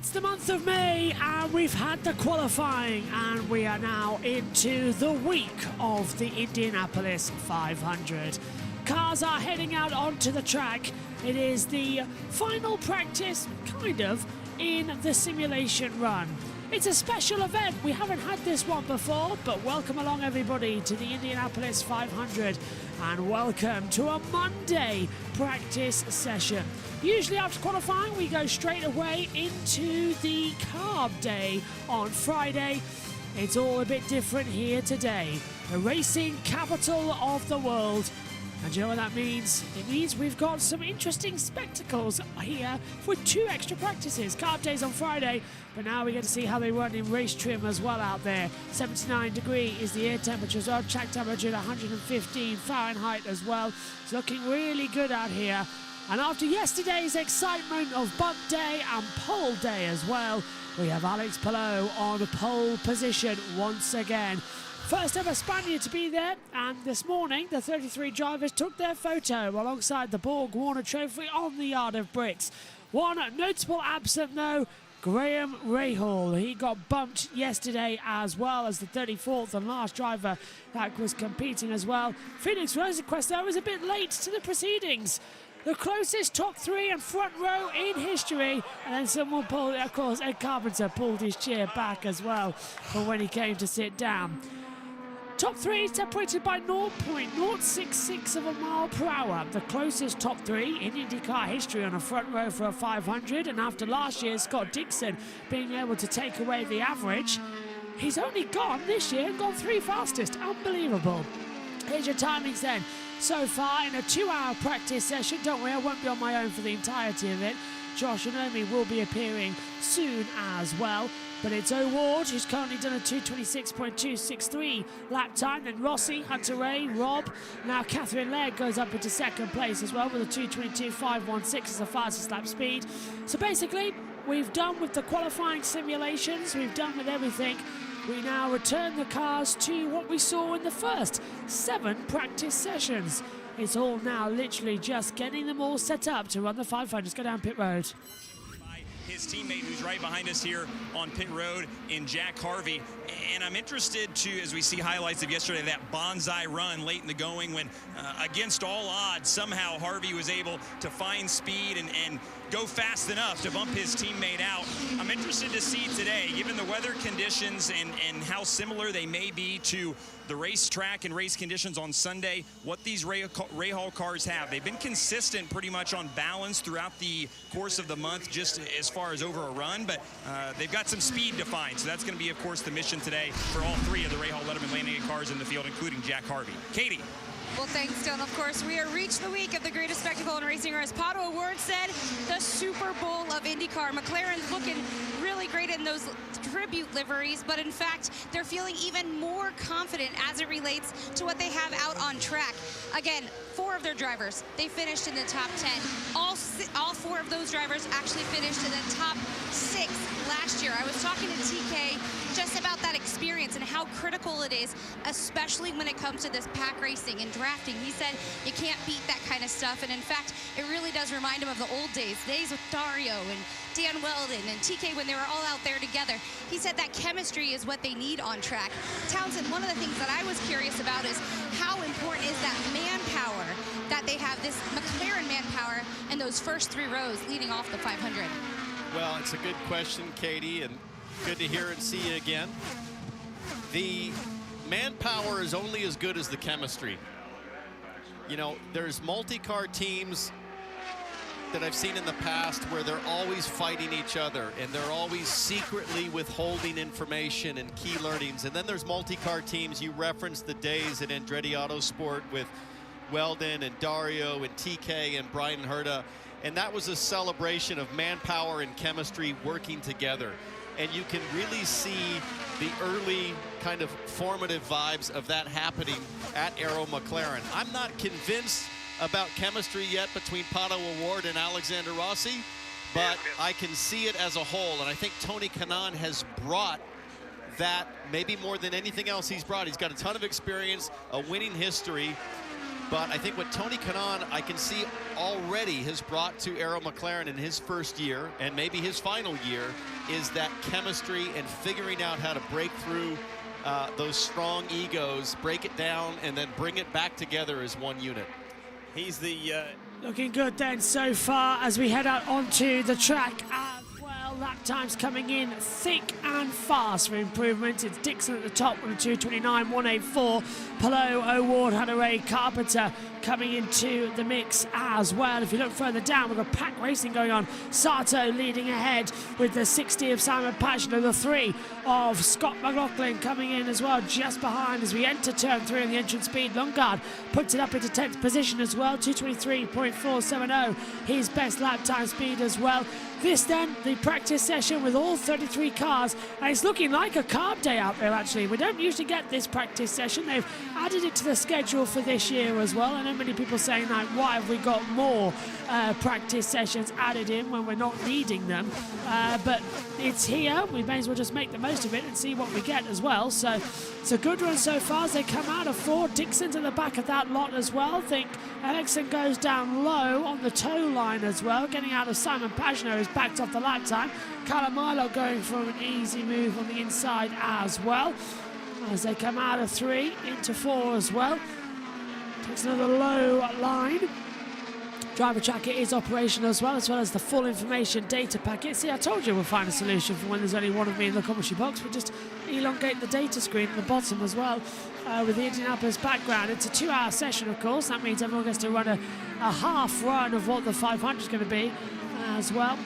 It's the month of May and we've had the qualifying and we are now into the week of the Indianapolis 500. Cars are heading out onto the track. It is the final practice, kind of, in the simulation run. It's a special event. We haven't had this one before, but welcome along everybody to the Indianapolis 500 and welcome to a Monday practice session. Usually after qualifying, we go straight away into the carb day on Friday. It's all a bit different here today. The racing capital of the world. And do you know what that means? It means we've got some interesting spectacles here with 2 extra practices. Carb days on Friday, but now we get to see how they run in race trim as well out there. 79 degree is the air temperature as well. Track temperature at 115 Fahrenheit as well. It's looking really good out here. And after yesterday's excitement of bump day and pole day as well, we have Alex Palou on pole position once again. First ever Spaniard to be there, and this morning the 33 drivers took their photo alongside the Borg Warner Trophy on the Yard of Bricks. One notable absent though, Graham Rahal. He got bumped yesterday as well as the 34th and last driver that was competing as well. Felix Rosenquist though was a bit late to the proceedings. The closest top 3 and front row in history, and then someone pulled, of course, Ed Carpenter pulled his chair back as well for when he came to sit down. Top 3 separated by 0.066 of a mile per hour. The closest top 3 in IndyCar history on a front row for a 500, and after last year, Scott Dixon being able to take away the average, he's only gone this year and gone 3 fastest. Unbelievable. Here's your timings then. So far in a 2-hour practice session. Don't worry, I won't be on my own for the entirety of it. Josh and Omi will be appearing soon as well. But it's O'Ward, who's currently done a 2:26.263 lap time. Then Rossi, Hunter Ray, Rob. Now Catherine Legg goes up into second place as well with a 2:22.516 as the fastest lap speed. So basically, we've done with the qualifying simulations. We've done with everything. We now return the cars to what we saw in the first 7 practice sessions. It's all now literally just getting them all set up to run the 500. Let's go down pit road. His teammate who's right behind us here on pit road in Jack Harvey. And I'm interested to, as we see highlights of yesterday, that bonsai run late in the going when against all odds, somehow Harvey was able to find speed and go fast enough to bump his teammate out. I'm interested to see today, given the weather conditions and how similar they may be to the racetrack and race conditions on Sunday, what these Rahal cars have. They've been consistent pretty much on balance throughout the course of the month, just as far as over a run, but they've got some speed to find. So that's going to be, of course, the mission today for all 3 of the Rahal Letterman landing cars in the field, including Jack Harvey. Katie. Well, thanks, Dylan. Of course, we have reached the week of the greatest spectacle in racing, or as Pato O'Ward said, the Super Bowl of IndyCar. McLaren's looking really great in those tribute liveries, but in fact, they're feeling even more confident as it relates to what they have out on track. Again, 4 of their drivers, they finished in the top 10. All 4 of those drivers actually finished in the top 6 last year. I was talking to TK just about that experience and how critical it is, especially when it comes to this pack racing and drafting. He said you can't beat that kind of stuff, and in fact, it really does remind him of the old days with Dario and Dan Weldon and TK when they were all out there together. He said that chemistry is what they need on track. Townsend, one of the things that I was curious about is how important is that manpower that they have, this McLaren manpower in those first 3 rows leading off the 500? Well, it's a good question, Katie, and good to hear and see you again. The manpower is only as good as the chemistry. You know, there's multi-car teams that I've seen in the past where they're always fighting each other and they're always secretly withholding information and key learnings. And then there's multi-car teams. You referenced the days at Andretti Autosport with Weldon and Dario and TK and Brian Herta. And that was a celebration of manpower and chemistry working together. And you can really see the early kind of formative vibes of that happening at Arrow McLaren. I'm not convinced about chemistry yet between Pato O'Ward and Alexander Rossi, but I can see it as a whole. And I think Tony Kanaan has brought that maybe more than anything else he's brought. He's got a ton of experience, a winning history. But I think what Tony Kanaan, I can see already, has brought to Arrow McLaren in his first year, and maybe his final year, is that chemistry and figuring out how to break through those strong egos, break it down, and then bring it back together as one unit. He's the... Looking good then so far as we head out onto the track. Lap times coming in thick and fast for improvement. It's Dixon at the top with a 2:29.184. Palou, O'Ward, Hunter-Ray, Carpenter coming into the mix as well. If you look further down, we've got pack racing going on. Sato leading ahead with the 60 of Simon Pagenaud, the 3 of Scott McLaughlin coming in as well, just behind as we enter turn 3 on the entrance speed. Lundgaard puts it up into 10th position as well, 2:23.470, his best lap time speed as well. This then, the practice session with all 33 cars, and it's looking like a carb day out there actually. We don't usually get this practice session. They've added it to the schedule for this year as well. I know many people saying like, why have we got more practice sessions added in when we're not needing them? But it's here. We may as well just make the most of it and see what we get as well. So it's a good run so far as they come out of 4. Dixon's at the back of that lot as well. I think Ericsson goes down low on the tow line as well, getting out of Simon Pagenaud, who's backed off the lap time. Callum Milo going for an easy move on the inside as well, as they come out of 3 into 4 as well. Takes another low line. Driver tracker is operational as well as the full information data packet. See, I told you we'll find a solution for when there's only one of me in the commentary box. We'll just elongate the data screen at the bottom as well with the Indianapolis background. It's a 2-hour session, of course. That means everyone gets to run a half run of what the 500 is going to be as well.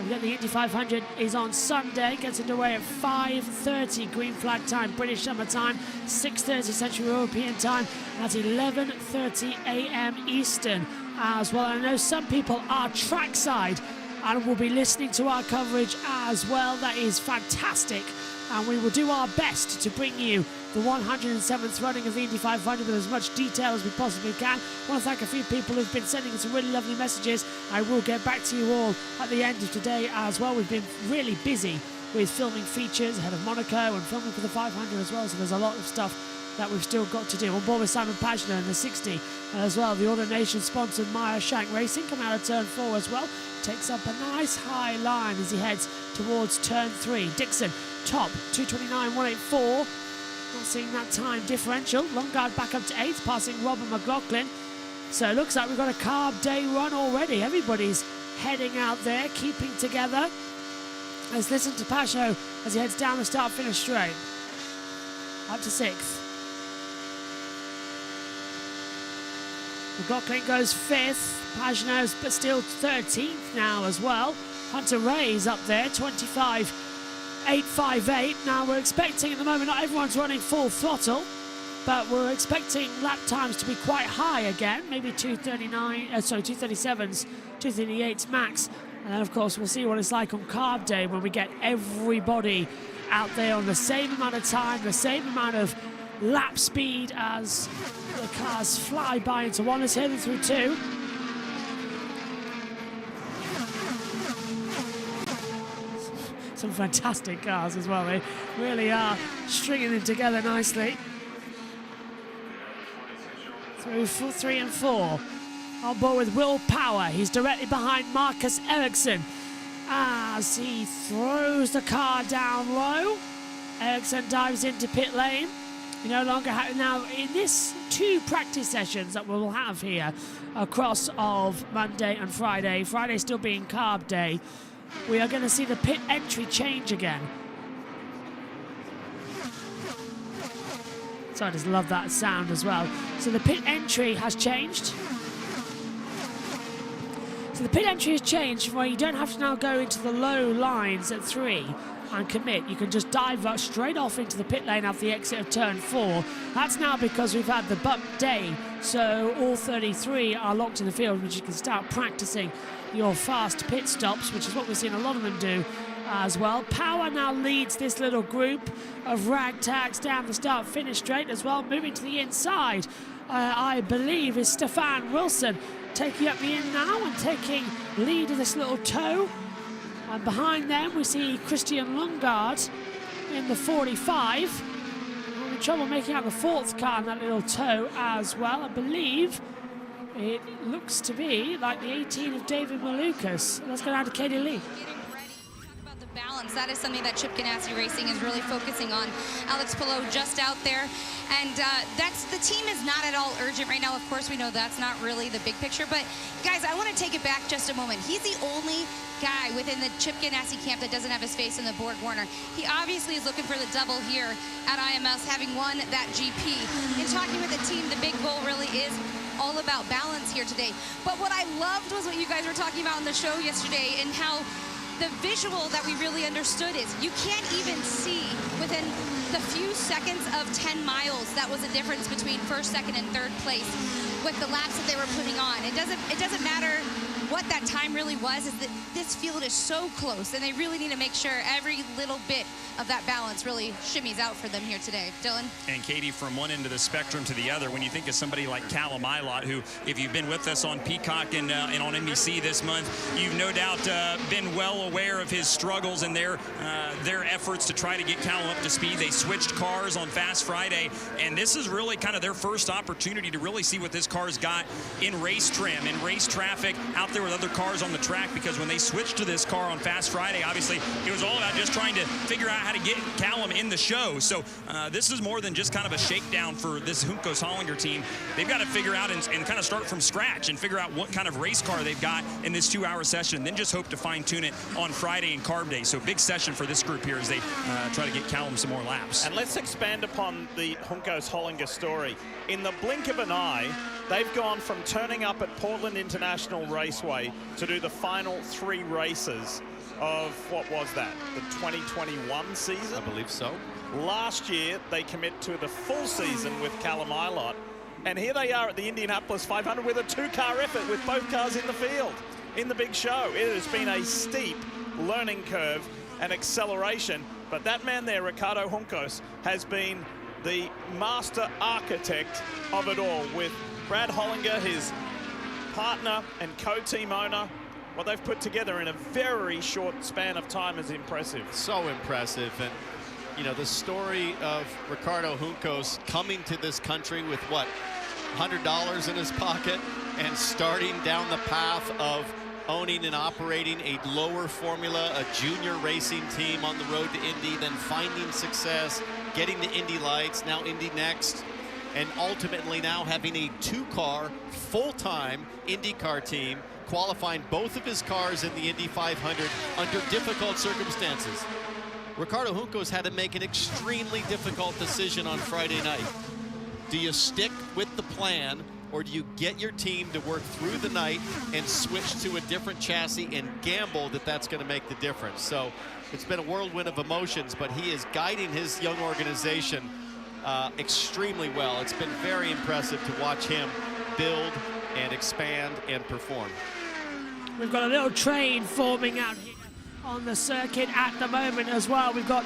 The Indy 500 is on Sunday, gets underway at 5:30 green flag time, British summer time, 6:30 Central European time, at 11:30 a.m. Eastern as well. I know some people are trackside and will be listening to our coverage as well. That is fantastic, and we will do our best to bring you the 107th running of the Indy 500 with as much detail as we possibly can. I want to thank a few people who've been sending us some really lovely messages. I will get back to you all at the end of today as well. We've been really busy with filming features ahead of Monaco and filming for the 500 as well, so there's a lot of stuff that we've still got to do. On board with Simon Pagenaud in the 60 as well. The Auto Nation sponsored Meyer Shank Racing coming out of turn 4 as well. Takes up a nice high line as he heads towards turn 3. Dixon top 2:29.184. Not seeing that time differential. Lundgaard back up to 8th, passing Robert McLaughlin. So it looks like we've got a carb day run already. Everybody's heading out there, keeping together. Let's listen to Pagenaud as he heads down the start-finish straight. Up to 6th. McLaughlin goes 5th. Pagenaud's but still 13th now as well. Hunter-Ray's up there, 25.858. Now we're expecting at the moment, not everyone's running full throttle, but we're expecting lap times to be quite high again, maybe 2:37s, 2:38s max. And then of course we'll see what it's like on carb day when we get everybody out there on the same amount of time, the same amount of lap speed as the cars fly by into one. Is heading through 2. Some fantastic cars as well. They really are stringing them together nicely. Through 3 and 4. On board with Will Power. He's directly behind Marcus Ericsson as he throws the car down low. Ericsson dives into pit lane. We no longer have, now in this 2 practice sessions that we'll have here across of Monday and Friday, Friday still being carb day, we are going to see the pit entry change again. So I just love that sound as well. So the pit entry has changed. So the pit entry has changed where you don't have to now go into the low lines at 3 and commit. You can just dive straight off into the pit lane after the exit of turn 4. That's now because we've had the bump day, so all 33 are locked in the field, which you can start practicing your fast pit stops, which is what we've seen a lot of them do as well. Power now leads this little group of ragtags down the start-finish straight as well. Moving to the inside, I believe, is Stefan Wilson taking up the in now and taking lead of this little tow. And behind them we see Christian Lundgaard in the 45. On having trouble making out the fourth car in that little tow as well. I believe it looks to be like the 18 of David Malukas. Let's go down to Katie Lee. Balance, that is something that Chip Ganassi Racing is really focusing on. Alex Palou just out there, and the team is not at all urgent right now. Of course, we know that's not really the big picture, but guys, I want to take it back just a moment. He's the only guy within the Chip Ganassi camp that doesn't have his face in the Borg Warner. He obviously is looking for the double here at IMS, having won that GP. In talking with the team, the big goal really is all about balance here today. But what I loved was what you guys were talking about on the show yesterday, and how the visual that we really understood is you can't even see within the few seconds of 10 miles that was a difference between first, second, and third place with the laps that they were putting on. It doesn't matter what that time really was, is that this field is so close, and they really need to make sure every little bit of that balance really shimmies out for them here today. Dylan? And Katie, from one end of the spectrum to the other, when you think of somebody like Callum Ilott, who, if you've been with us on Peacock and on NBC this month, you've no doubt been well aware of his struggles and their efforts to try to get Callum up to speed. They switched cars on Fast Friday, and this is really kind of their first opportunity to really see what this car's got in race trim, in race traffic, out there with other cars on the track, because when they switched to this car on Fast Friday, obviously it was all about just trying to figure out how to get Callum in the show. So this is more than just kind of a shakedown for this Juncos Hollinger team. They've got to figure out and kind of start from scratch and figure out what kind of race car they've got in this 2-hour session, then just hope to fine-tune it on Friday and Carb Day. So big session for this group here as they try to get Callum some more laps. And let's expand upon the Juncos Hollinger story. In the blink of an eye, they've gone from turning up at Portland International Raceway to do the final 3 races of, what was that, the 2021 season? I believe so. Last year, they commit to the full season with Callum Ilott. And here they are at the Indianapolis 500 with a 2-car effort with both cars in the field, in the big show. It has been a steep learning curve and acceleration. But that man there, Ricardo Juncos, has been the master architect of it all, with Brad Hollinger, his partner and co-team owner. What they've put together in a very short span of time is impressive. So impressive. And, you know, the story of Ricardo Juncos coming to this country with, what, $100 in his pocket and starting down the path of owning and operating a lower formula, a junior racing team on the road to Indy, then finding success, getting the Indy lights, now Indy Next, and ultimately now having a 2-car full-time IndyCar team, qualifying both of his cars in the Indy 500 under difficult circumstances. Ricardo Juncos had to make an extremely difficult decision on Friday night. Do you stick with the plan, or do you get your team to work through the night and switch to a different chassis and gamble that that's going to make the difference? So it's been a whirlwind of emotions, but he is guiding his young organization extremely well. It's been very impressive to watch him build and expand and perform. We've got a little train forming out here on the circuit at the moment as well. We've got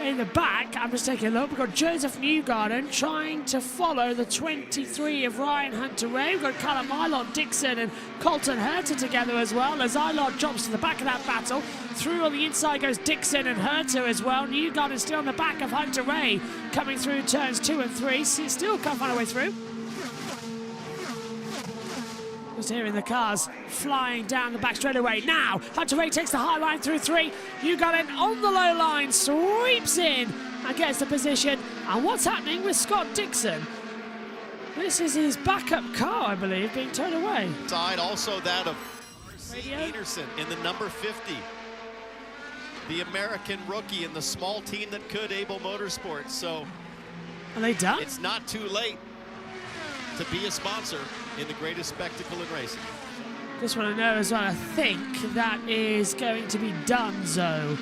in the back, I'm just taking a look, we've got Joseph Newgarden trying to follow the 23 of Ryan Hunter-Reay. We've got Callum Ilott, Dixon and Colton Herter together as well, as Ilott jumps to the back of that battle. Through on the inside goes Dixon and Herter as well. Newgarden still on the back of Hunter-Reay, coming through turns 2 and 3. Still can't find a way through. Just hearing the cars flying down the back straightaway. Now, Hunter-Reay takes the high line through 3. Newgarden on the low line, sweeps in and gets the position. And what's happening with Scott Dixon? This is his backup car, I believe, being towed away. Side also that of Peterson in the number 50. The American rookie in the small team that could, Able Motorsports. So are they done? It's not too late to be a sponsor in the greatest spectacle in racing. Just want to know as well, I think that is going to be Dunzo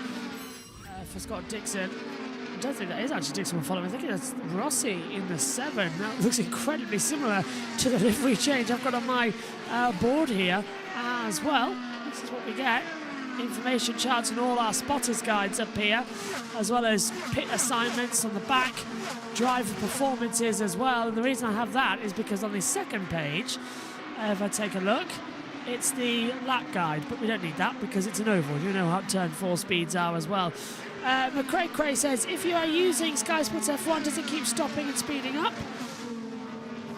for Scott Dixon. I don't think that is actually Dixon will follow. I think that's Rossi in the 7. That looks incredibly similar to the livery change I've got on my board here as well. This is what we get. Information charts and all our spotters guides up here, as well as pit assignments on the back, driver performances as well. And the reason I have that is because on the second page, if I take a look, it's the lap guide, but we don't need that because it's an oval. You know how turn 4 speeds are as well. McCray says, if you are using Sky Sports F1, does it keep stopping and speeding up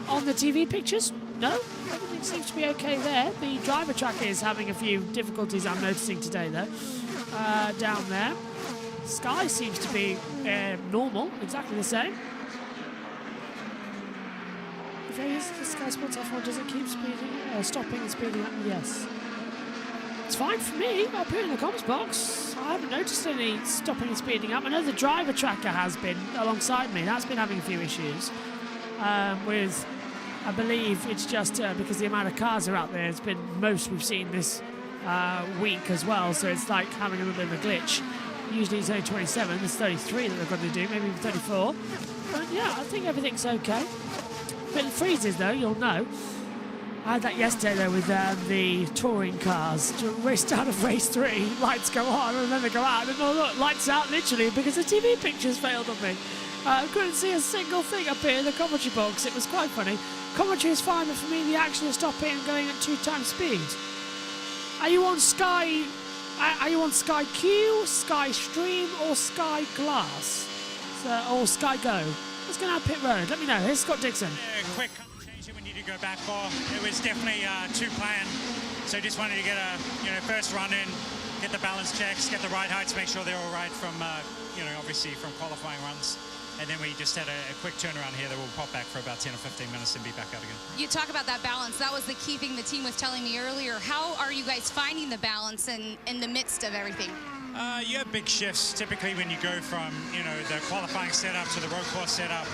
on the TV pictures? No, everything seems to be okay there. The driver track is having a few difficulties I'm noticing today, though, down there. Sky seems to be normal, exactly the same. If I use the Sky Sports F1, does it keep stopping and speeding up? Yes. It's fine for me. I'll put it in the comments box. I haven't noticed any stopping and speeding up. I know the driver tracker has been alongside me. That's been having a few issues with, I believe it's just because the amount of cars are out there. It's been most we've seen this week as well. So it's like having a little bit of a glitch. Usually it's only 27. There's 33 that they've got to do, maybe even 34. But yeah, I think everything's okay. If it freezes though, you'll know. I had that yesterday though with the touring cars. We start of race 3, lights go on and then they go out, and oh look, lights out literally because the TV pictures failed on me. I couldn't see a single thing up here in the commentary box. It was quite funny. Commentary is fine, but for me the action is stopping and going at 2 times speed. Are you on Sky? Are you on Sky Q, Sky Stream, or Sky Glass? Or Sky Go? Let's go down pit road. Let me know. Here's Scott Dixon. Quick change that we need to go back for. It was definitely too planned. So just wanted to get a first run in, get the balance checks, get the ride heights, make sure they're all right from obviously from qualifying runs. And then we just had a quick turnaround here that we'll pop back for about 10 or 15 minutes and be back out again. You talk about that balance. That was the key thing the team was telling me earlier. How are you guys finding the balance in the midst of everything? You have big shifts typically when you go from the qualifying setup to the road course setup.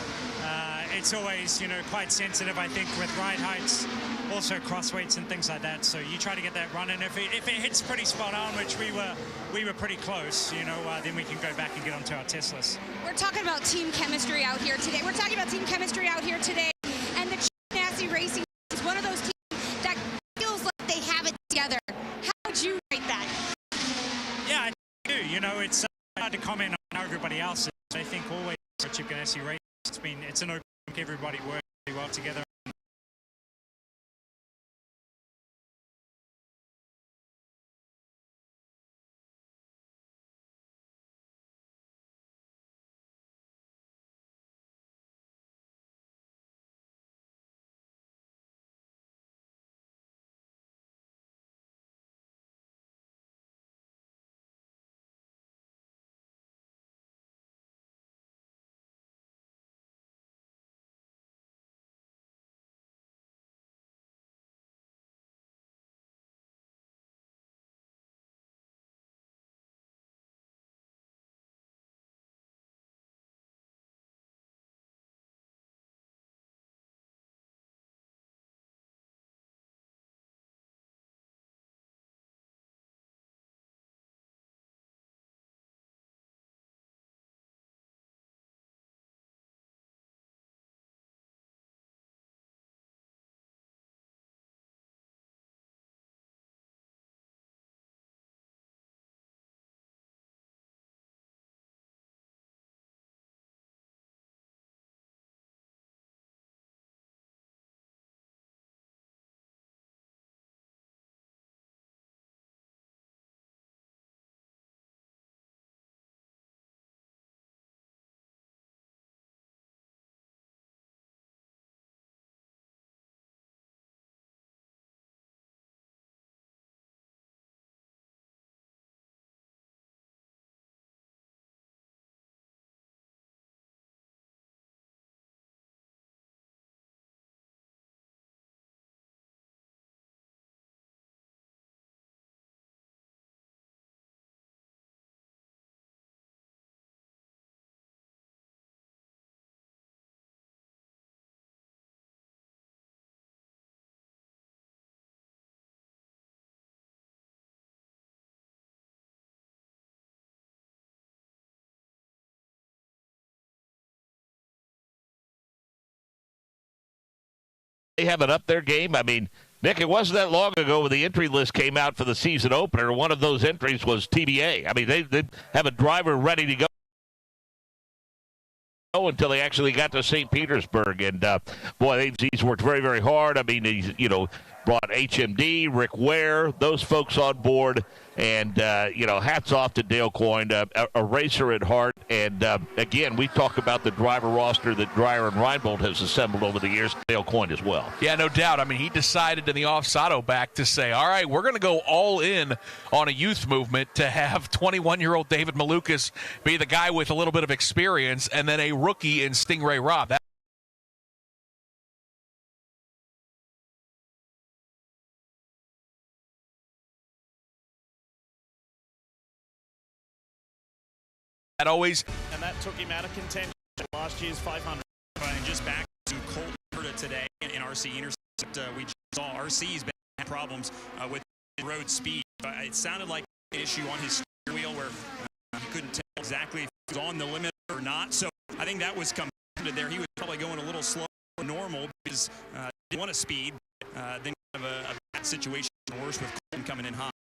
It's always quite sensitive, I think, with ride heights, also cross weights and things like that. So you try to get that run in. If it hits pretty spot on, which we were pretty close, then we can go back and get onto our test list. We're talking about team chemistry out here today. And the Nasty Racing is one of those teams that feels like they have it together. How would you rate that? Yeah, I do. It's hard to comment on how everybody else is. I think always for Chip Ganassi Racing, it's an open book. Everybody works really well together. They have an up their game. I mean, Nick, it wasn't that long ago when the entry list came out for the season opener. One of those entries was TBA. I mean, they have a driver ready to go until they actually got to St. Petersburg. And, boy, he's worked very, very hard. I mean, he's, brought HMD, Rick Ware, those folks on board. And, hats off to Dale Coyne, a racer at heart. And, again, we talk about the driver roster that Dreyer and Reinbold has assembled over the years. Dale Coyne as well. Yeah, no doubt. I mean, he decided in the off-Saddleback to say, all right, we're going to go all in on a youth movement to have 21-year-old David Malukas be the guy with a little bit of experience and then a rookie in Stingray Robb. That always, and that took him out of contention last year's 500. And just back to Colton today in RC Intercept, we just saw RC's been having problems with road speed. It sounded like an issue on his steering wheel where he couldn't tell exactly if he was on the limit or not. So I think that was compounded there. He was probably going a little slower than normal because he didn't want to speed. Then kind of a bad situation worse with Colton coming in hot.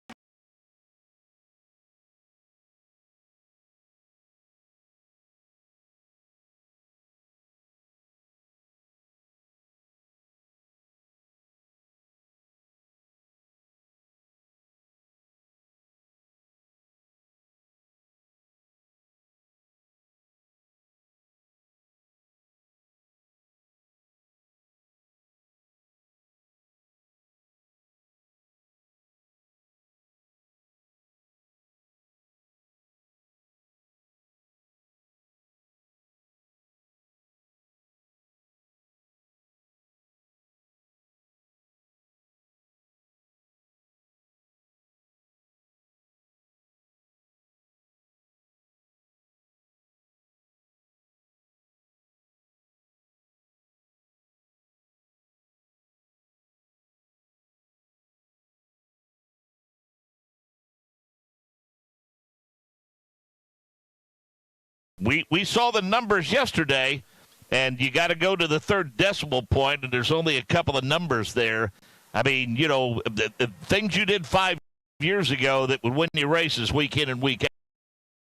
We saw the numbers yesterday, and you got to go to the third decimal point, and there's only a couple of numbers there. I mean, the things you did 5 years ago that would win you races week in and week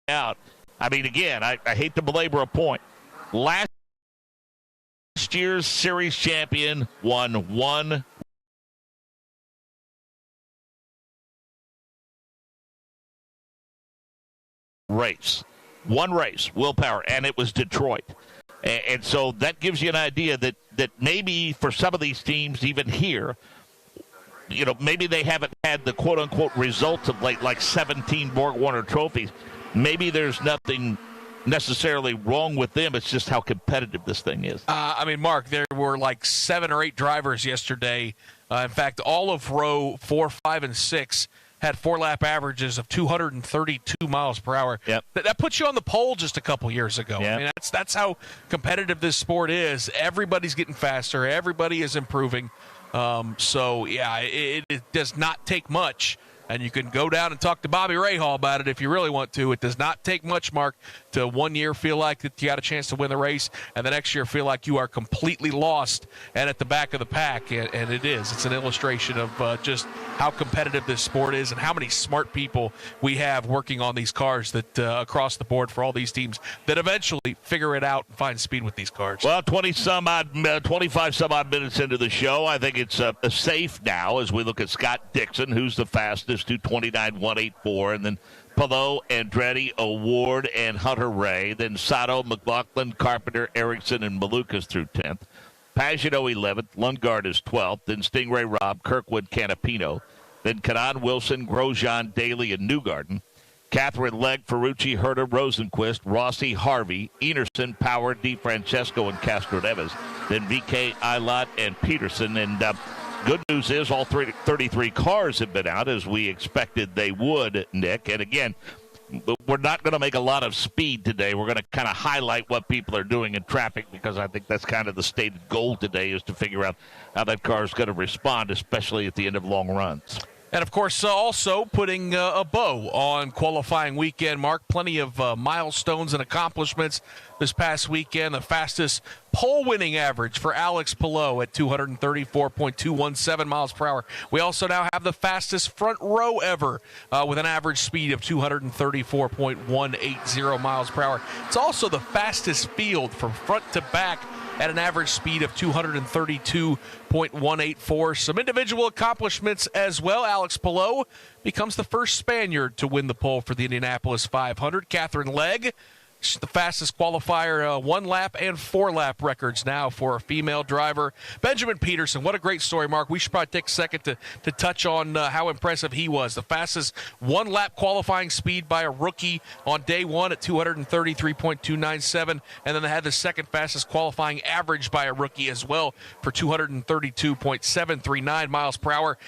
out. I mean, again, I hate to belabor a point. Last year's series champion won one race. One race, willpower, and it was Detroit. And so that gives you an idea that maybe for some of these teams, even here, maybe they haven't had the quote-unquote results of like 17 Borg Warner trophies. Maybe there's nothing necessarily wrong with them. It's just how competitive this thing is. I mean, Mark, there were like 7 or 8 drivers yesterday. In fact, all of row 4, 5, and 6 had 4-lap averages of 232 miles per hour. Yep. That puts you on the pole just a couple years ago. Yep. I mean, that's how competitive this sport is. Everybody's getting faster. Everybody is improving. It does not take much. And you can go down and talk to Bobby Rahal about it if you really want to. It does not take much, Mark, to one year feel like that you got a chance to win the race, and the next year feel like you are completely lost and at the back of the pack. And it is. It's an illustration of just how competitive this sport is and how many smart people we have working on these cars that across the board for all these teams that eventually figure it out and find speed with these cars. Well, 25-some-odd minutes into the show, I think it's safe now as we look at Scott Dixon, who's the fastest, 229.184, and then Palou, Andretti, Award, and Hunter Ray. Then Sato, McLaughlin, Carpenter, Erickson, and Malukas through 10th. Pagano 11th, Lundgaard is 12th. Then Stingray Robb, Kirkwood, Canapino. Then Kanan, Wilson, Grosjean, Daly, and Newgarden. Catherine, Legg, Ferrucci, Herta, Rosenquist, Rossi, Harvey, Enerson, Power, DeFrancesco, and Castroneves. Then VK, Eilert, and Peterson. And good news is all 33 cars have been out, as we expected they would, Nick. And again, we're not going to make a lot of speed today. We're going to kind of highlight what people are doing in traffic, because I think that's kind of the stated goal today, is to figure out how that car is going to respond, especially at the end of long runs. And, of course, also putting a bow on qualifying weekend, Mark. Plenty of milestones and accomplishments this past weekend. The fastest pole-winning average for Alex Palou at 234.217 miles per hour. We also now have the fastest front row ever with an average speed of 234.180 miles per hour. It's also the fastest field from front to back at an average speed of 232.184. Some individual accomplishments as well. Alex Palou becomes the first Spaniard to win the pole for the Indianapolis 500. Catherine Legg, she's the fastest qualifier, 1-lap and 4-lap records now for a female driver. Benjamin Peterson, what a great story, Mark. We should probably take a second to touch on how impressive he was. The fastest 1-lap qualifying speed by a rookie on day one at 233.297, and then they had the second fastest qualifying average by a rookie as well for 232.739 miles per hour.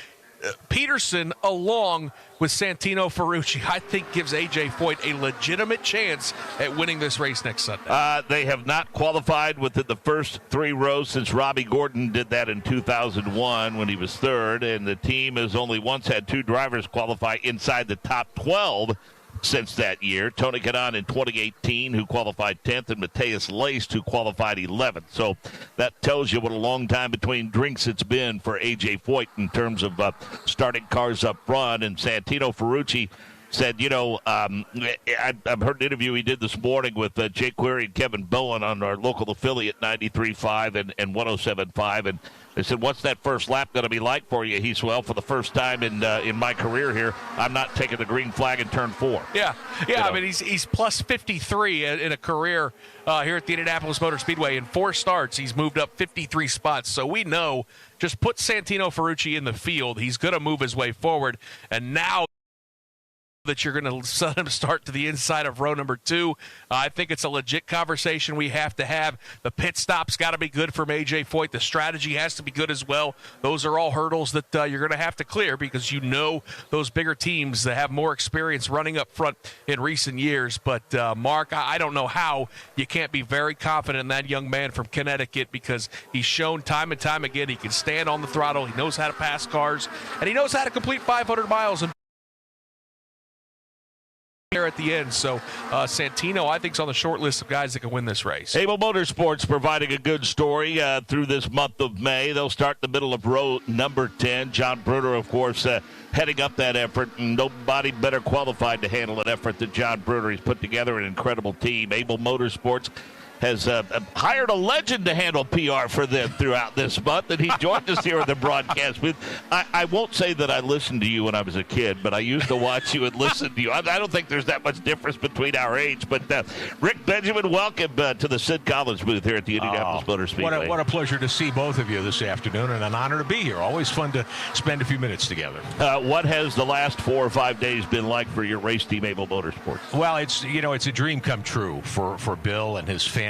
Peterson, along with Santino Ferrucci, I think gives A.J. Foyt a legitimate chance at winning this race next Sunday. They have not qualified within the first 3 rows since Robbie Gordon did that in 2001 when he was third, and the team has only once had 2 drivers qualify inside the top 12 since that year. Tony Kanaan in 2018, who qualified 10th, and Matthias Leist, who qualified 11th. So that tells you what a long time between drinks it's been for A.J. Foyt in terms of starting cars up front. And Santino Ferrucci said, I've heard an interview he did this morning with Jake Query and Kevin Bowen on our local affiliate 93.5 and 107.5, and they said, what's that first lap going to be like for you? He said, well, for the first time in my career here, I'm not taking the green flag in turn 4. Yeah. I mean, he's plus 53 in a career here at the Indianapolis Motor Speedway. In 4 starts, he's moved up 53 spots. So we know, just put Santino Ferrucci in the field, he's going to move his way forward. And now that you're going to let him start to the inside of row number 2. I think it's a legit conversation we have to have. The pit stop's got to be good from A.J. Foyt. The strategy has to be good as well. Those are all hurdles that you're going to have to clear because those bigger teams that have more experience running up front in recent years. But, Mark, I don't know how you can't be very confident in that young man from Connecticut because he's shown time and time again he can stand on the throttle, he knows how to pass cars, and he knows how to complete 500 miles and there at the end. So Santino, I think, is on the short list of guys that can win this race. Able Motorsports providing a good story through this month of May. They'll start in the middle of row number 10. John Bruner, of course, heading up that effort, and nobody better qualified to handle an effort than John Bruner. He's put together an incredible team. Able Motorsports has hired a legend to handle PR for them throughout this month, and he joined us here in the broadcast booth. I won't say that I listened to you when I was a kid, but I used to watch you and listen to you. I don't think there's that much difference between our age, but Rick Benjamin, welcome to the Sid Collins booth here at the Indianapolis Motor Speedway. What a pleasure to see both of you this afternoon, and an honor to be here. Always fun to spend a few minutes together. What has the last 4 or 5 days been like for your race team, Able Motorsports? Well, it's a dream come true for Bill and his family.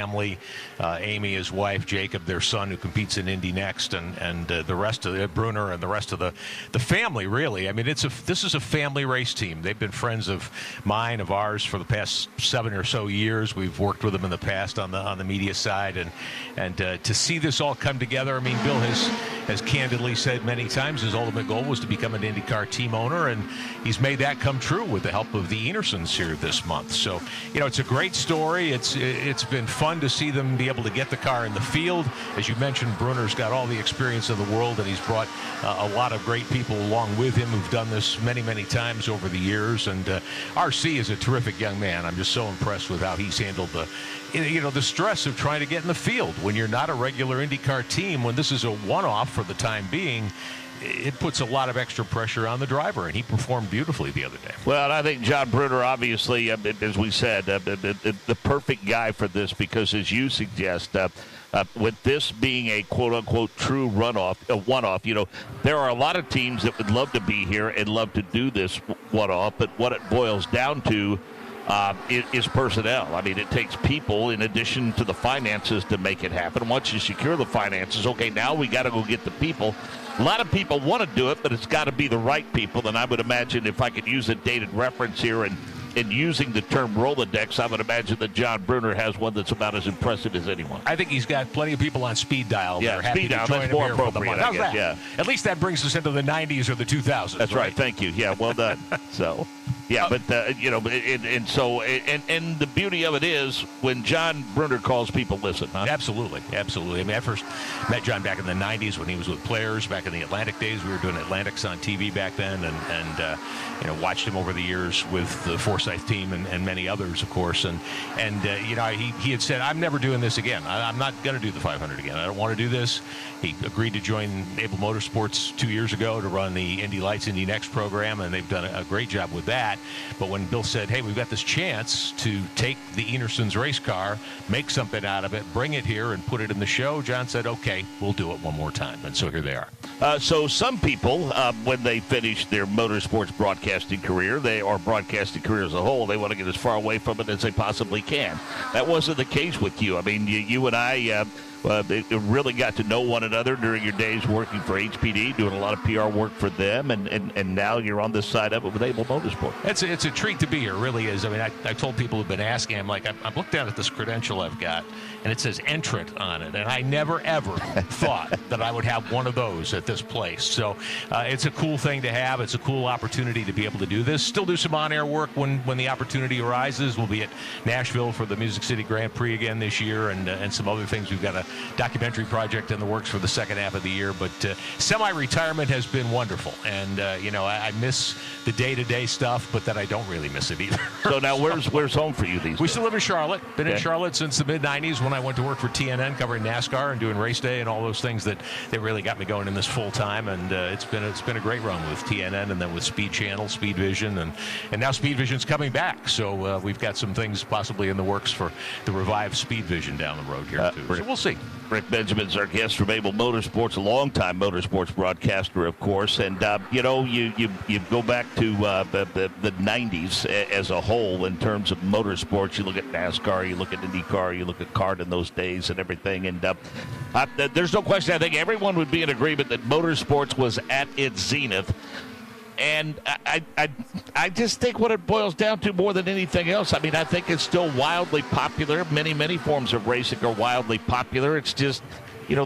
Amy, his wife, Jacob, their son, who competes in Indy next, and the rest of Bruner and the rest of the family. Really, I mean, this is a family race team. They've been friends of mine, of ours, for the past 7 or so years. We've worked with them in the past on the media side, and to see this all come together. I mean, Bill has candidly said many times his ultimate goal was to become an IndyCar team owner, and he's made that come true with the help of the Enersons here this month. So, it's a great story. It's been fun to see them be able to get the car in the field. As you mentioned, Bruner's got all the experience in the world, and he's brought a lot of great people along with him who've done this many, many times over the years. And RC is a terrific young man. I'm just so impressed with how he's handled the stress of trying to get in the field when you're not a regular IndyCar team. When this is a one-off for the time being, it puts a lot of extra pressure on the driver, and he performed beautifully the other day. Well, I think John Bruner, obviously, as we said, the perfect guy for this because, as you suggest, with this being a quote-unquote true one-off, there are a lot of teams that would love to be here and love to do this one-off, but what it boils down to is personnel. I mean, it takes people in addition to the finances to make it happen. Once you secure the finances, okay, now we got to go get the people. A lot of people want to do it, but it's got to be the right people. And I would imagine if I could use a dated reference here and using the term Rolodex, I would imagine that John Bruner has one that's about as impressive as anyone. I think he's got plenty of people on speed dial that are happy to join him more here for the appropriate, month. I guess, yeah. At least that brings us into the 90s or the 2000s. That's right. Thank you. Yeah, well done. So. Yeah, but and the beauty of it is when John Brunner calls, people listen. Huh? Absolutely. I mean, I first met John back in the 90s when he was with Players, back in the Atlantic days. We were doing Atlantics on TV back then, and watched him over the years with the Forsyth team and many others, of course. And he had said, I'm never doing this again. I'm not going to do the 500 again. I don't want to do this. He agreed to join Able Motorsports 2 years ago to run the Indy Lights, Indy Next program, and they've done a great job with that. But when Bill said, hey, we've got this chance to take the Enerson's race car, make something out of it, bring it here and put it in the show, John said, okay, we'll do it one more time. And so here they are. So some people, when they finish their motorsports broadcasting career, or broadcasting career as a whole, they want to get as far away from it as they possibly can. That wasn't the case with you. I mean, you and I really got to know one another during your days working for HPD, doing a lot of PR work for them, and now you're on this side of it with Able Motorsport. It's a treat to be here, really is. I mean, I told people who've been asking, I'm like, I've looked down at this credential I've got, and it says entrant on it, and I never, ever thought that I would have one of those at this place. So it's a cool thing to have. It's a cool opportunity to be able to do this. Still do some on-air work when the opportunity arises. We'll be at Nashville for the Music City Grand Prix again this year, and some other things. We've got a documentary project in the works for the second half of the year, but semi-retirement has been wonderful, and I miss the day-to-day stuff, but then I don't really miss it either. So now where's home for you these days? We still live in Charlotte. Been in Charlotte since the mid-90s when I went to work for TNN covering NASCAR and doing race day and all those things that really got me going in this full time, and it's been a great run with TNN and then with Speed Channel, Speed Vision, and now Speed Vision's coming back, so we've got some things possibly in the works for the revived Speed Vision down the road here too. So we'll see. Rick Benjamin's our guest from Able Motorsports, a longtime motorsports broadcaster, of course. And, you go back to the 90s as a whole in terms of motorsports. You look at NASCAR, you look at IndyCar, you look at kart in those days and everything. And there's no question, I think everyone would be in agreement that motorsports was at its zenith. And I just think what it boils down to more than anything else, I mean, I think it's still wildly popular. Many forms of racing are wildly popular. It's just,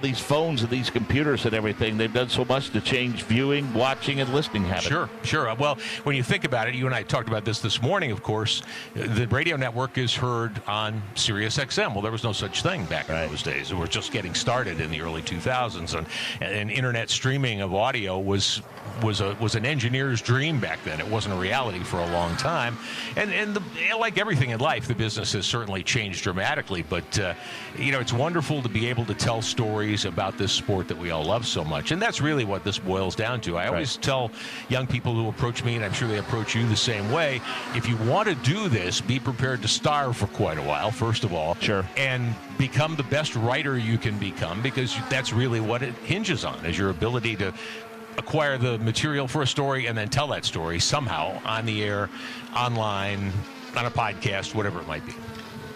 these phones and these computers and everything, they've done so much to change viewing, watching, and listening habits. Sure. Well, when you think about it, you and I talked about this morning, of course, the radio network is heard on Sirius XM. Well, there was no such thing back in those days. It was just getting started in the early 2000s, and internet streaming of audio was an engineer's dream back then. It wasn't a reality for a long time. And like everything in life, the business has certainly changed dramatically, but it's wonderful to be able to tell stories about this sport that we all love so much. And that's really what this boils down to. I always tell young people who approach me, and I'm sure they approach you the same way, if you want to do this, be prepared to starve for quite a while, first of all. Sure. And become the best writer you can become, because that's really what it hinges on, is your ability to acquire the material for a story and then tell that story somehow on the air, online, on a podcast, whatever it might be.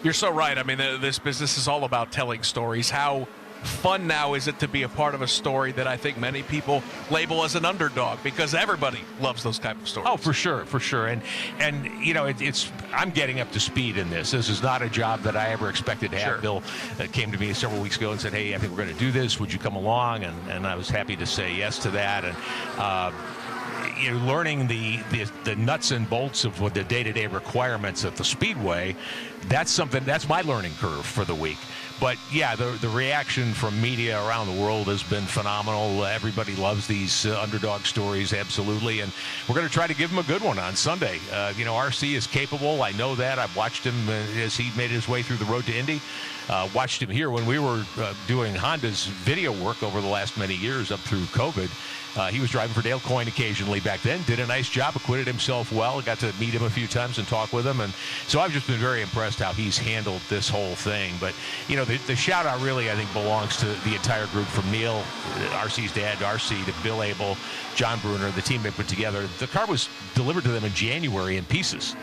You're so right. I mean, this business is all about telling stories. How fun now is it to be a part of a story that I think many people label as an underdog, because everybody loves those type of stories. Oh, for sure. And it's I'm getting up to speed in this. This is not a job that I ever expected to have. Sure. Bill came to me several weeks ago and said, hey, I think we're going to do this. Would you come along? And I was happy to say yes to that. And learning the nuts and bolts of what the day-to-day requirements of the Speedway, that's my learning curve for the week. But yeah, the reaction from media around the world has been phenomenal. Everybody loves these underdog stories, absolutely. And we're going to try to give him a good one on Sunday. RC is capable. I know that. I've watched him as he made his way through the road to Indy. Watched him here when we were doing Honda's video work over the last many years up through COVID. He was driving for Dale Coyne occasionally back then, did a nice job, acquitted himself well, got to meet him a few times and talk with him. And so I've just been very impressed how he's handled this whole thing. But, the shout out really, I think, belongs to the entire group, from Neil, RC's dad, RC, to Bill Abel, John Brunner, the team they put together. The car was delivered to them in January in pieces.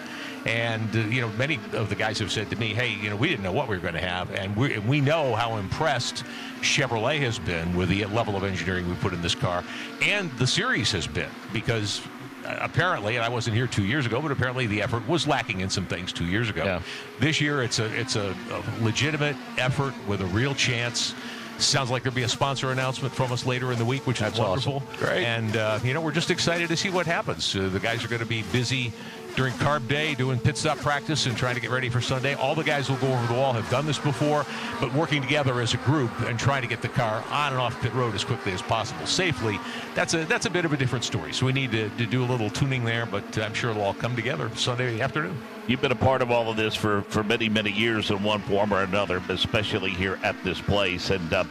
And, many of the guys have said to me, hey, we didn't know what we were going to have. And we know how impressed Chevrolet has been with the level of engineering we put in this car. And the series has been, because apparently, and I wasn't here 2 years ago, but apparently the effort was lacking in some things 2 years ago. Yeah. This year, it's a legitimate effort with a real chance. Sounds like there'll be a sponsor announcement from us later in the week, which is wonderful. Awesome. Great. And, we're just excited to see what happens. The guys are going to be busy during carb day, doing pit stop practice and trying to get ready for Sunday. All the guys will go over the wall, have done this before, but working together as a group and trying to get the car on and off pit road as quickly as possible safely, that's a bit of a different story. So we need to do a little tuning there, but I'm sure it'll all come together Sunday afternoon. You've been a part of all of this for many, many years in one form or another, especially here at this place. And, but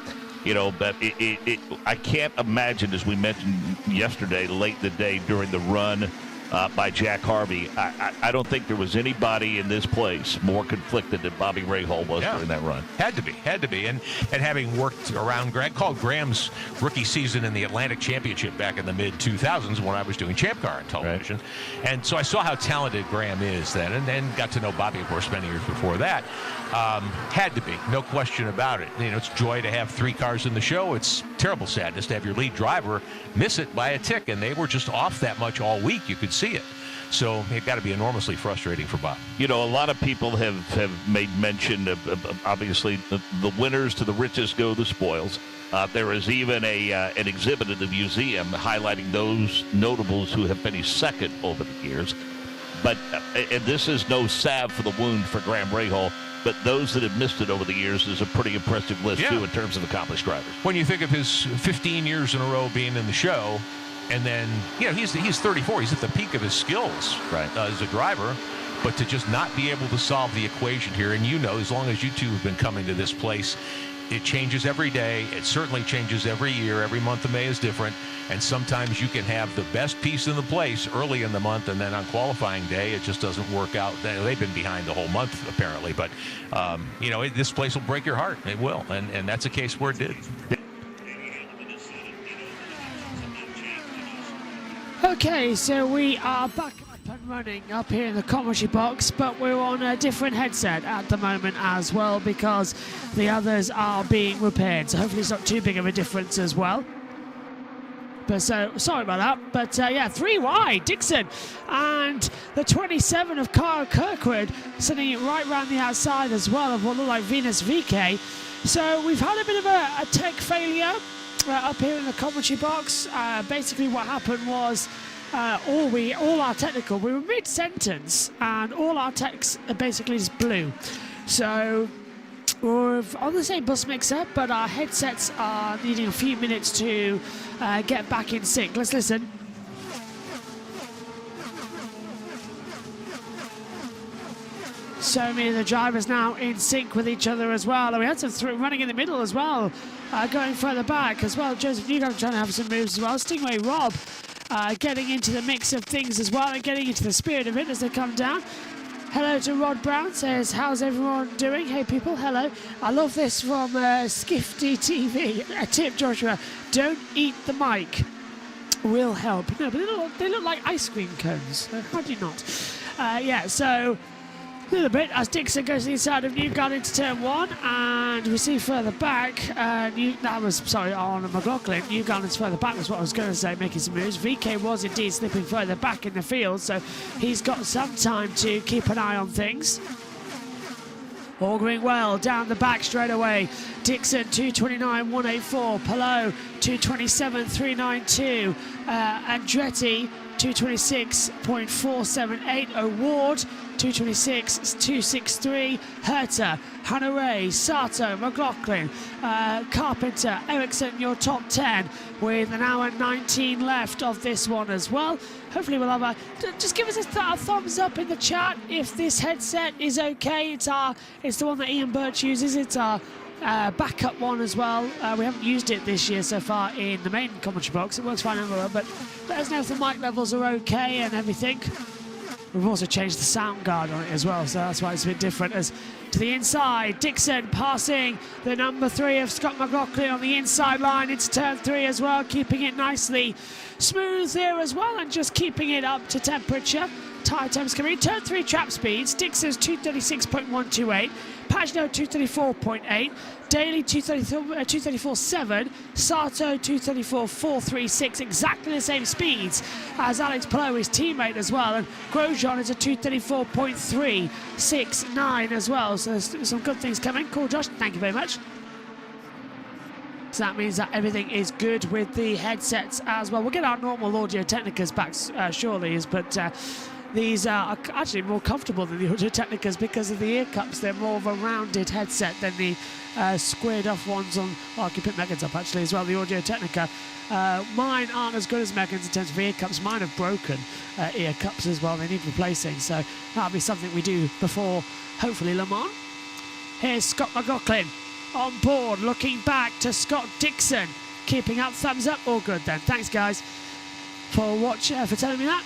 I can't imagine, as we mentioned yesterday, late in the day during the run by Jack Harvey, I don't think there was anybody in this place more conflicted than Bobby Rahal was during that run. Had to be. And having worked around Greg, called Graham's rookie season in the Atlantic Championship back in the mid-2000s when I was doing Champ Car on television. Right. And so I saw how talented Graham is then, and then got to know Bobby, of course, many years before that. Had to be, no question about it. It's joy to have 3 cars in the show. It's terrible sadness to have your lead driver miss it by a tick, and they were just off that much all week. You could see it. So it got to be enormously frustrating for Bob. A lot of people have made mention of obviously the winners to the richest go the spoils. There is even an exhibit in the museum highlighting those notables who have finished second over the years. But and this is no salve for the wound for Graham Rahal, but those that have missed it over the years is a pretty impressive list, too, in terms of accomplished drivers. When you think of his 15 years in a row being in the show, and then, he's 34. He's at the peak of his skills as a driver. But to just not be able to solve the equation here, and as long as you two have been coming to this place, it changes every day. It certainly changes every year. Every month of May is different. And sometimes you can have the best piece in the place early in the month, and then on qualifying day, it just doesn't work out. They've been behind the whole month, apparently. But, this place will break your heart. It will. And that's a case where it did. Okay, so we are back up and running up here in the commentary box, but we're on a different headset at the moment as well because the others are being repaired. So hopefully it's not too big of a difference as well. But so sorry about that. But 3 wide, Dixon, and the 27 of Kyle Kirkwood sending it right around the outside as well of what looked like Venus VK. So we've had a bit of a tech failure up here in the commentary box. Basically what happened was all our technical, we were mid-sentence and all our techs basically just blew. So we're on the same bus mixer, but our headsets are needing a few minutes to get back in sync. Let's listen. So many of the drivers now in sync with each other as well. And we had some running in the middle as well, going further back as well. Joseph Newgarden trying to have some moves as well. Stingray Rob getting into the mix of things as well and getting into the spirit of it as they come down. Hello to Rod Brown, says, how's everyone doing? Hey people, hello. I love this from Skifty TV. A tip, Joshua, don't eat the mic. Will help. No, but they look like ice cream cones. How do you not? So a little bit as Dixon goes to the inside of Newgarden into turn 1, and we see further back, on McLaughlin. Newgarden's further back was what I was going to say, making some moves. VK was indeed slipping further back in the field, so he's got some time to keep an eye on things. All going well down the back straight away. Dixon 229.184, Palou 227.392, Andretti 226.478, Award 226.263, Herta, Hanare, Sato, McLaughlin, Carpenter, Ericsson, your top 10 with an hour 19 left of this one as well. Hopefully we'll have just give us a thumbs up in the chat if this headset is okay. It's the one that Ian Birch uses. It's our backup one as well. We haven't used it this year so far in the main commentary box. It works fine everywhere, but let us know if the mic levels are okay and everything. We've also changed the sound guard on it as well, so that's why it's a bit different. As to the inside, Dixon passing the number 3 of Scott McLaughlin on the inside line into turn 3 as well, keeping it nicely smooth there as well and just keeping it up to temperature. Tyre temps coming in. Turn 3 trap speeds. Dixon's 236.128, Pagano 234.8, Daly 234.7, Sato 234.436, exactly the same speeds as Alex Palou, his teammate as well, and Grosjean is a 234.369 as well. So there's some good things coming. Cool, Josh. Thank you very much. So that means that everything is good with the headsets as well. We'll get our normal Audio Technicas back shortly, but these are actually more comfortable than the Audio Technicas because of the ear cups. They're more of a rounded headset than the squared off ones on, well, I can pick Megan's up actually as well, the Audio Technica. Mine aren't as good as Megan's in terms of ear cups. Mine have broken ear cups as well. They need replacing, so that'll be something we do before, hopefully, Le Mans. Here's Scott McLaughlin on board, looking back to Scott Dixon. Keeping up, thumbs up, all good then. Thanks, guys, for telling me that.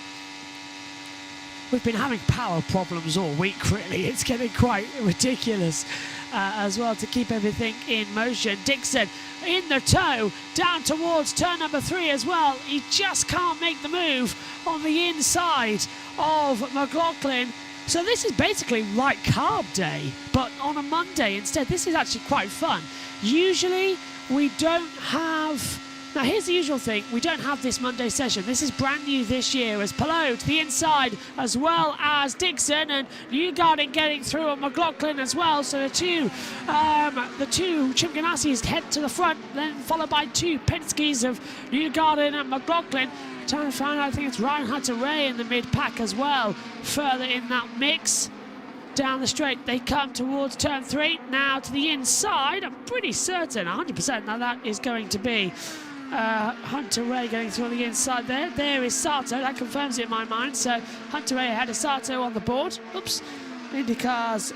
We've been having power problems all week, really. It's getting quite ridiculous as well to keep everything in motion. Dixon in the tow, down towards turn number 3 as well. He just can't make the move on the inside of McLaughlin. So this is basically like carb day, but on a Monday instead. This is actually quite fun. Usually we don't have... Now, here's the usual thing. We don't have this Monday session. This is brand new this year as Palou to the inside as well as Dixon, and Newgarden getting through on McLaughlin as well. So the two Chip Ganassis head to the front, then followed by 2 Penske's of Newgarden and McLaughlin. Trying to find out, I think it's Ryan Hunter-Reay in the mid-pack as well, further in that mix. Down the straight they come towards turn 3. Now to the inside, I'm pretty certain, 100% now that is going to be Hunter-Reay getting through on the inside there. There is Sato, that confirms it in my mind. So Hunter-Reay had a Sato on the board. Oops, IndyCar's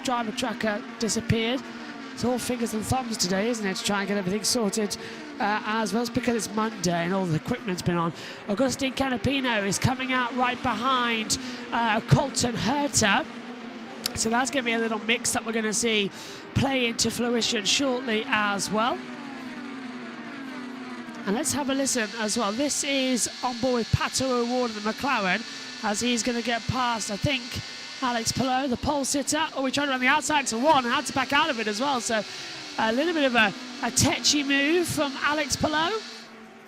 driver tracker disappeared. It's all fingers and thumbs today, isn't it, to try and get everything sorted as well. It's because it's Monday and all the equipment's been on. Agustin Canapino is coming out right behind Colton Herta. So that's going to be a little mix that we're going to see play into fruition shortly as well. And let's have a listen as well. This is on board with Pato O'Ward and the McLaren as he's going to get past, I think, Alex Palou, the pole sitter. Oh, we tried around the outside to 1 and had to back out of it as well. So a little bit of a tetchy move from Alex Palou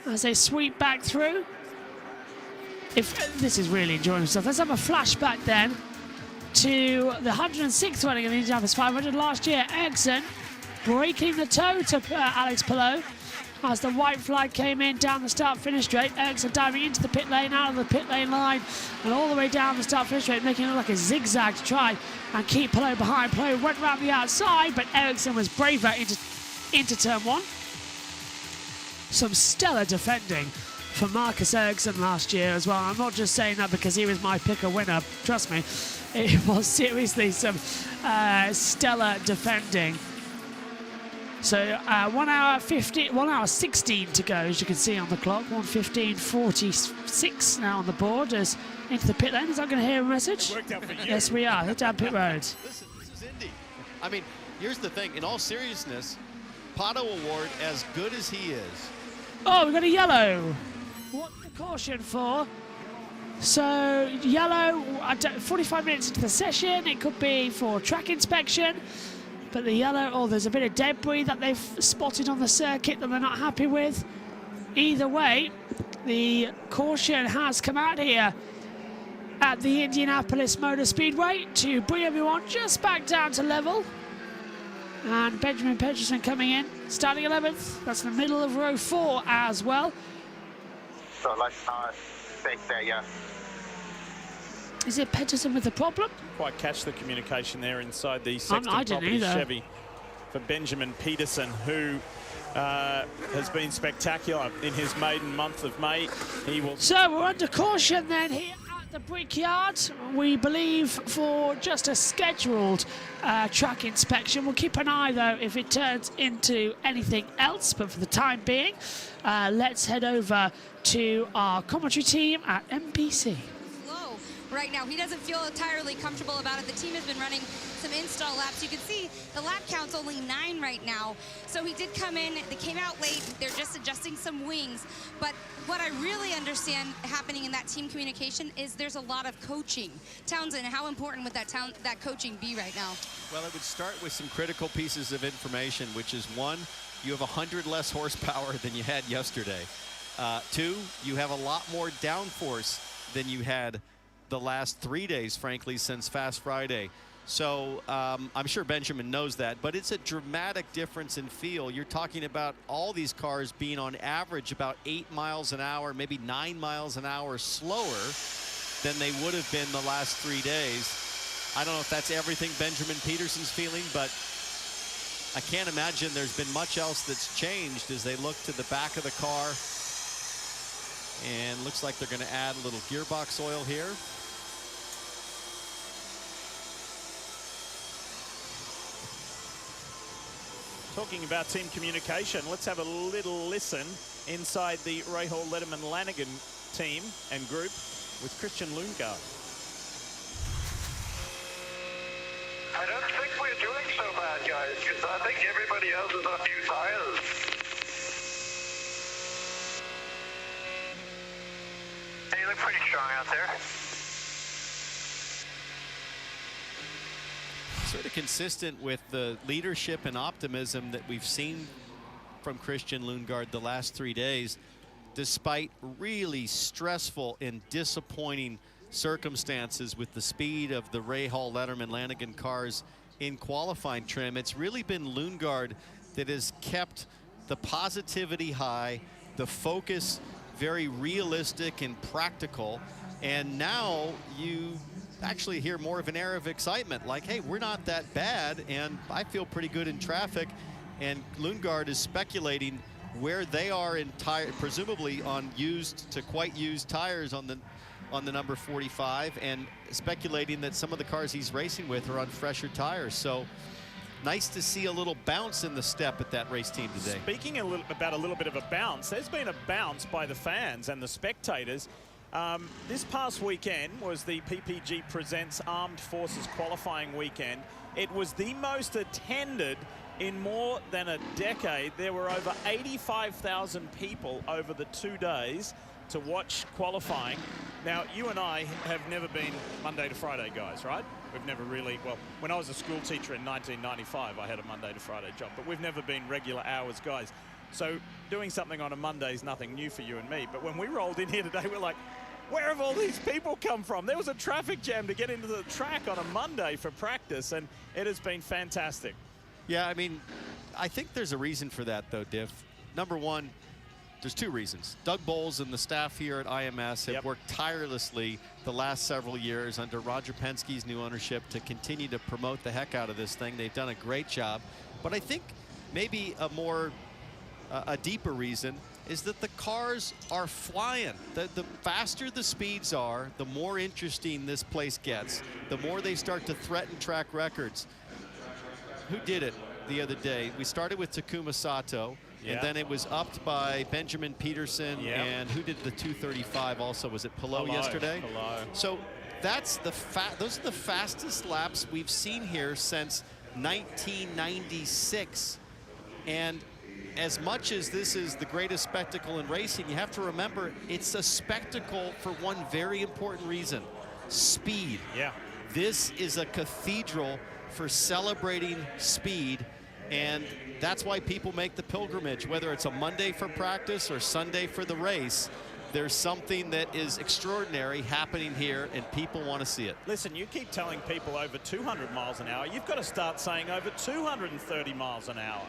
as they sweep back through. If this is really enjoying himself. Let's have a flashback then to the 106th running of the Indianapolis 500 last year. Ericsson breaking the toe to Alex Palou as the white flag came in down the start-finish straight. Ericsson diving into the pit lane, out of the pit lane line, and all the way down the start-finish straight, making it look like a zigzag to try and keep Palou behind. Palou went around the outside, but Ericsson was braver into turn 1. Some stellar defending for Marcus Ericsson last year as well. I'm not just saying that because he was my pick a winner. Trust me, it was seriously some stellar defending. So 1 hour 16 to go, as you can see on the clock. 1:15:46 now on the board as into the pit lane. Is that going to hear a message? It worked out for you. Yes, we are. Head down pit road. Listen, this is Indy. I mean, here's the thing. In all seriousness, Pato O'Ward, as good as he is. Oh, we've got a yellow. What the caution for? So yellow, 45 minutes into the session. It could be for track inspection. But the yellow, oh, there's a bit of debris that they've spotted on the circuit that they're not happy with. Either way, the caution has come out here at the Indianapolis Motor Speedway to bring everyone just back down to level. And Benjamin Pedersen coming in, starting 11th. That's in the middle of row 4 as well. So let's stay there, yeah. Is it Pedersen with the problem? Quite catch the communication there inside the Sexton Properties Chevy for Benjamin Pedersen, who has been spectacular in his maiden month of May. He will. So we're under caution then here at the Brickyard. We believe for just a scheduled track inspection. We'll keep an eye though if it turns into anything else. But for the time being, let's head over to our commentary team at NBC. Right now, he doesn't feel entirely comfortable about it. The team has been running some install laps. You can see the lap count's only 9 right now. So he did come in, they came out late, they're just adjusting some wings. But what I really understand happening in that team communication is there's a lot of coaching. Townsend, how important would that coaching be right now? Well, it would start with some critical pieces of information, which is 1, you have 100 less horsepower than you had yesterday. 2, you have a lot more downforce than you had the last 3 days, frankly, since Fast Friday. So I'm sure Benjamin knows that, but it's a dramatic difference in feel. You're talking about all these cars being on average about 8 miles an hour, maybe 9 miles an hour slower. than they would have been the last 3 days. I don't know if that's everything Benjamin Peterson's feeling, but I can't imagine there's been much else that's changed as they look to the back of the car. And looks like they're going to add a little gearbox oil here. Talking about team communication, let's have a little listen inside the Rahal Letterman Lanigan team and group with Christian Lundgaard. I don't think we're doing so bad, guys, because I think everybody else is on new tires. You look pretty strong out there. Sort of consistent with the leadership and optimism that we've seen from Christian Lundgaard the last 3 days, despite really stressful and disappointing circumstances with the speed of the Rahal Letterman Lanigan cars in qualifying trim. It's really been Lundgaard that has kept the positivity high, the focus very realistic and practical, and now you actually hear more of an air of excitement, like, hey, we're not that bad and I feel pretty good in traffic. And Lundgaard is speculating where they are in tire, presumably on used to quite used tires on the number 45, and speculating that some of the cars he's racing with are on fresher tires. So nice to see a little bounce in the step at that race team today. Speaking about a little bit of a bounce, there's been a bounce by the fans and the spectators. This past weekend was the PPG Presents Armed Forces qualifying weekend. It was the most attended in more than a decade. There were over 85,000 people over the 2 days to watch qualifying. Now, you and I have never been Monday to Friday guys, right? We've never really, well, when I was a school teacher in 1995, I had a Monday to Friday job, but we've never been regular hours guys. So doing something on a Monday is nothing new for you and me. But when we rolled in here today, we're like, where have all these people come from? There was a traffic jam to get into the track on a Monday for practice, and it has been fantastic. Yeah, I mean, I think there's a reason for that, though, Diff. Number one, there's two reasons. Doug Bowles and the staff here at IMS have worked tirelessly the last several years under Roger Penske's new ownership to continue to promote the heck out of this thing. They've done a great job. But I think maybe a deeper reason is that the cars are flying. The faster the speeds are, the more interesting this place gets. The more they start to threaten track records. Who did it the other day? We started with Takuma Sato, and then it was upped by Benjamin Peterson, and who did the 235 also? Was it Palou yesterday? Palou. So that's those are the fastest laps we've seen here since 1996. And as much as this is the greatest spectacle in racing, you have to remember it's a spectacle for one very important reason: speed. Yeah. This is a cathedral for celebrating speed, and that's why people make the pilgrimage, whether it's a Monday for practice or Sunday for the race. There's something that is extraordinary happening here, and people want to see it. Listen, you keep telling people over 200 miles an hour. You've got to start saying over 230 miles an hour.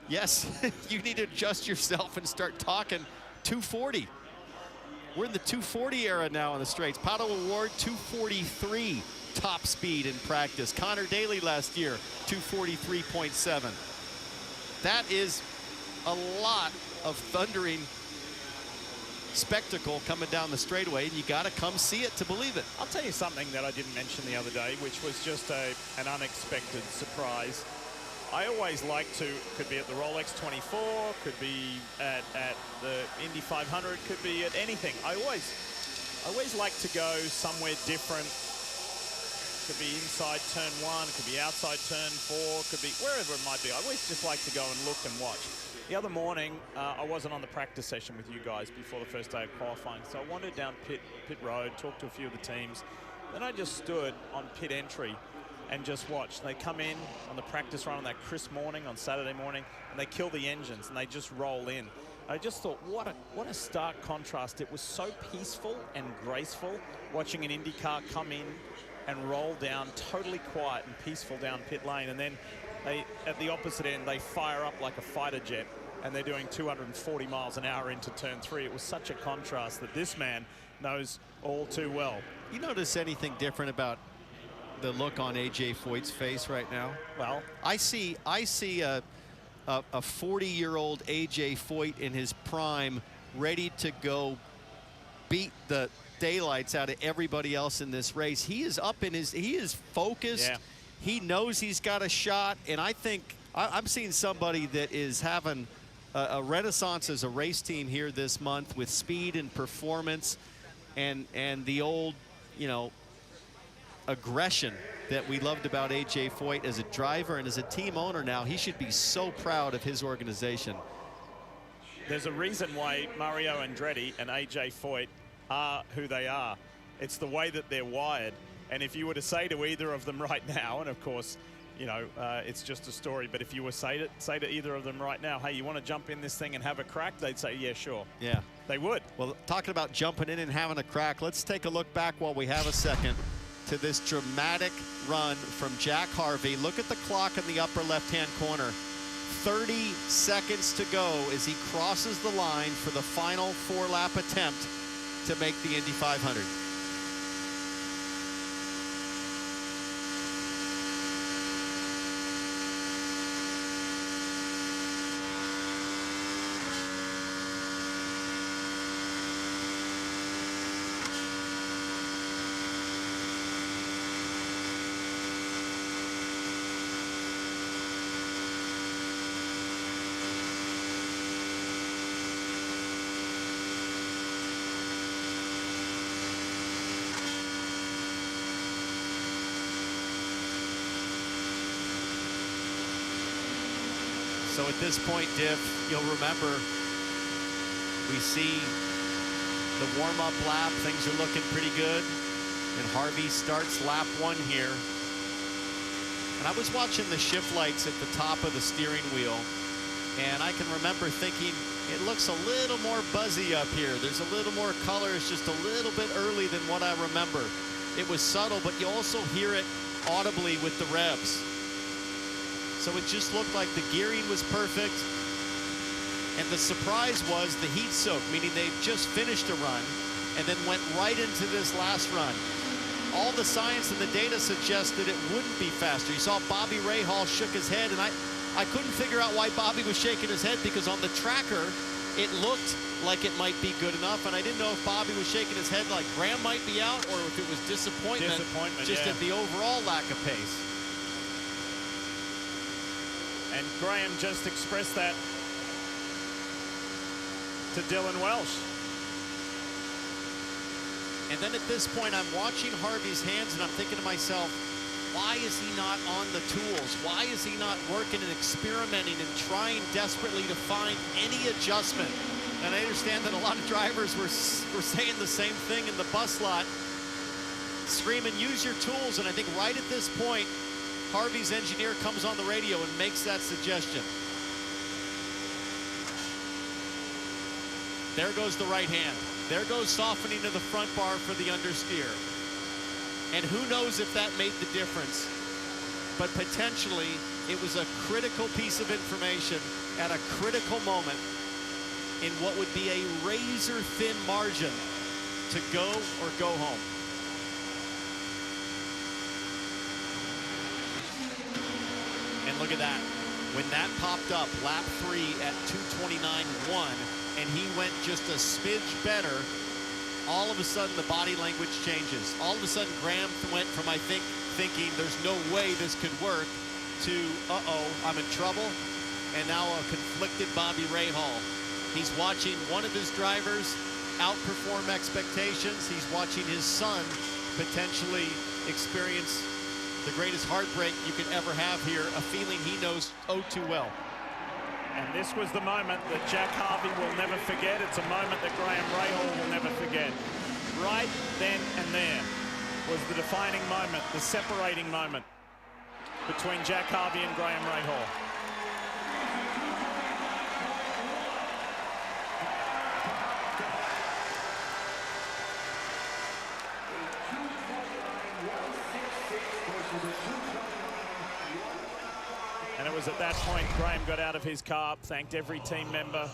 Yes, you need to adjust yourself and start talking 240. We're in the 240 era now on the straights. Pato O'Ward, 243 top speed in practice. Connor Daly last year, 243.7. That is a lot of thundering spectacle coming down the straightaway, and you got to come see it to believe it. I'll tell you something that I didn't mention the other day, which was just an unexpected surprise. I always like to, could be at the Rolex 24, could be at the Indy 500, could be at anything. I always like to go somewhere different. Could be inside turn 1, could be outside turn 4, could be wherever it might be. I always just like to go and look and watch. The other morning, I wasn't on the practice session with you guys before the first day of qualifying, so I wandered down pit road, talked to a few of the teams. Then I just stood on pit entry and just watched. They come in on the practice run on that crisp morning, on Saturday morning, and they kill the engines and they just roll in. I just thought, what a stark contrast. It was so peaceful and graceful watching an Indy car come in and roll down totally quiet and peaceful down pit lane, and then they, at the opposite end, they fire up like a fighter jet and they're doing 240 miles an hour into turn 3. It was such a contrast that this man knows all too well. You notice anything different about the look on AJ Foyt's face right now? Well, I see a 40-year-old AJ Foyt in his prime, ready to go beat the daylights out of everybody else in this race. He is up in his, he is focused. Yeah. He knows he's got a shot, and I think I'm seeing somebody that is having a renaissance as a race team here this month with speed and performance and the old, you know, aggression that we loved about AJ Foyt as a driver and as a team owner. Now he should be so proud of his organization. There's a reason why Mario Andretti and AJ Foyt are who they are. It's the way that they're wired. And if you were to say to either of them right now, and of course, you know, it's just a story, but if you were say to either of them right now, hey, you want to jump in this thing and have a crack? They'd say, yeah, sure. Yeah. They would. Well, talking about jumping in and having a crack, let's take a look back while we have a second to this dramatic run from Jack Harvey. Look at the clock in the upper left-hand corner. 30 seconds to go as he crosses the line for the final 4-lap attempt to make the Indy 500. So at this point, Diff, you'll remember we see the warm-up lap. Things are looking pretty good. And Harvey starts lap 1 here. And I was watching the shift lights at the top of the steering wheel. And I can remember thinking, it looks a little more buzzy up here. There's a little more color. It's just a little bit early than what I remember. It was subtle, but you also hear it audibly with the revs. So it just looked like the gearing was perfect. And the surprise was the heat soak, meaning they just finished a run and then went right into this last run. All the science and the data suggested it wouldn't be faster. You saw Bobby Rahal shook his head, and I couldn't figure out why Bobby was shaking his head, because on the tracker, it looked like it might be good enough, and I didn't know if Bobby was shaking his head like Graham might be out, or if it was disappointment just at the overall lack of pace. And Graham just expressed that to Dylan Welsh. And then at this point, I'm watching Harvey's hands, and I'm thinking to myself, why is he not on the tools? Why is he not working and experimenting and trying desperately to find any adjustment? And I understand that a lot of drivers were saying the same thing in the bus lot, screaming, use your tools. And I think right at this point, Harvey's engineer comes on the radio and makes that suggestion. There goes the right hand. There goes softening of the front bar for the understeer. And who knows if that made the difference. But potentially, it was a critical piece of information at a critical moment in what would be a razor-thin margin to go or go home. And look at that. When that popped up, lap 3 at 2:29.1, and he went just a smidge better, all of a sudden the body language changes. All of a sudden Graham went from, I think, thinking there's no way this could work to, uh-oh, I'm in trouble. And now a conflicted Bobby Rahal. He's watching one of his drivers outperform expectations. He's watching his son potentially experience the greatest heartbreak you could ever have here, a feeling he knows oh too well. And this was the moment that Jack Harvey will never forget. It's a moment that Graham Rahal will never forget. Right then and there was the defining moment, the separating moment between Jack Harvey and Graham Rahal. And it was because at that point, Graham got out of his car, thanked every team member.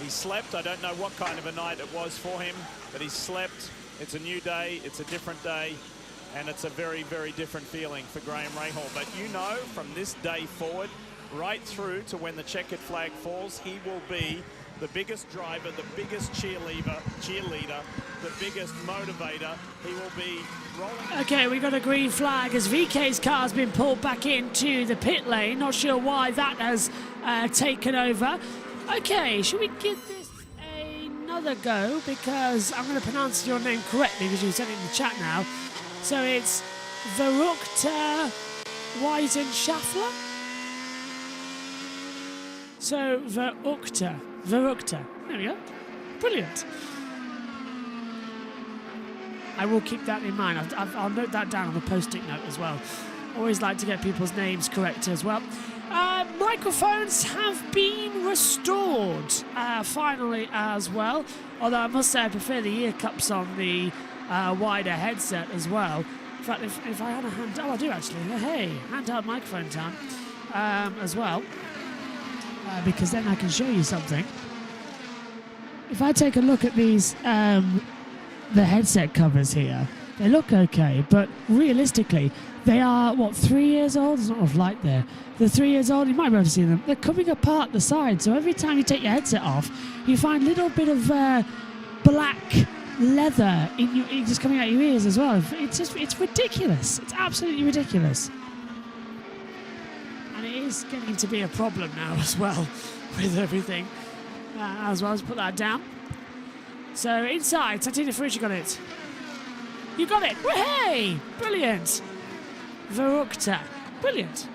He slept. I don't know what kind of a night it was for him, but he slept. It's a new day. It's a different day. And it's a very, very different feeling for Graham Rahal. But you know, from this day forward, right through to when the checkered flag falls, he will be the biggest driver, the biggest cheerleader, the biggest motivator. He will be rolling. Okay, we got a green flag as VK's car has been pulled back into the pit lane. Not sure why that has taken over. Okay, should we give this another go? Because I'm going to pronounce your name correctly because you said it in the chat now. So it's Verukta Weisenschaffler. So Verukta. There we go. Brilliant. I will keep that in mind. I'll note that down on the post-it note as well. Always like to get people's names correct as well. Microphones have been restored finally as well. Although I must say I prefer the ear cups on the wider headset as well. In fact, if I had a hand... Oh, I do actually. Hey, handheld microphone time as well. Because then I can show you something. If I take a look at these, the headset covers here, they look okay, but realistically, they are, what, 3 years old? There's not enough light there. They're 3 years old, you might be able to see them. They're coming apart the side, so every time you take your headset off, you find a little bit of black leather just coming out your ears as well. It's ridiculous. It's absolutely ridiculous. And it is getting to be a problem now as well with everything. As well as put that down. So inside, Santina Ferrucci got it. You got it. Hey, brilliant. Verukta, brilliant.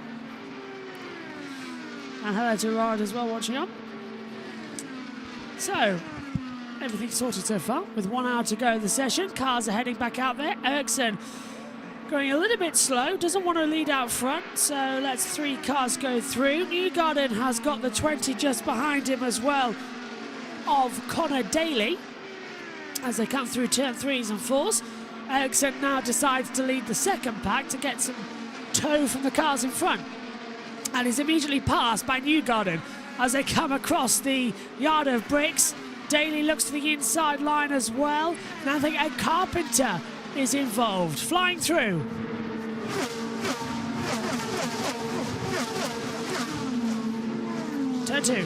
And hello to Rod as well watching on. So everything sorted so far with 1 hour to go in the session. Cars are heading back out there. Ericsson going a little bit slow, doesn't want to lead out front, so let's 3 cars go through. Newgarden has got the 20 just behind him as well of Connor Daly as they come through turn 3s and 4s. Ericsson now decides to lead the second pack to get some tow from the cars in front, and is immediately passed by Newgarden as they come across the yard of bricks. Daly looks to the inside line as well, and I think Ed Carpenter is involved, flying through. Turn 2.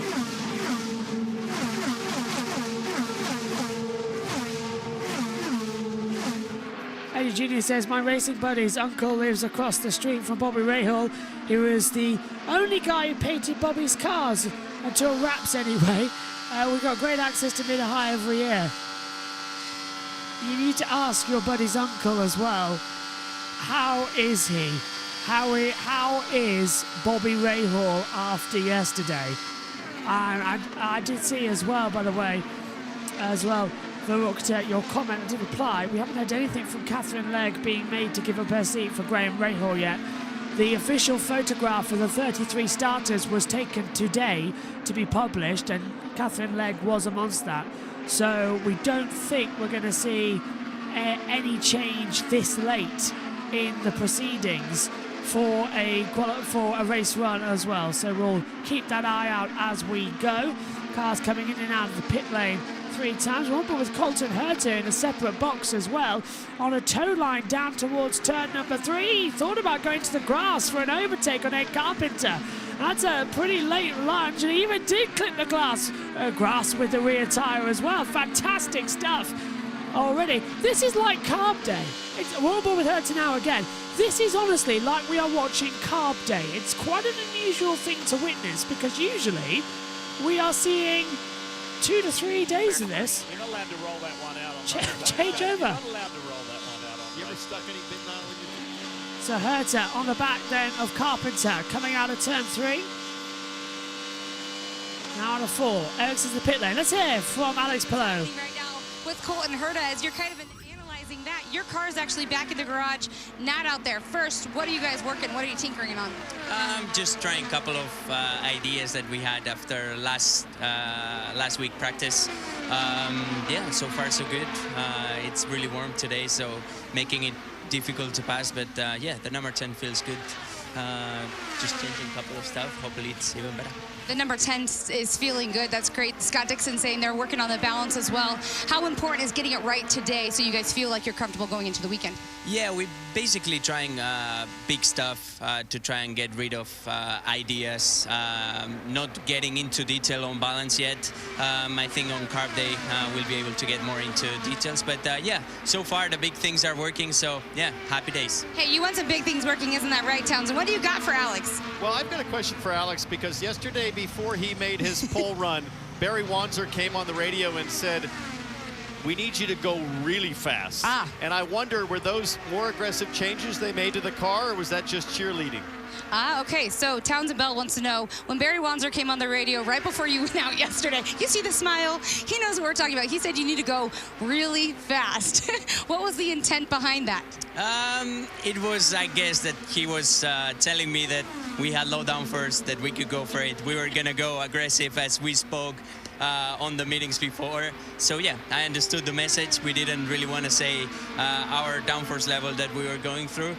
Eddie Jr. says, my racing buddy's uncle lives across the street from Bobby Rahal. He was the only guy who painted Bobby's cars, until wraps anyway. We've got great access to mid-high every year. You need to ask your buddy's uncle as well, how is he? How is Bobby Rahal after yesterday? And I did see as well, by the way, as well, Verukta, your comment did apply. We haven't had anything from Catherine Legg being made to give up her seat for Graham Rahal yet. The official photograph of the 33 starters was taken today to be published, and Catherine Legg was amongst that. So we don't think we're going to see any change this late in the proceedings for a race run as well. So we'll keep that eye out as we go. Cars coming in and out of the pit lane 3 times. One with Colton Herter in a separate box as well on a tow line down towards turn number 3. He thought about going to the grass for an overtake on Ed Carpenter. That's a pretty late lunge, and he even did clip the grass with the rear tyre as well. Fantastic stuff already. This is like Carb Day. We're on board with Herter now again. This is honestly like we are watching Carb Day. It's quite an unusual thing to witness, because usually we are seeing 2 to 3 days of this. You're not allowed to roll that one out on change over. You're not allowed to roll that one out on. You ever stuck any big nail in your teeth? So Herter on the back then of Carpenter coming out of turn 3. Now out of 4. Ericsson's the pit lane. Let's hear from Alex Palou. Right now with Colton Herta, as you're kind of analyzing that, your car is actually back in the garage, not out there. First, what are you guys working? What are you tinkering on? Just trying a couple of ideas that we had after last week practice. Yeah, so far so good. It's really warm today, so making it difficult to pass, but yeah, the number 10 feels good. just changing a couple of stuff. Hopefully it's even better. The number 10 is feeling good. That's great. Scott Dixon saying they're working on the balance as well. How important is getting it right today so you guys feel like you're comfortable going into the weekend? Yeah, we're basically trying big stuff to try and get rid of ideas, not getting into detail on balance yet. I think on carb day we'll be able to get more into details. But yeah, so far the big things are working. So yeah, happy days. Hey, you want some big things working, isn't that right, Townsend? What do you got for Alex? Well, I've got a question for Alex because yesterday before he made his pole run, Barry Wanzer came on the radio and said, we need you to go really fast. And I wonder, were those more aggressive changes they made to the car, or was that just cheerleading? Okay, so Townsend Bell wants to know, when Barry Wanzer came on the radio right before you went out yesterday, you see the smile, he knows what we're talking about. He said you need to go really fast. What was the intent behind that? It was, I guess, that he was telling me that we had low down first, that we could go for it. We were gonna go aggressive as we spoke on the meetings before. So yeah, I understood the message. We didn't really want to say our downforce level that we were going through.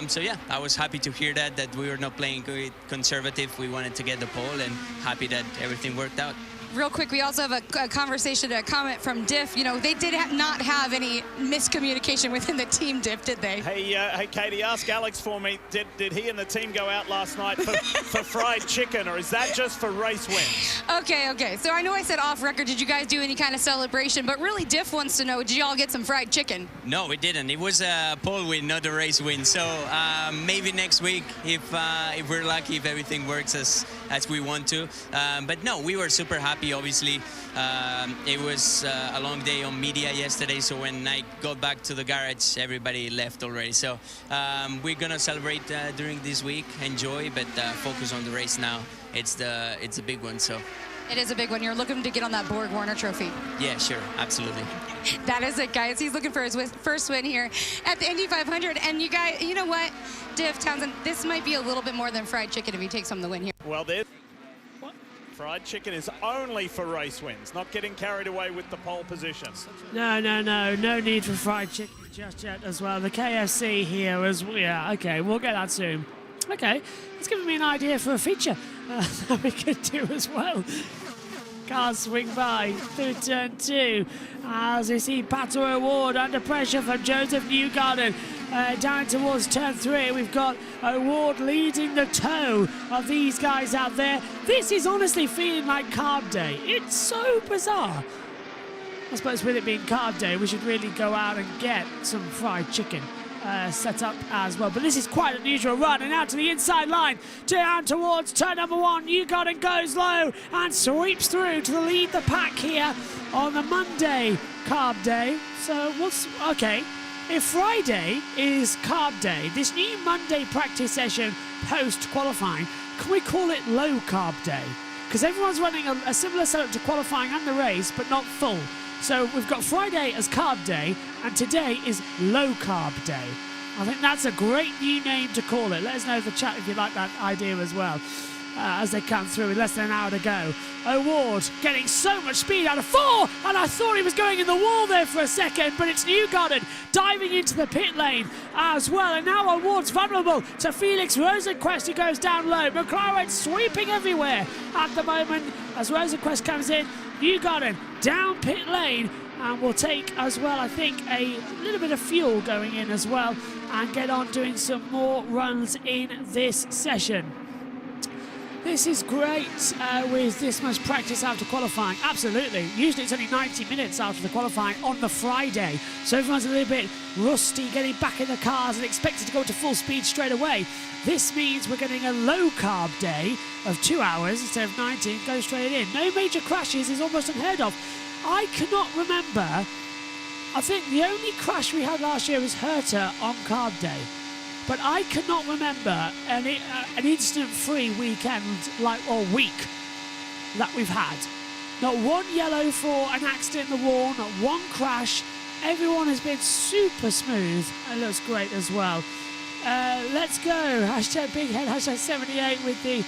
So yeah, I was happy to hear that we were not playing conservative. We wanted to get the pole, and happy that everything worked out. Real quick, we also have a conversation, a comment from Diff. You know, they did not have any miscommunication within the team, Diff, did they? Hey, Katie, ask Alex for me. Did he and the team go out last night for fried chicken, or is that just for race wins? Okay. So I know I said off record, did you guys do any kind of celebration? But really, Diff wants to know, did you all get some fried chicken? No, we didn't. It was a pole win, not a race win. So maybe next week, if we're lucky, if everything works as we want to. But no, we were super happy. Obviously, it was a long day on media yesterday, so when I got back to the garage, everybody left already. So we're gonna celebrate during this week, enjoy, but focus on the race now. It's a big one, so. It is a big one. You're looking to get on that Borg Warner trophy. Yeah, sure, absolutely. That is it, guys. He's looking for his first win here at the Indy 500. And you guys, you know what, Diff, Townsend, this might be a little bit more than fried chicken if he takes home the win here. Well, fried chicken is only for race wins, not getting carried away with the pole position. No need for fried chicken just yet as well. The KFC here as well. Yeah, okay, we'll get that soon. Okay, it's giving me an idea for a feature that we could do as well. Cars swing by through turn 2 as we see Pato O'Ward under pressure from Joseph Newgarden. Down towards turn 3, we've got O'Ward leading the tow of these guys out there. This is honestly feeling like carb day. It's so bizarre. I suppose with it being carb day, we should really go out and get some fried chicken set up as well. But this is quite an unusual run, and out to the inside line, down towards turn number 1. Newgarden goes low and sweeps through to lead the pack here on the Monday carb day. So okay. If Friday is carb day, this new Monday practice session post-qualifying, can we call it low carb day? Because everyone's running a similar setup to qualifying and the race, but not full. So we've got Friday as carb day, and today is low carb day. I think that's a great new name to call it. Let us know in the chat if you like that idea as well. As they come through with less than an hour to go. O'Ward getting so much speed out of 4, and I thought he was going in the wall there for a second, but it's Newgarden diving into the pit lane as well, and now O'Ward's vulnerable to Felix Rosenquist, who goes down low. McLaren sweeping everywhere at the moment as Rosenquist comes in. Newgarden down pit lane, and will take as well, I think, a little bit of fuel going in as well, and get on doing some more runs in this session. This is great with this much practice after qualifying. Absolutely. Usually it's only 90 minutes after the qualifying on the Friday. So everyone's a little bit rusty getting back in the cars and expected to go to full speed straight away. This means we're getting a low carb day of 2 hours instead of 90 and go straight in. No major crashes is almost unheard of. I cannot remember. I think the only crash we had last year was Herta on carb day. But I cannot remember an incident-free weekend or week that we've had. Not one yellow for an accident in the wall, not one crash. Everyone has been super smooth. It looks great as well. Let's go. Hashtag Big Head, hashtag 78 with the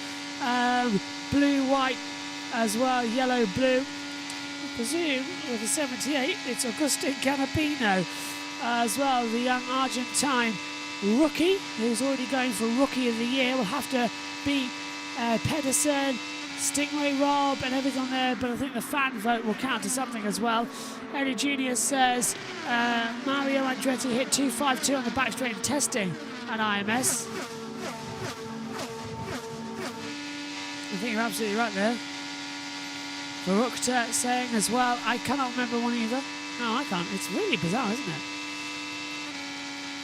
blue-white as well, yellow-blue. I presume with the 78, it's Agustin Canapino as well, the young Argentine rookie, who's already going for Rookie of the Year, will have to beat Pedersen, Stingray Rob and everything on there, but I think the fan vote will count to something as well. Eddie Jr. says Mario Andretti hit 252 on the back straight in testing at IMS. I think you're absolutely right there. Varukta saying as well, I cannot remember one either. No, I can't. It's really bizarre, isn't it?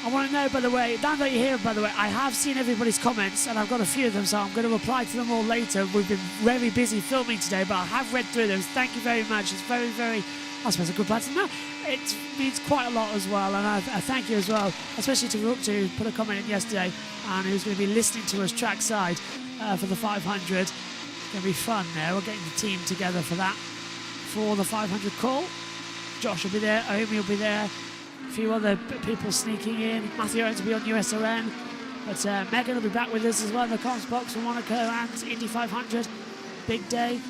I want to know, by the way, now that you're here, by the way, I have seen everybody's comments, and I've got a few of them, so I'm going to reply to them all later. We've been very busy filming today, but I have read through them. Thank you very much. It's very, very, I suppose, a good platform. No, it means quite a lot as well, and I thank you as well, especially to Varukta, who put a comment in yesterday, and who's going to be listening to us trackside for the 500. It's going to be fun there. We're getting the team together for that, for the 500 call. Josh will be there, Omi will be there, a few other people sneaking in. Matthew Owens will be on USRN, but Megan will be back with us as well in the comms box for Monaco and Indy 500. Big day.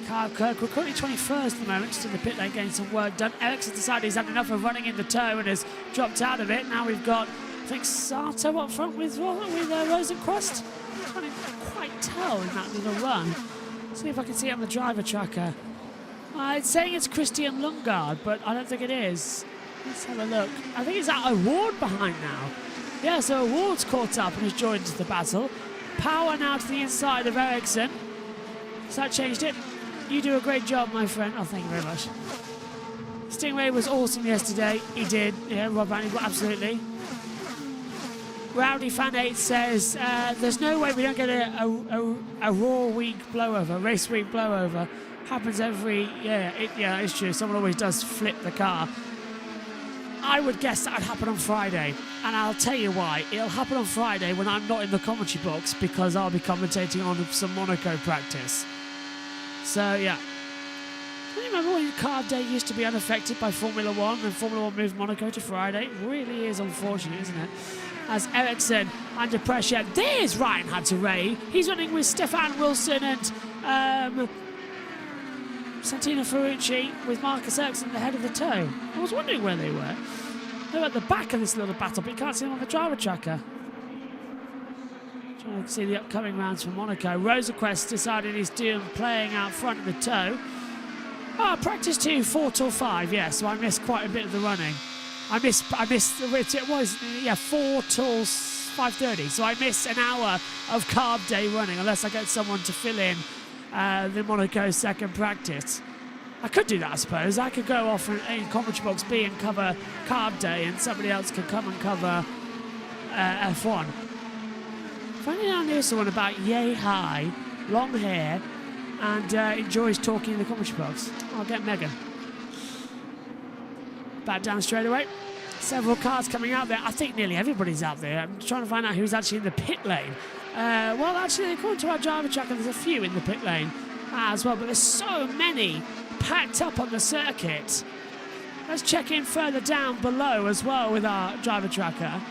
Kyle Kirk, we're currently 21st at the moment, just in the pit lane getting some work done. Ericsson decided he's had enough of running in the tow and has dropped out of it. Now we've got, I think, Sato up front with Rosenquist. I can't quite tell in that little run. See if I can see it on the driver tracker. It's saying it's Christian Lundgaard, but I don't think it is. Let's have a look. I think it's that Award behind now. Yeah, so Award's caught up and has joined the battle. Power now to the inside of Ericsson. So that changed it. You do a great job, my friend. Oh, thank you very much. Stingray was awesome yesterday. He did. Yeah, Rob Annie, absolutely. Rowdy Fan 8 says, there's no way we don't get a Raw week blowover, race week blowover. Happens every, yeah, it's true. Someone always does flip the car. I would guess that would happen on Friday, and I'll tell you why. It'll happen on Friday when I'm not in the commentary box, because I'll be commentating on some Monaco practice. So, yeah. Do you remember when Carb Day used to be unaffected by Formula 1 and Formula 1 moved Monaco to Friday? It really is unfortunate, isn't it? As Ericsson under pressure. There's Ryan Hunter-Ray. He's running with Stefan Wilson and Santino Ferrucci with Marcus Ericsson at the head of the tow. I was wondering where they were. They're at the back of this little battle, but you can't see them on the driver tracker. Trying to see the upcoming rounds for Monaco. Rosenquist decided he's doing playing out front of the tow. Practice 2, 4 till 5, yeah, so I missed quite a bit of the running. I missed, it was, 4 till 5:30, so I missed an hour of Carb Day running, unless I get someone to fill in the Monaco second practice. I could do that, I suppose. I could go off in commentary box B and cover Carb Day, and somebody else could come and cover F1. Finally, I knew someone about yay high, long hair, and enjoys talking in the commentary box. I'll get Megan. Back down straight away. Several cars coming out there. I think nearly everybody's out there. I'm trying to find out who's actually in the pit lane. Well, actually, according to our driver tracker, there's a few in the pit lane as well, but there's so many packed up on the circuit. Let's check in further down below as well with our driver tracker,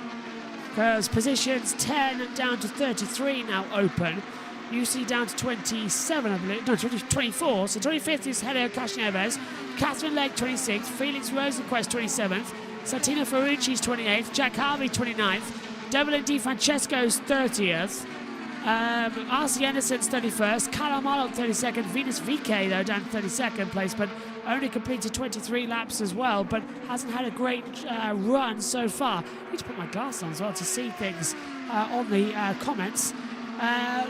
because positions 10 down to 33 now open. UC down to 27, I believe. No, 24. So 25th is Helio Cashineves. Catherine Legg, 26th. Felix Rosenquist, 27th. Santino Ferrucci's 28th. Jack Harvey, 29th. Devlin Di Francesco's 30th. R.C. Anderson's 31st. Callum Arnold, 32nd. Venus VK, though, down to 32nd place, but only completed 23 laps as well, but hasn't had a great run so far. I need to put my glasses on as well to see things on the comments.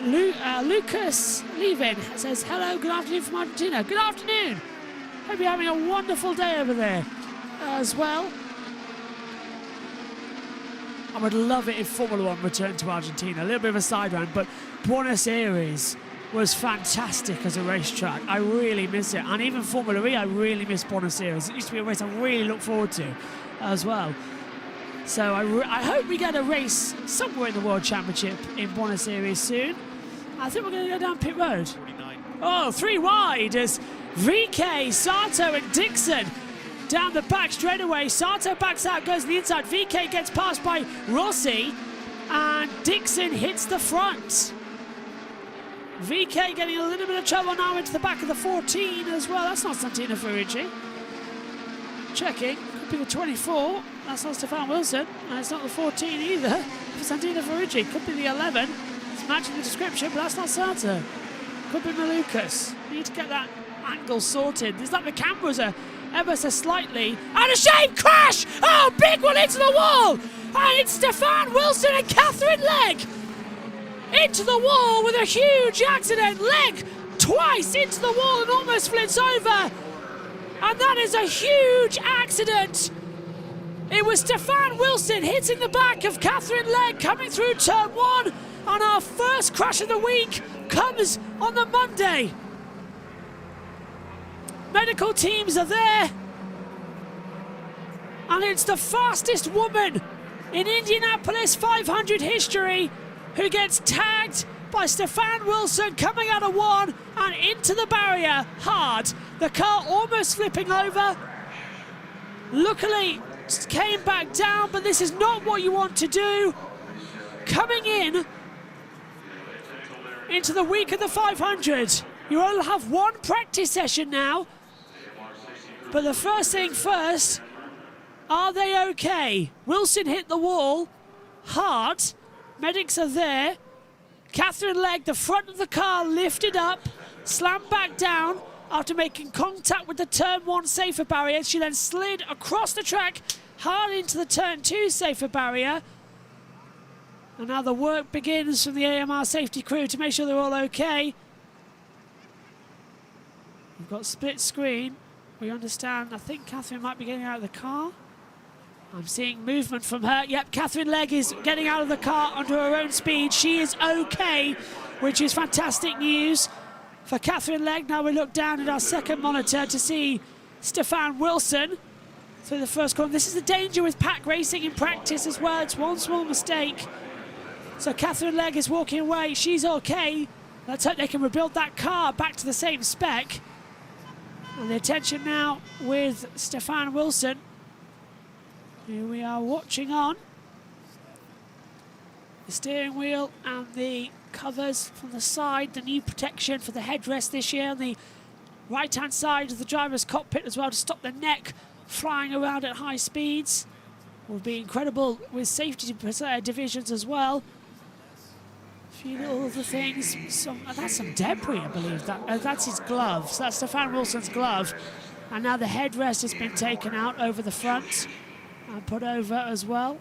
Lucas Levin says, hello, good afternoon from Argentina. Good afternoon. Hope you're having a wonderful day over there as well. I would love it if Formula 1 returned to Argentina. A little bit of a side round, but Buenos Aires was fantastic as a racetrack. I really miss it. And even Formula E, I really miss Buenos Aires. It used to be a race I really look forward to as well. So I hope we get a race somewhere in the World Championship in Buenos Aires soon. I think we're going to go down pit road. 49. Oh, 3 wide as VK, Sato and Dixon down the back straight away. Sato backs out, goes to the inside. VK gets passed by Rossi, and Dixon hits the front. VK getting a little bit of trouble now into the back of the 14 as well. That's not Santino Ferrucci. Checking, could be the 24. That's not Stefan Wilson, and it's not the 14 either. For Santino Ferrucci, could be the 11. It's matching the description, but that's not Sato. Could be Malukas. Need to get that angle sorted. It's like the cameras are ever so slightly. And a shame crash! Oh, big one into the wall! And it's Stefan Wilson and Catherine Legg into the wall with a huge accident. Legg twice into the wall and almost flips over. And that is a huge accident. It was Stefan Wilson hitting the back of Catherine Legg coming through turn 1. And our first crash of the week comes on the Monday. Medical teams are there. And it's the fastest woman in Indianapolis 500 history who gets tagged by Stefan Wilson coming out of 1 and into the barrier hard. The car almost flipping over. Luckily, came back down, but this is not what you want to do. Coming in into the week of the 500. You only have one practice session now. But the first thing first, are they okay? Wilson hit the wall hard. Medics are there. Catherine Legg, the front of the car lifted up, slammed back down after making contact with the turn 1 safer barrier. She then slid across the track hard into the turn 2 safer barrier. And now the work begins from the AMR safety crew to make sure they're all okay. We've got split screen. We understand, I think Catherine might be getting out of the car. I'm seeing movement from her. Yep, Catherine Legg is getting out of the car under her own speed. She is okay, which is fantastic news for Catherine Legg. Now we look down at our second monitor to see Stefan Wilson through the first corner. This is the danger with pack racing in practice as well. It's one small mistake. So Catherine Legg is walking away. She's okay. Let's hope they can rebuild that car back to the same spec. And the attention now with Stefan Wilson. Here we are watching on. The steering wheel and the covers from the side, the new protection for the headrest this year on the right-hand side of the driver's cockpit as well to stop the neck flying around at high speeds. Will be incredible with safety divisions as well. A few little other things. That's some debris, I believe. That's his gloves. That's Stefan Wilson's glove. And now the headrest has been taken out over the front and put over as well.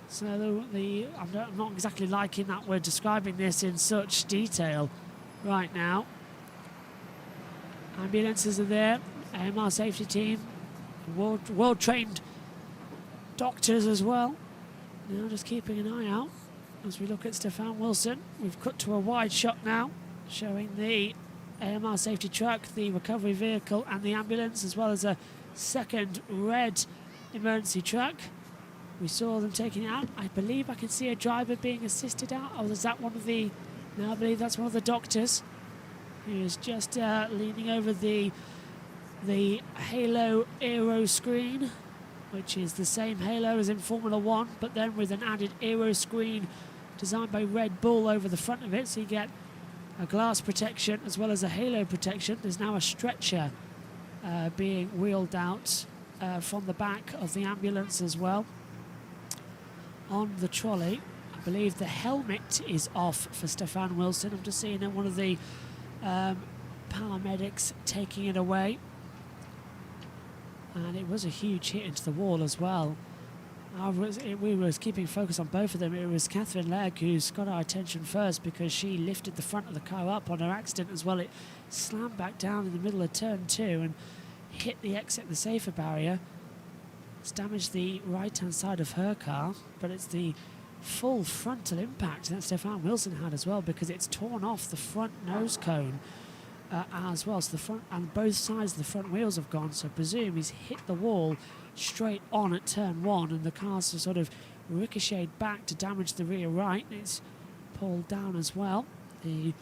So I'm not exactly liking that we're describing this in such detail right now. Ambulances are there. AMR safety team. World-trained doctors as well. Now just keeping an eye out as we look at Stefan Wilson. We've cut to a wide shot now, showing the AMR safety truck, the recovery vehicle and the ambulance, as well as a second red emergency truck. We saw them taking it out. I believe I can see a driver being assisted out. Oh, is that one of the... No, I believe that's one of the doctors who is just leaning over the Halo Aero screen, which is the same Halo as in Formula 1, but then with an added Aero screen designed by Red Bull over the front of it, so you get a glass protection as well as a halo protection. There's now a stretcher being wheeled out from the back of the ambulance as well. On the trolley, I believe the helmet is off for Stefan Wilson. I'm just seeing one of the paramedics taking it away. And it was a huge hit into the wall as well. We were keeping focus on both of them. It was Catherine Legg who's got our attention first because she lifted the front of the car up on her accident as well. It slammed back down in the middle of turn 2 and hit the exit, the safer barrier. It's damaged the right-hand side of her car, but it's the full frontal impact that Stefan Wilson had as well, because it's torn off the front nose cone as well. So the front and both sides of the front wheels have gone. So I presume he's hit the wall straight on at turn 1, and the car's sort of ricocheted back to damage the rear right. It's pulled down as well. The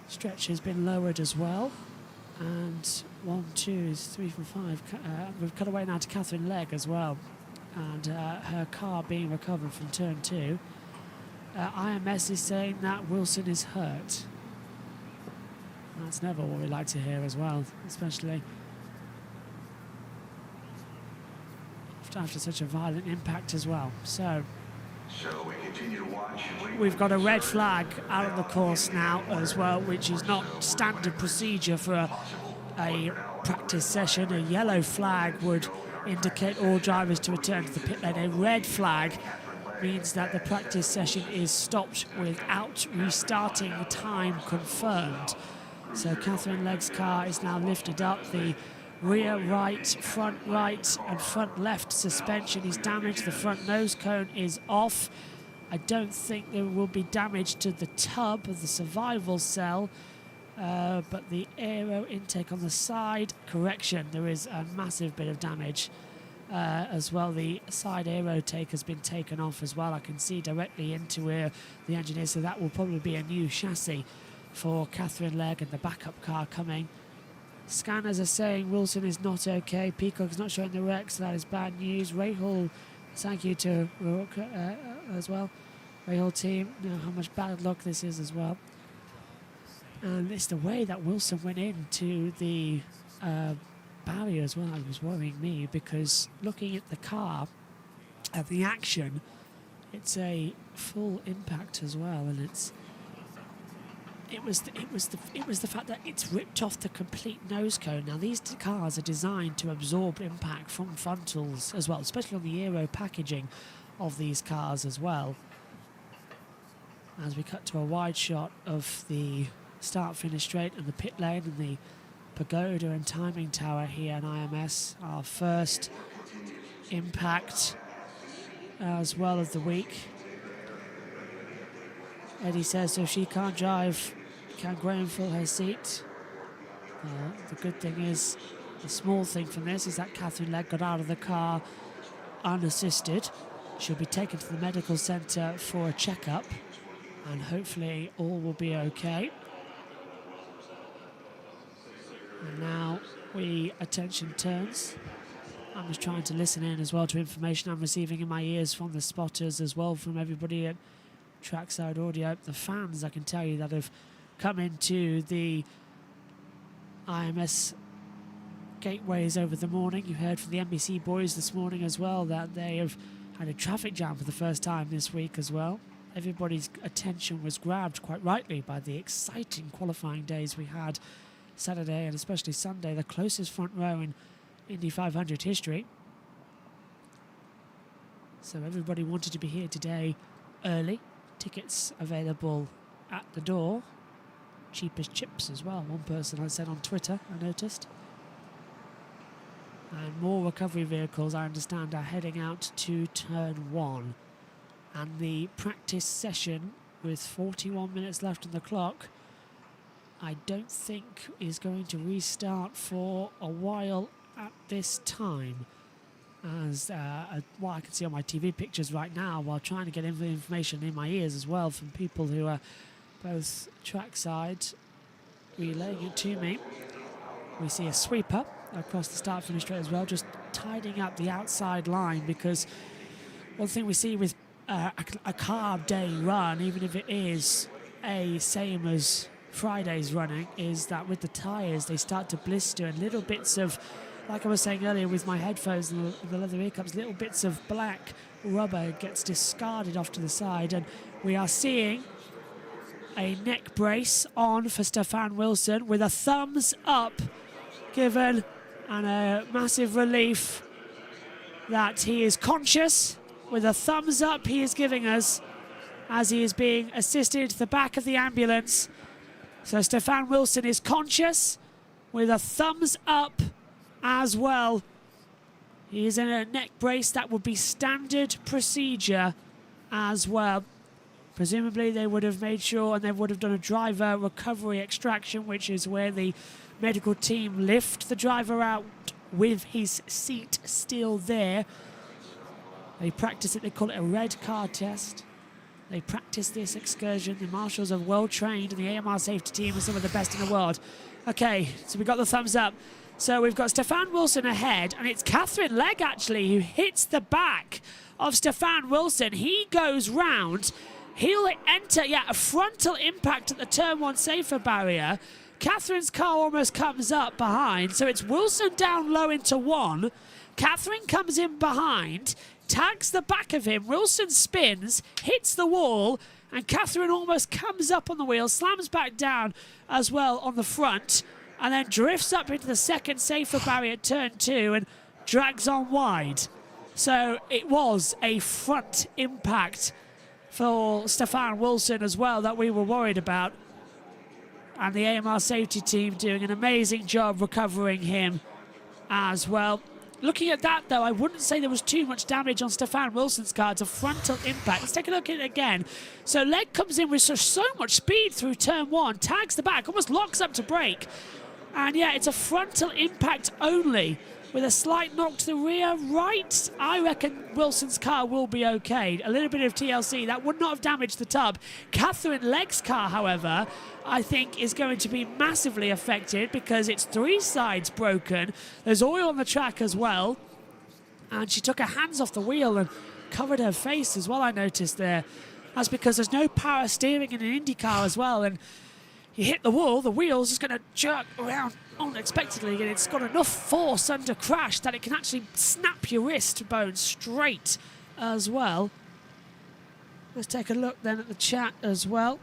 stretcher has been lowered as well. And 1, 2, 3, 4, 5. We've cut away now to Catherine Legg as well, and her car being recovered from turn 2. IMS is saying that Wilson is hurt. That's never what we like to hear as well, especially after such a violent impact as well. So we've got a red flag out on the course now as well, which is not standard procedure for a practice session. A yellow flag would indicate all drivers to return to the pit lane. A red flag means that the practice session is stopped without restarting, time confirmed. So Catherine Legg's car is now lifted up. The rear right, front right and front left suspension is damaged. The front nose cone is off. I don't think there will be damage to the tub of the survival cell, but the aero intake on the side, correction, there is a massive bit of damage as well. The side aero take has been taken off as well. I can see directly into where the engineer, so that will probably be a new chassis for Catherine Legg and the backup car coming. Scanners are saying Wilson is not okay. Peacock's not showing the wreck, so that is bad news. Rahal, thank you to Rourke as well. Rahal team, know how much bad luck this is as well. And it's the way that Wilson went into the barrier as well that was worrying me, because looking at the car, at the action, it's a full impact as well, and it was the fact that it's ripped off the complete nose cone. Now these cars are designed to absorb impact from frontals as well, especially on the aero packaging of these cars as well. As we cut to a wide shot of the start-finish straight and the pit lane and the pagoda and timing tower here in IMS, our first impact as well of the week. Eddie says, so she can't drive, can Graham fill her seat? The good thing is, the small thing from this is that Catherine Legg got out of the car unassisted. She'll be taken to the medical centre for a checkup, and hopefully all will be okay. And now attention turns. I'm just trying to listen in as well to information I'm receiving in my ears from the spotters as well, from everybody at Trackside Audio. The fans, I can tell you, that have come into the IMS gateways over the morning. You heard from the NBC boys this morning as well that they have had a traffic jam for the first time this week as well. Everybody's attention was grabbed quite rightly by the exciting qualifying days we had Saturday and especially Sunday, the closest front row in Indy 500 history. So everybody wanted to be here today early. Tickets available at the door. Cheap as chips as well. One person I said on Twitter, I noticed. And more recovery vehicles, I understand, are heading out to turn 1. And the practice session, with 41 minutes left on the clock, I don't think is going to restart for a while at this time. As what I can see on my TV pictures right now, while trying to get information in my ears as well from people who are both trackside relaying it to me. We see a sweeper across the start-finish straight as well, just tidying up the outside line, because one thing we see with a carb day run, even if it is a same as Friday's running, is that with the tyres they start to blister, and little bits of, like I was saying earlier with my headphones and the leather ear cups, little bits of black rubber gets discarded off to the side, and we are seeing a neck brace on for Stefan Wilson with a thumbs up given, and a massive relief that he is conscious. With a thumbs up he is giving us as he is being assisted to the back of the ambulance. So Stefan Wilson is conscious with a thumbs up as well. He is in a neck brace. That would be standard procedure as well. Presumably they would have made sure, and they would have done a driver recovery extraction, which is where the medical team lift the driver out with his seat still there. They practice it, they call it a red car test. They practice this excursion. The marshals are well trained, and the AMR safety team are some of the best in the world. Okay, so we got the thumbs up. So we've got Stefan Wilson ahead, and it's Catherine Legg actually who hits the back of Stefan Wilson. He goes round. He'll enter, a frontal impact at the turn 1 safer barrier. Catherine's car almost comes up behind. So it's Wilson down low into 1. Catherine comes in behind, tags the back of him. Wilson spins, hits the wall, and Catherine almost comes up on the wheel, slams back down as well on the front, and then drifts up into the second safer barrier at turn 2 and drags on wide. So it was a front impact for Stefan Wilson as well that we were worried about. And the AMR safety team doing an amazing job recovering him as well. Looking at that, though, I wouldn't say there was too much damage on Stefan Wilson's car. It's a frontal impact. Let's take a look at it again. So Leg comes in with so much speed through turn 1, tags the back, almost locks up to brake. And yeah, it's a frontal impact only with a slight knock to the rear right. I reckon Wilson's car will be okay. A little bit of TLC, that would not have damaged the tub. Catherine Legg's car, however, I think is going to be massively affected because it's 3 sides broken. There's oil on the track as well. And she took her hands off the wheel and covered her face as well, I noticed there. That's because there's no power steering in an IndyCar as well. And you hit the wall, the wheel's just going to jerk around unexpectedly, and it's got enough force under crash that it can actually snap your wrist bone straight as well. Let's take a look then at the chat as well.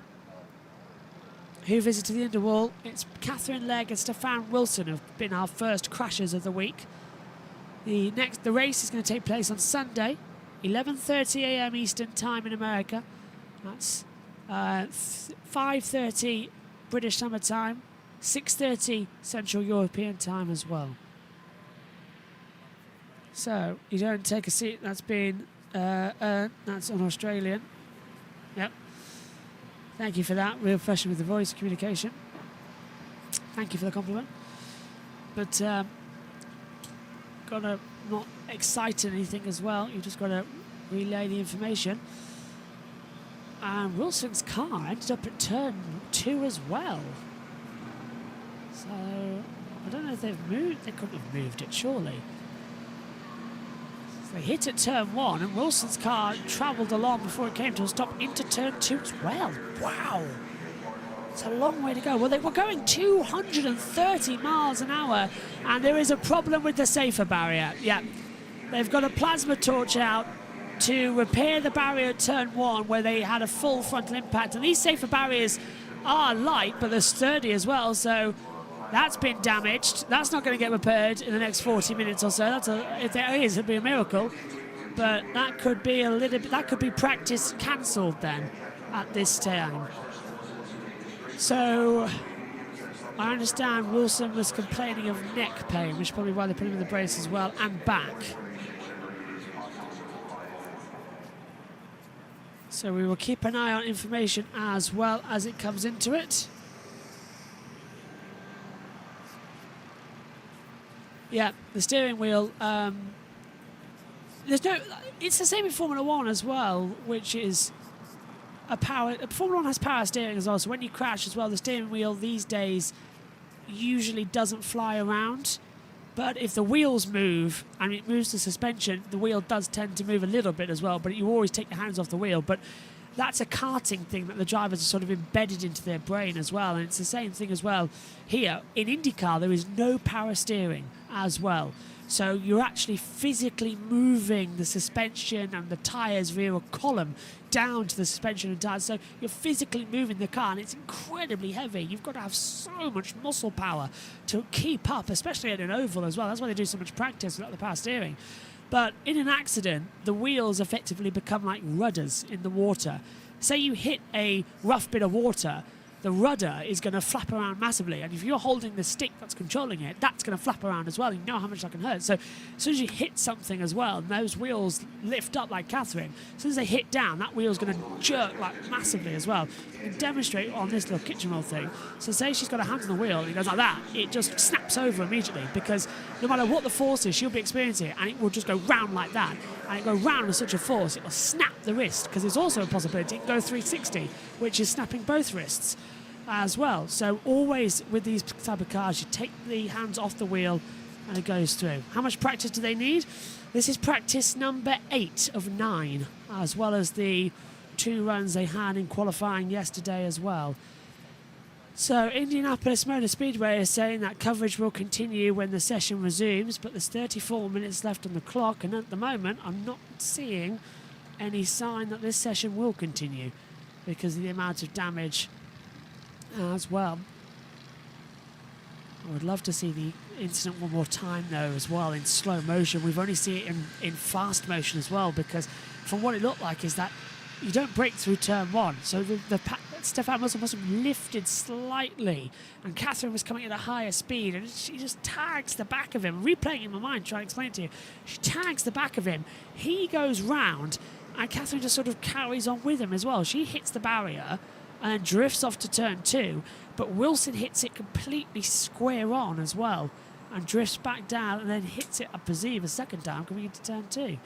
Who visited the underwall? It's Catherine Legg and Stefan Wilson have been our first crashers of the week. The race is going to take place on Sunday, 11:30 a.m. Eastern Time in America. That's 5:30 British Summer Time, 6:30 Central European Time as well. So you don't take a seat. That's been earned. That's on Australian. Yep. Thank you for that. Real professional with the voice communication. Thank you for the compliment. But got to not excite anything as well. You just got to relay the information. And Wilson's car ended up at turn 2 as well. So I don't know if they've moved. They couldn't have moved it, surely. So they hit at turn 1, and Wilson's car travelled along before it came to a stop into turn 2 as well. Wow. It's a long way to go. Well, they were going 230 miles an hour, and there is a problem with the safer barrier. Yeah, they've got a plasma torch out to repair the barrier at turn 1 where they had a full frontal impact. And these safer barriers are light, but they're sturdy as well, so that's been damaged. That's not going to get repaired in the next 40 minutes or so. If there is, it'd be a miracle. But that could be a little bit, that could be practice cancelled then at this time. So I understand Wilson was complaining of neck pain, which is probably why they put him in the brace as well, and back. So we will keep an eye on information as well as it comes into it. Yeah, the steering wheel, it's the same in Formula 1 as well, which is Formula 1 has power steering as well, so when you crash as well, the steering wheel these days usually doesn't fly around. But if the wheels move and it moves the suspension, the wheel does tend to move a little bit as well, but you always take your hands off the wheel. But that's a karting thing that the drivers are sort of embedded into their brain as well. And it's the same thing as well here. In IndyCar, there is no power steering as well. So you're actually physically moving the suspension and the tyres via a column down to the suspension and tyres. So you're physically moving the car, and it's incredibly heavy. You've got to have so much muscle power to keep up, especially at an oval as well. That's why they do so much practice without the power steering. But in an accident, the wheels effectively become like rudders in the water. Say you hit a rough bit of water, the rudder is going to flap around massively, and if you're holding the stick that's controlling it, that's going to flap around as well. You know how much that can hurt. So as soon as you hit something as well, and those wheels lift up like Catherine, as soon as they hit down, that wheel's going to jerk like massively as well. You can demonstrate on this little kitchen roll thing. So say she's got her hands on the wheel and it goes like that, it just snaps over immediately, because no matter what the force is, she'll be experiencing it, and it will just go round like that. And it go round with such a force, it will snap the wrist, because there's also a possibility it can go 360, which is snapping both wrists as well. So always with these type of cars, you take the hands off the wheel and it goes through. How much practice do they need? This is practice number 8 of 9, as well as the 2 runs they had in qualifying yesterday as well. So Indianapolis Motor Speedway is saying that coverage will continue when the session resumes, but there's 34 minutes left on the clock, and at the moment I'm not seeing any sign that this session will continue because of the amount of damage as well. I would love to see the incident one more time though as well in slow motion. We've only seen it in fast motion as well, because from what it looked like is that you don't break through turn one, so Stefan Wilson must have lifted slightly, and Catherine was coming at a higher speed, and she just tags the back of him. Replaying in my mind, trying to explain it to you, she tags the back of him. He goes round, and Catherine just sort of carries on with him as well. She hits the barrier and then drifts off to turn two, but Wilson hits it completely square on as well, and drifts back down and then hits it up a Z the second time coming into turn two.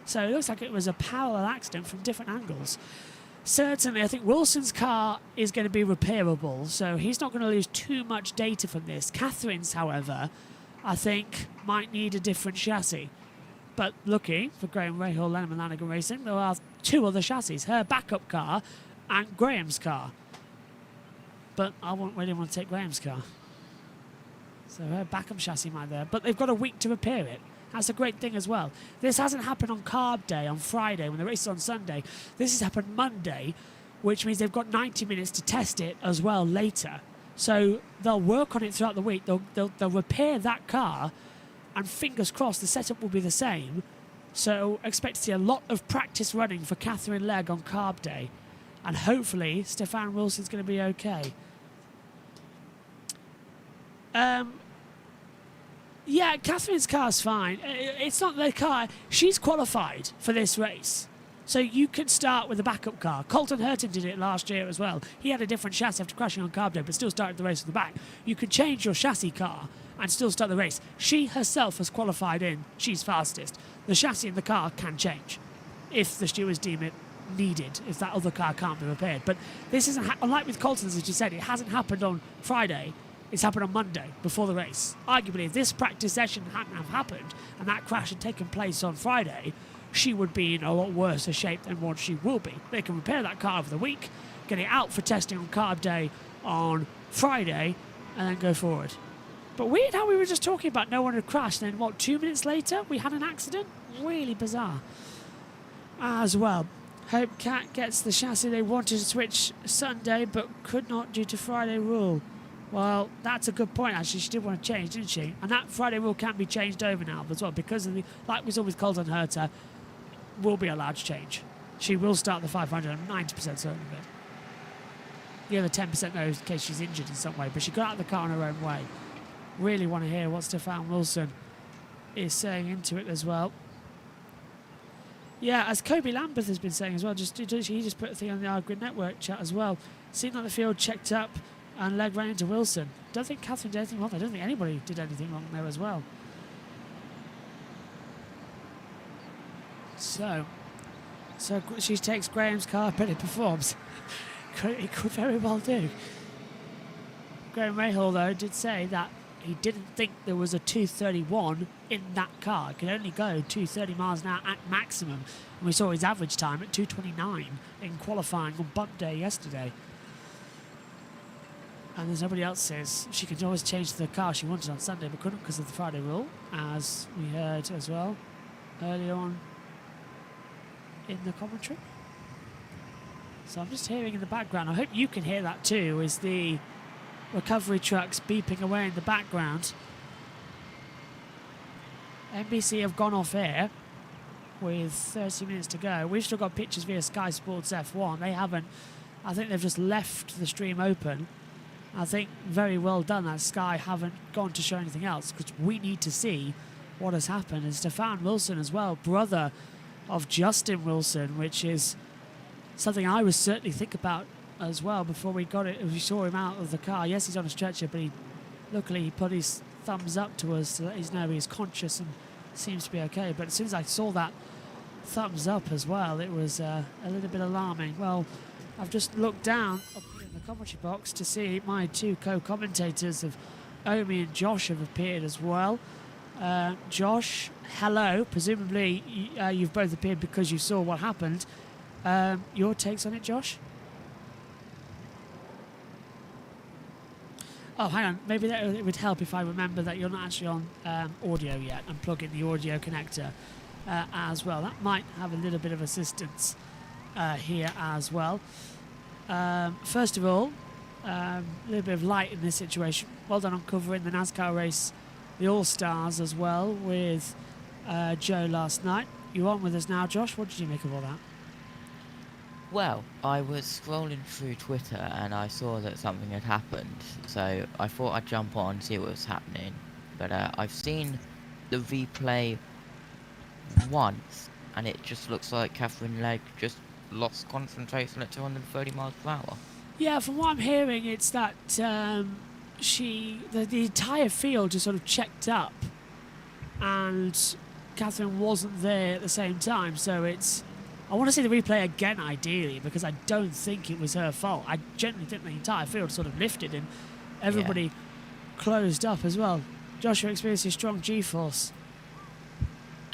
So it looks like it was a parallel accident from different angles. Certainly, I think Wilson's car is going to be repairable, so he's not going to lose too much data from this. Catherine's, however, I think might need a different chassis. But lucky for Graham Rahal, Lennon Lanigan Racing, there are two other chassis, her backup car and Graham's car. But I won't really want to take Graham's car. So her backup chassis might there, but they've got a week to repair it. That's a great thing as well. This hasn't happened on carb day on Friday when the race is on Sunday. This has happened Monday, which means they've got 90 minutes to test it as well later. So they'll work on it throughout the week. They'll repair that car, and fingers crossed the setup will be the same. So expect to see a lot of practice running for Catherine Legg on carb day, and hopefully Stefan Wilson's going to be okay. Yeah, Catherine's car's fine. It's not their car. She's qualified for this race. So you can start with a backup car. Colton Hurton did it last year as well. He had a different chassis after crashing on carb day, but still started the race with the back. You can change your chassis car and still start the race. She herself has qualified in. She's fastest. The chassis in the car can change if the stewards deem it needed, if that other car can't be repaired. But this isn't, unlike with Colton's, as you said, it hasn't happened on Friday. It's happened on Monday, before the race. Arguably, if this practice session hadn't have happened and that crash had taken place on Friday, she would be in a lot worse a shape than what she will be. They can repair that car over the week, get it out for testing on carb day on Friday, and then go forward. But weird how we were just talking about no one had crashed, and then, what, 2 minutes later, we had an accident? Really bizarre. As well. Hope Cat gets the chassis they wanted to switch Sunday, but could not due to Friday rule. Well, that's a good point, actually. She did want to change, didn't she? And that Friday rule can be changed over now as well, because of the, like we saw with Colton Herter, will be allowed to change. She will start the 500, I'm 90% certain of it. The other 10% though, in case she's injured in some way, but she got out of the car on her own way. Really want to hear what Stefan Wilson is saying into it as well. Yeah, as Kobe Lambeth has been saying as well, he just put a thing on the Grid Network chat as well. Seemed like the field checked up and Legg ran into Wilson. Don't think Catherine did anything wrong. I don't think anybody did anything wrong there as well. So she takes Graham's car, but it performs. It could very well do. Graham Rahal, though, did say that he didn't think there was a 231 in that car. It could only go 230 miles an hour at maximum. And we saw his average time at 229 in qualifying on bump day yesterday. And there's nobody else says she could always change the car she wanted on Sunday, but couldn't because of the Friday rule, as we heard as well earlier on in the commentary. So I'm just hearing in the background, I hope you can hear that too, is the recovery trucks beeping away in the background. NBC have gone off air with 30 minutes to go. We've still got pictures via Sky Sports F1. They haven't. I think they've just left the stream open. I think very well done that Sky haven't gone to show anything else, because we need to see what has happened. And Stefan Wilson as well, brother of Justin Wilson, which is something I was certainly think about as well before we got it. We saw him out of the car. Yes, he's on a stretcher, but luckily he put his thumbs up to us to let us know he's conscious and seems to be okay. But as soon as I saw that thumbs up as well, it was a little bit alarming. Well, I've just looked down up in the commentary box to see my two co-commentators of Omi and Josh have appeared as well. Josh, hello. Presumably you've both appeared because you saw what happened. Your takes on it, Josh? Oh, hang on. Maybe it would help if I remember that you're not actually on audio yet and plug in the audio connector as well. That might have a little bit of assistance here as well. First of all, a little bit of light in this situation. Well done on covering the NASCAR race, the All-Stars as well, with Joe last night. You're on with us now, Josh. What did you make of all that? Well, I was scrolling through Twitter and I saw that something had happened, so I thought I'd jump on and see what was happening. But I've seen the replay once, and it just looks like Catherine Legg just lost concentration at 230 miles per hour. Yeah, from what I'm hearing, it's that the entire field just sort of checked up, and Catherine wasn't there at the same time, so it's... I want to see the replay again, ideally, because I don't think it was her fault. I genuinely think the entire field sort of lifted and everybody closed up as well. Joshua experienced strong G-force.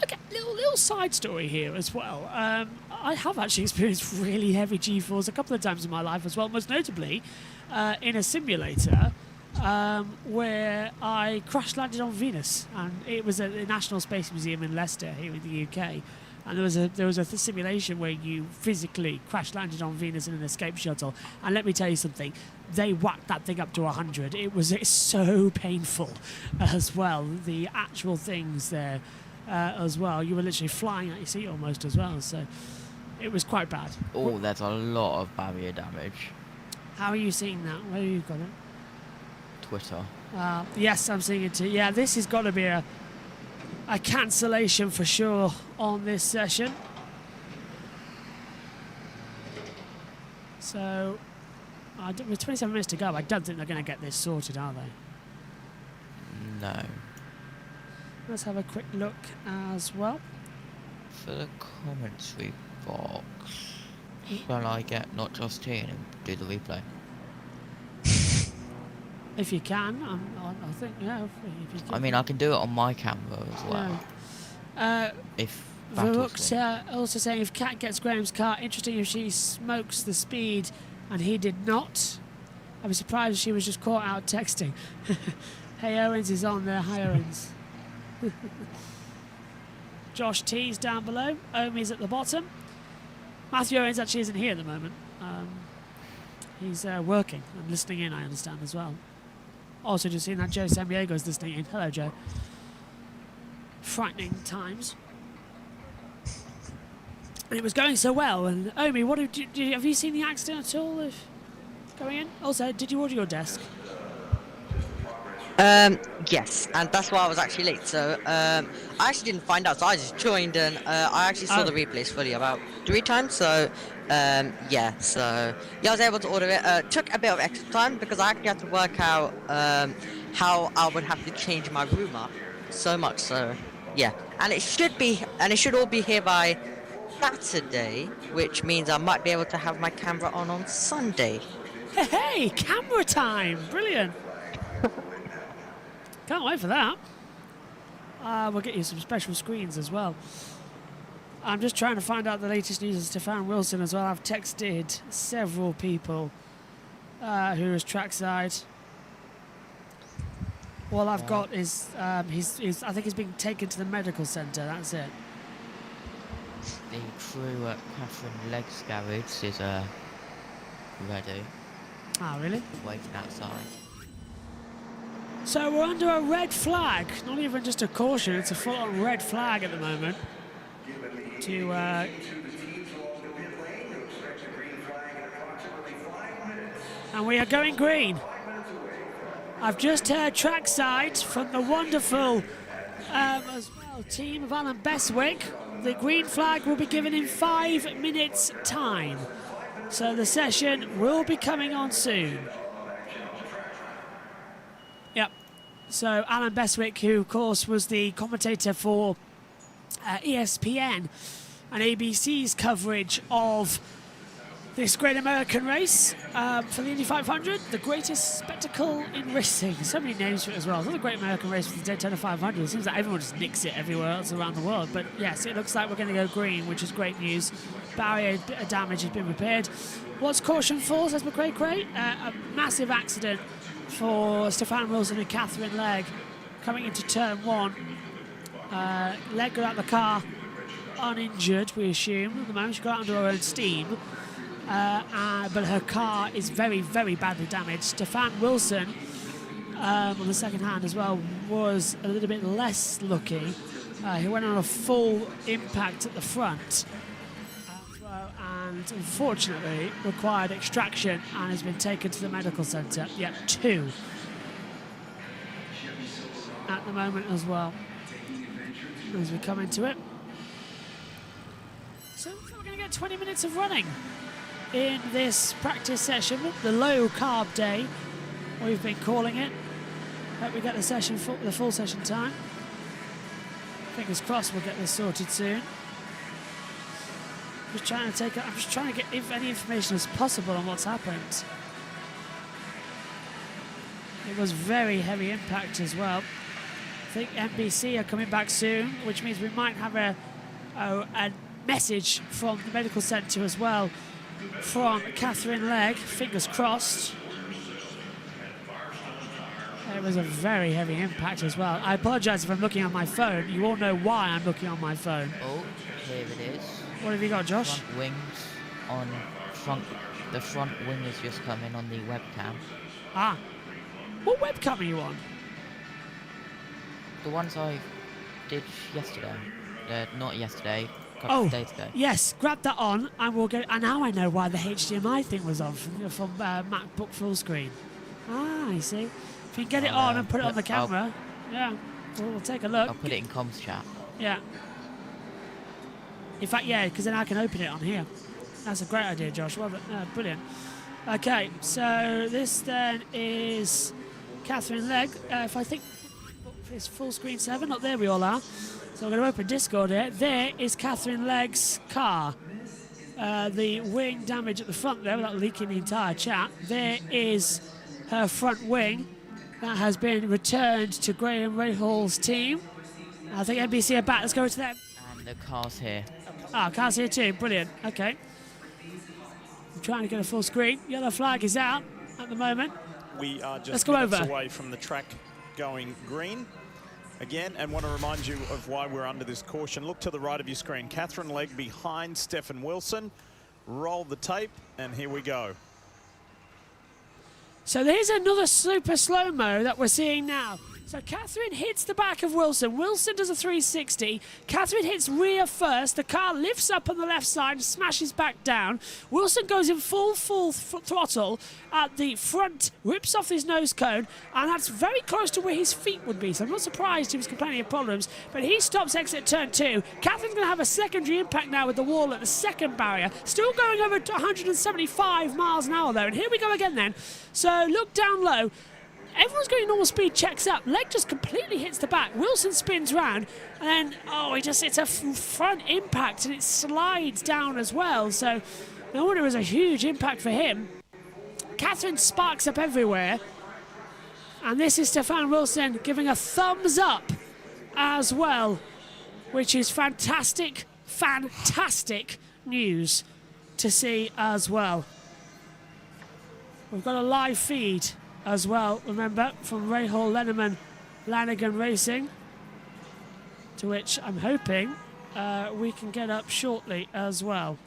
Okay, little side story here as well. I have actually experienced really heavy G-force a couple of times in my life as well, most notably in a simulator where I crash-landed on Venus. And it was at the National Space Museum in Leicester here in the UK. And there was a simulation where you physically crash-landed on Venus in an escape shuttle. And let me tell you something, they whacked that thing up to 100. It's so painful as well. The actual things there as well. You were literally flying at your seat almost as well. So it was quite bad. Oh, there's a lot of barrier damage. How are you seeing that? Where have you got it? Twitter. Yes, I'm seeing it too. Yeah, this has got to be a cancellation for sure on this session. So, with 27 minutes to go, I don't think they're going to get this sorted, are they? No. Let's have a quick look as well. For the commentary box, shall I get not just in and do the replay? If you can, I think, yeah. If you can. I mean, I can do it on my camera as well. Yeah. If Varuk's also saying if Kat gets Graham's car, interesting if she smokes the speed and he did not. I'd be surprised if she was just caught out texting. Hey, Owens is on there. Hi, Owens. Josh T's down below. Omi's at the bottom. Matthew Owens actually isn't here at the moment. He's working and listening in, I understand, as well. Also just seen that Joe Samiego's listening in. Hello, Joe. Frightening times. And it was going so well. And Omi, have you seen the accident at all going in? Also, did you order your desk? Yes, and that's why I was actually late. So I actually didn't find out, so I just joined, and I actually saw the replays fully about 3 times. So yeah, I was able to order it. Took a bit of extra time because I actually had to work out how I would have to change my room up so much. So yeah, and it should all be here by Saturday, which means I might be able to have my camera on Sunday. Hey, camera time! Brilliant. Can't wait for that. We'll get you some special screens as well. I'm just trying to find out the latest news of Stefan Wilson as well. I've texted several people who is trackside. All I've got is I think he's being taken to the medical centre. That's it. The crew at Catherine Legg's garage is ready. Oh, really? Waiting outside. So we're under a red flag, not even just a caution, it's a full-on red flag at the moment. And we are going green. I've just heard trackside from the wonderful as well, team of Alan Beswick. The green flag will be given in 5 minutes' time. So the session will be coming on soon. Yep. So Alan Beswick, who of course was the commentator for ESPN and ABC's coverage of this great American race for the Indy 500, the greatest spectacle in racing. So many names for it as well. It's not the great American race for the Daytona 500. It seems like everyone just nicks it everywhere else around the world. But yes, it looks like we're going to go green, which is great news. Barrier damage has been repaired. What's caution for, says McCray-Cray? A massive accident for Stefan Wilson and Catherine Legg coming into turn 1. Legg got out of the car uninjured, we assume. At the moment, she got out under her own steam. But her car is very, very badly damaged. Stefan Wilson, on the second hand as well, was a little bit less lucky. He went on a full impact at the front as well, and unfortunately required extraction and has been taken to the medical centre. Yeah, 2 at the moment as well, as we come into it. So we're going to get 20 minutes of running in this practice session, the low carb day, we've been calling it. Hope we get the session, the full session time. Fingers crossed we'll get this sorted soon. I'm just trying to get any information as possible on what's happened. It was very heavy impact as well. I think NBC are coming back soon, which means we might have a message from the medical centre as well from Catherine Legg. Fingers crossed. It was a very heavy impact as well. I apologise if I'm looking on my phone. You all know why I'm looking on my phone. Oh, here it is. What have you got, Josh? Front wings on front. The front wing has just come in on the webcam. Ah. What webcam are you on? The ones I did yesterday. Not yesterday. A couple of days ago. Yes, grab that on and we'll go. And now I know why the HDMI thing was on from MacBook full screen. Ah, I see. If you get it on and put it on the camera, yeah, we'll take a look. I'll put it in comms chat. Yeah. In fact, yeah, because then I can open it on here. That's a great idea, Josh. Well, brilliant. Okay, so this then is Catherine Legg. If I think it's full screen 7, not there we all are. So we're going to open Discord here. There is Catherine Legg's car. The wing damage at the front there without leaking the entire chat. There is her front wing. That has been returned to Graham Rahall's team. I think NBC are back. Let's go to them. And the car's here. Ah, car's here too. Brilliant. Okay. I'm trying to get a full screen. Yellow flag is out at the moment. We are just Let's go minutes over. away from the track going green again, and want to remind you of why we're under this caution. Look to the right of your screen. Catherine Legg behind Stefan Wilson. Roll the tape, and here we go. So there's another super slow-mo that we're seeing now. So Catherine hits the back of Wilson. Wilson does a 360. Catherine hits rear first. The car lifts up on the left side, smashes back down. Wilson goes in full throttle at the front, rips off his nose cone, and that's very close to where his feet would be. So I'm not surprised he was complaining of problems. But he stops exit turn 2. Catherine's going to have a secondary impact now with the wall at the second barrier. Still going over 175 miles an hour though. And here we go again then. So look down low. Everyone's going normal speed, checks up. Legg just completely hits the back. Wilson spins round, and then, he just hits a front impact, and it slides down as well. So, no wonder it was a huge impact for him. Catherine sparks up everywhere. And this is Stefan Wilson giving a thumbs up as well, which is fantastic, fantastic news to see as well. We've got a live feed as well, remember, from Rahal, Lenneman, Lanigan Racing, to which I'm hoping we can get up shortly as well.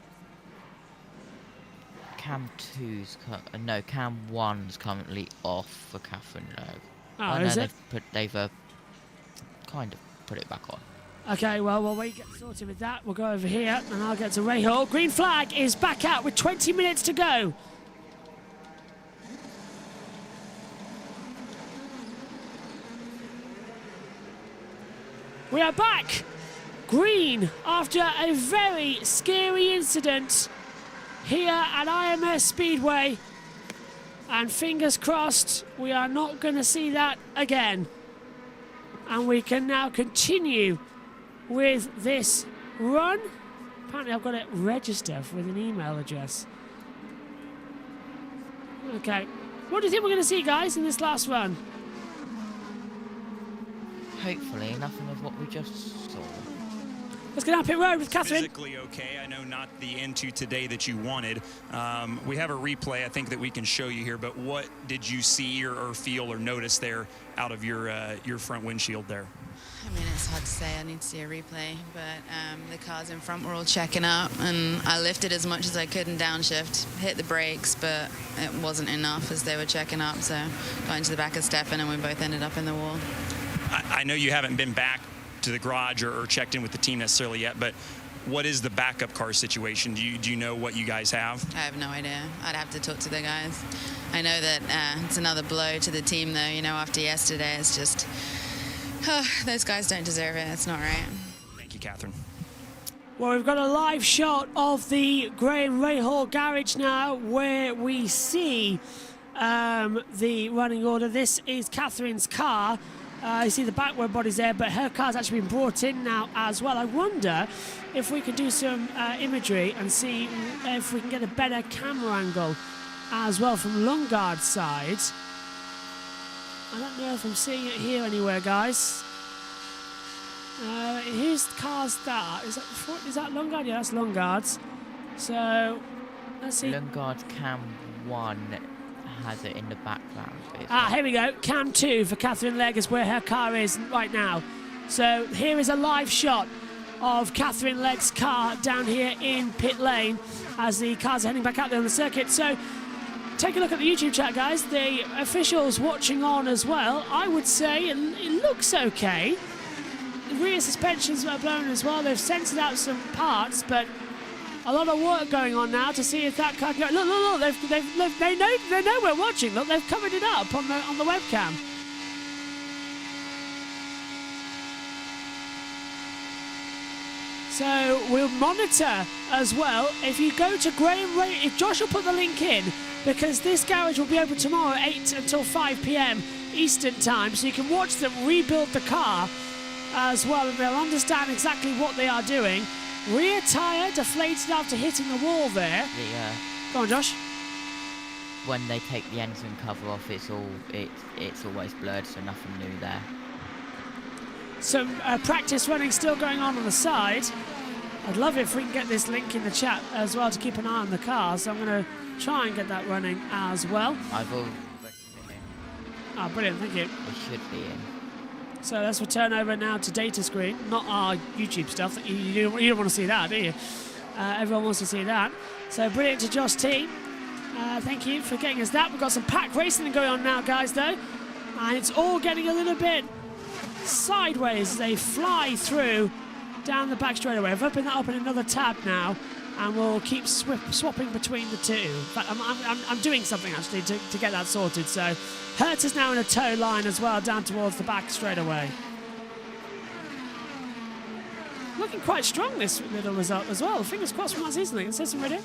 Cam 1's currently off for Catherine Legg. Oh, is it? They've kind of put it back on. Okay, well, while we get sorted with that, we'll go over here and I'll get to Rahal. Green flag is back out with 20 minutes to go. We are back. Green after a very scary incident here at IMS Speedway. And fingers crossed we are not going to see that again. And we can now continue with this run. Apparently I've got it registered with an email address. Okay. What do you think we're going to see, guys, in this last run? Hopefully nothing of what we just saw. Let's go down pit road with Catherine. Physically okay. I know not the N2 today that you wanted. We have a replay, I think, that we can show you here, but what did you see or feel or notice there out of your front windshield there? I mean, it's hard to say. I need to see a replay, but the cars in front were all checking up, and I lifted as much as I could in downshift, hit the brakes, but it wasn't enough as they were checking up, so got into the back of Stefan, and we both ended up in the wall. I know you haven't been back to the garage or checked in with the team necessarily yet, but what is the backup car situation? Do you know what you guys have? I have no idea. I'd have to talk to the guys. I know that it's another blow to the team, though. You know, after yesterday, it's just, those guys don't deserve it. It's not right. Thank you, Catherine. Well, we've got a live shot of the Graham Rahal garage now, where we see the running order. This is Catherine's car. You see the backward bodies there, but her car's actually been brought in now as well. I wonder if we can do some imagery and see if we can get a better camera angle as well from Lungard's side. I don't know if I'm seeing it here anywhere, guys. Whose car's that? Is that Lungard? Yeah, that's Lungard's. So, let's see. Lungard's Cam 1 has it in the background. Here we go. Cam 2 for Catherine Legg is where her car is right now. So here is a live shot of Catherine Legg's car down here in pit lane as the cars are heading back out there on the circuit. So take a look at the YouTube chat, guys. The officials watching on as well. I would say it looks okay. The rear suspensions are blown as well. They've censored out some parts, but a lot of work going on now to see if that car can go. Look, they know we're watching. Look, they've covered it up on the webcam. So we'll monitor as well. If you go to Graham Ray, if Josh will put the link in, because this garage will be open tomorrow at 8 until 5 p.m. Eastern time, so you can watch them rebuild the car as well, and they'll understand exactly what they are doing. Rear tyre deflated after hitting the wall there. Go on, Josh. When they take the engine cover off, it's always blurred, so nothing new there. Some practice running still going on the side. I'd love it if we can get this link in the chat as well to keep an eye on the car, so I'm going to try and get that running as well. I've already. Oh, brilliant, thank you. It should be in. So let's return over now to data screen, not our YouTube stuff. You don't want to see that, do you? Everyone wants to see that. So brilliant to Josh T. Thank you for getting us that. We've got some pack racing going on now, guys, though. And it's all getting a little bit sideways as they fly through down the back straightaway. I've opened that up in another tab now, and we'll keep swapping between the two. In fact, I'm doing something actually to get that sorted. So Hertz is now in a tow line as well down towards the back straightaway. Looking quite strong, this little result as well. Fingers crossed from that season. It says some radio.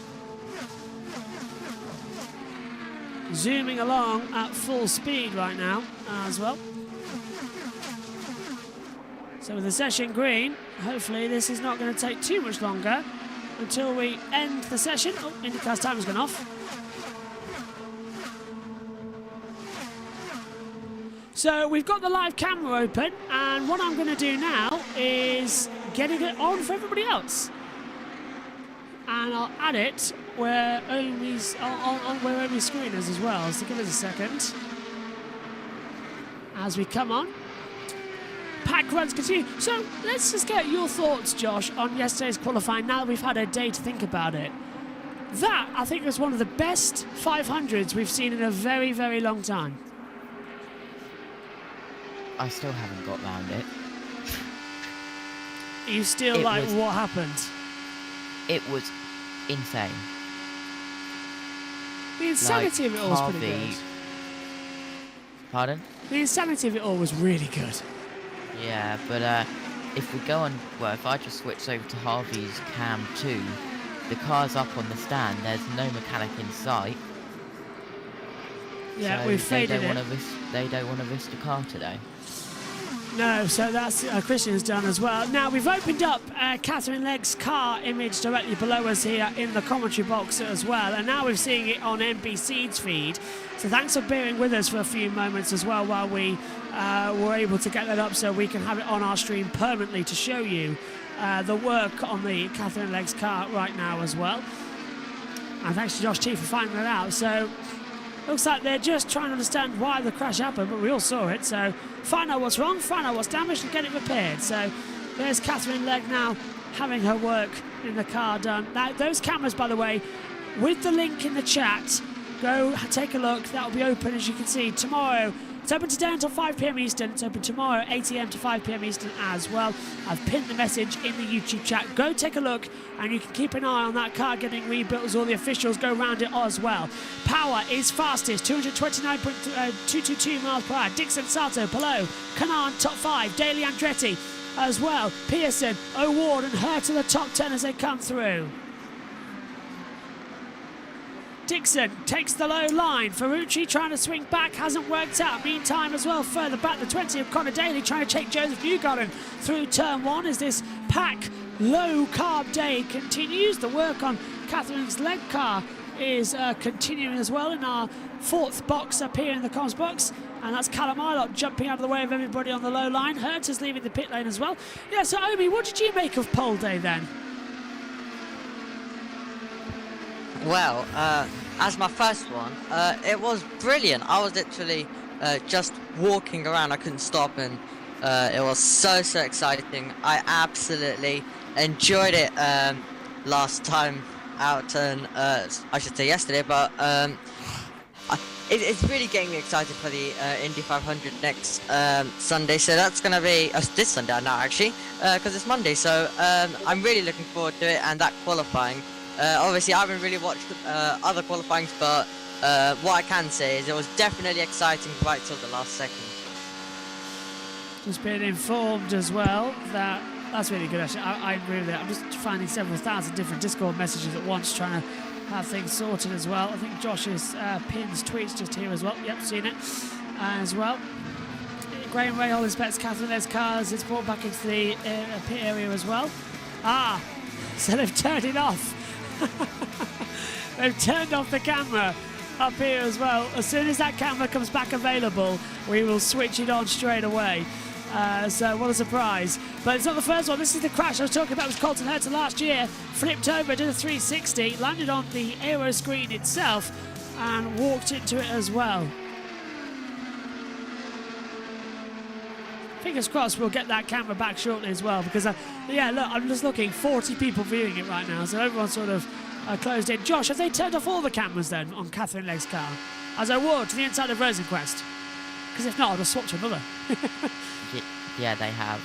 Zooming along at full speed right now as well. So with the session green, hopefully this is not going to take too much longer until we end the session. Oh, IndyCar's time has gone off. So we've got the live camera open, and what I'm going to do now is getting it on for everybody else. And I'll add it where Omi's where Omi's screen is as well. So give us a second as we come on. Pack runs continue. So let's just get your thoughts, Josh, on yesterday's qualifying now that we've had a day to think about it. That, I think, was one of the best 500s we've seen in a very, very long time. I still haven't got round it. You still what happened? It was insane. The insanity of it all was pretty good. Pardon? The insanity of it all was really good. Yeah, but if we go on, well, if I just switch over to Harvey's Cam 2, the car's up on the stand, there's no mechanic in sight. Yeah, so we've faded it. They don't want to risk the car today. No, so that's Christian's done as well. Now we've opened up Catherine Legg's car image directly below us here in the commentary box as well, and now we're seeing it on NBC's feed. So thanks for bearing with us for a few moments as well while we were able to get that up so we can have it on our stream permanently to show you the work on the Catherine Legg's car right now as well. And thanks to Josh T for finding that out. So looks like they're just trying to understand why the crash happened, but we all saw it. So find out what's wrong, find out what's damaged, and get it repaired. So there's Catherine Legg now having her work in the car done. Now, those cameras, by the way, with the link in the chat, go take a look. That'll be open, as you can see, tomorrow. It's open today until 5 p.m. Eastern. It's open tomorrow, 8 a.m. to 5 p.m. Eastern as well. I've pinned the message in the YouTube chat. Go take a look, and you can keep an eye on that car getting rebuilt as all the officials go around it as well. Power is fastest, 229.222 miles per hour. Dixon, Sato, Palou, Kanan, top 5. Daly, Andretti as well. Pearson, O'Ward, and her to the top 10 as they come through. Dixon takes the low line. Ferrucci trying to swing back, hasn't worked out. Meantime as well, further back the 20 of Connor Daly trying to take Joseph Newgarden through turn 1 as this pack low carb day continues. The work on Catherine's Legg car is continuing as well in our 4th box up here in the comms box. And that's Callum Ilott jumping out of the way of everybody on the low line. Hertz is leaving the pit lane as well. Yeah, so Omi, what did you make of pole day then? Well, as my first one, it was brilliant. I was literally just walking around. I couldn't stop, and it was so exciting. I absolutely enjoyed it last time out, and I should say yesterday, but it's really getting me excited for the Indy 500 next Sunday. So that's going to be this Sunday now, actually, because it's Monday. So I'm really looking forward to it, and that qualifying. Obviously, I haven't really watched other qualifyings, but what I can say is it was definitely exciting right till the last second. Just being informed as well that that's really good, actually. I agree with it. I'm just finding several thousand different Discord messages at once, trying to have things sorted as well. I think Josh's pins tweets just here as well. Yep, seen it as well. Graham Rahal inspects Catherine Legg's cars. It's brought back into the pit area as well. So they've turned it off. They've turned off the camera up here as well. As soon as that camera comes back available, we will switch it on straight away. So what a surprise. But it's not the first one. This is the crash I was talking about with Colton Herta last year. Flipped over, did a 360, landed on the aero screen itself and walked into it as well. Fingers crossed we'll get that camera back shortly as well, because yeah, look, I'm just looking, 40 people viewing it right now, so everyone's sort of closed in. Josh, have they turned off all the cameras then on Catherine Legg's car as I walk to the inside of Rosenquist? Because if not, I'll just swap to another. Yeah, they have.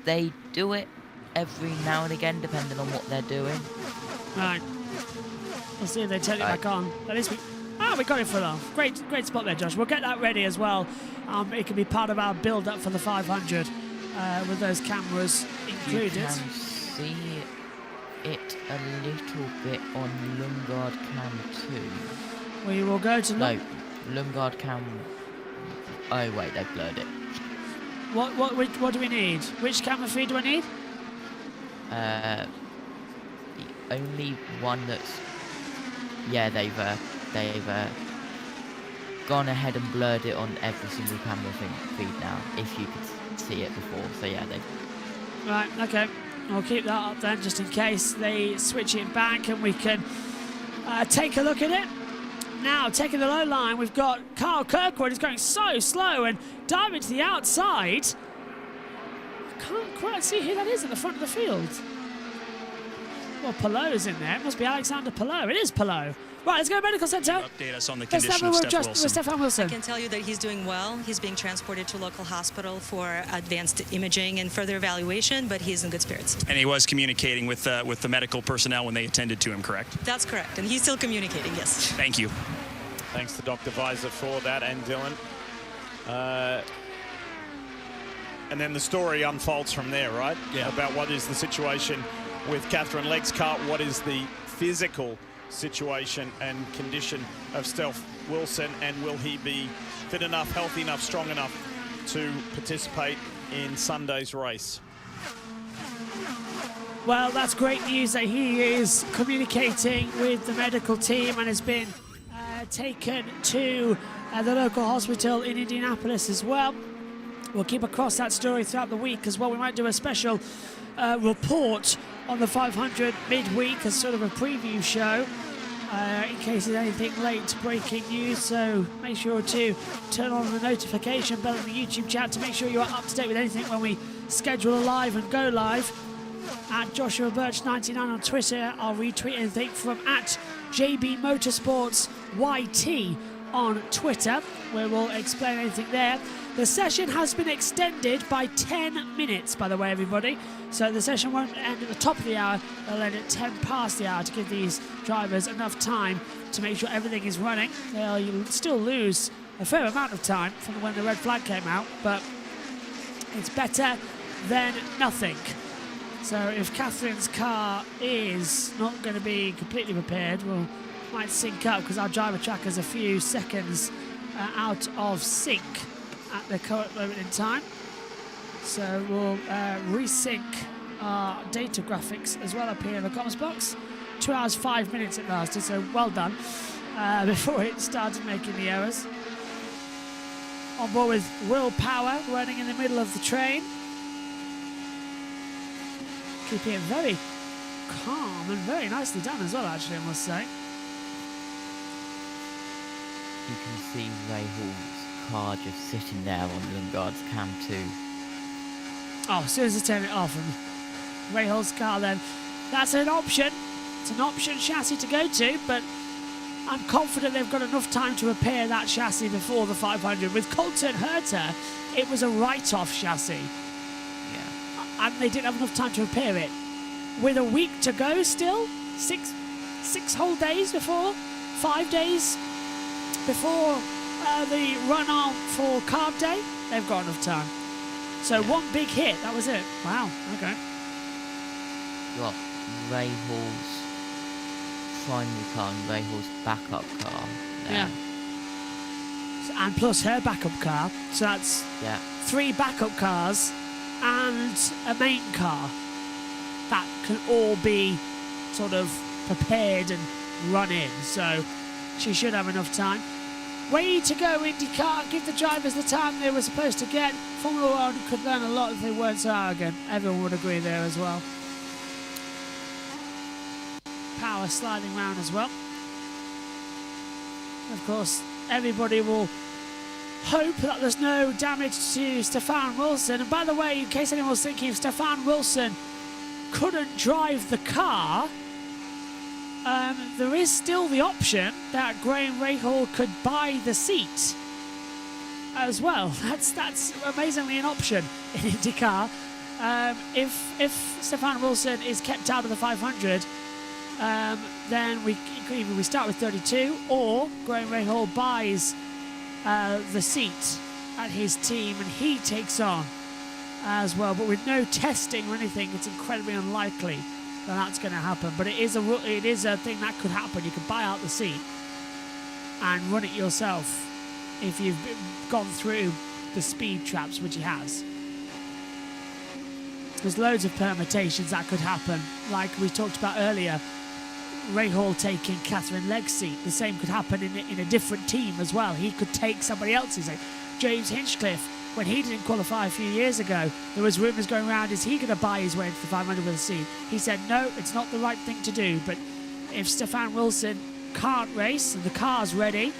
They do it every now and again, depending on what they're doing. Right. We'll see if they turn it back on. At least we got it full off. Great spot there, Josh. We'll get that ready as well. It can be part of our build-up for the 500 with those cameras included. You can see it a little bit on Lundgaard Cam 2. We will go to... No, Lundgaard Cam... Oh, wait, they've blurred it. What do we need? Which camera feed do I need? The only one that's... Yeah, they've gone ahead and blurred it on every single camera feed now, if you could see it before. So yeah, Right, okay. I'll keep that up then, just in case they switch it back and we can take a look at it. Now, taking the low line, we've got Carl Kirkwood is going so slow and diving to the outside. I can't quite see who that is at the front of the field. Well, Palou's in there. It must be Alexander Palou. It is Palou. Right, let's go to medical centre. Update us on the condition of Stephan Wilson. I can tell you that he's doing well. He's being transported to a local hospital for advanced imaging and further evaluation, but he's in good spirits. And he was communicating with the medical personnel when they attended to him, correct? That's correct, and he's still communicating, yes. Thank you. Thanks to Dr. Weiser for that, and Dylan. And then the story unfolds from there, right? Yeah. About what is the situation with Catherine Legg's car, what is the physical situation and condition of Steph Wilson, and will he be fit enough, healthy enough, strong enough to participate in Sunday's race? Well, that's great news that he is communicating with the medical team and has been taken to the local hospital in Indianapolis as well. We'll keep across that story throughout the week as well. We might do a special report on the 500 midweek as sort of a preview show in case there's anything late breaking news. So make sure to turn on the notification bell in the YouTube chat to make sure you're up to date with anything when we schedule a live and go live. At Joshua Birch 99 on Twitter. I'll retweet anything from at JB Motorsports YT on Twitter, where we'll explain anything there. The session has been extended by 10 minutes, by the way, everybody. So the session won't end at the top of the hour. They'll end at 10 past the hour to give these drivers enough time to make sure everything is running. You'll still lose a fair amount of time from when the red flag came out, but it's better than nothing. So if Catherine's car is not going to be completely repaired, we might sync up because our driver tracker's a few seconds out of sync at the current moment in time. So we'll resync our data graphics as well up here in the comments box. 2 hours 5 minutes it lasted, so well done before it started making the errors. On board with Will Power running in the middle of the train. Keeping it very calm and very nicely done as well, actually, I must say. You can see Ray Hall's car just sitting there on Lundgaard's cam 2. Oh, as soon as they turn it off and Ray Hall's car, then that's an option. It's an option chassis to go to, but I'm confident they've got enough time to repair that chassis before the 500. With Colton Herter, it was a write-off chassis. And they didn't have enough time to repair it. With a week to go still, six whole days before, 5 days before the run-off for Carb Day, they've got enough time. So one big hit, that was it. Wow, okay. Got Ray Hall's primary car and Ray Hall's backup car there. Yeah. So, and plus her backup car, so that's 3 backup cars and a main car that can all be sort of prepared and run in, so she should have enough time. Way to go, IndyCar. Give the drivers the time they were supposed to get. Formula 1 could learn a lot if they weren't so arrogant. Everyone would agree there as well. Power sliding round as well. Of course, everybody will hope that there's no damage to Stefan Wilson. And by the way, in case anyone was thinking, if Stefan Wilson couldn't drive the car, there is still the option that Graham Rahal could buy the seat as well. That's amazingly an option in IndyCar. If Stefan Wilson is kept out of the 500, then we start with 32, or Graham Rahal buys the seat at his team and he takes on as well. But with no testing or anything, it's incredibly unlikely that that's going to happen. But it is a thing that could happen. You could buy out the seat and run it yourself if you've gone through the speed traps, which he has. There's loads of permutations that could happen, like we talked about earlier. Rahal taking Catherine Legg's seat. The same could happen in a different team as well. He could take somebody else's. Like James Hinchcliffe, when he didn't qualify a few years ago, there was rumours going around, is he going to buy his way into the 500 with a seat? He said, no, it's not the right thing to do. But if Stefan Wilson can't race and the car's ready,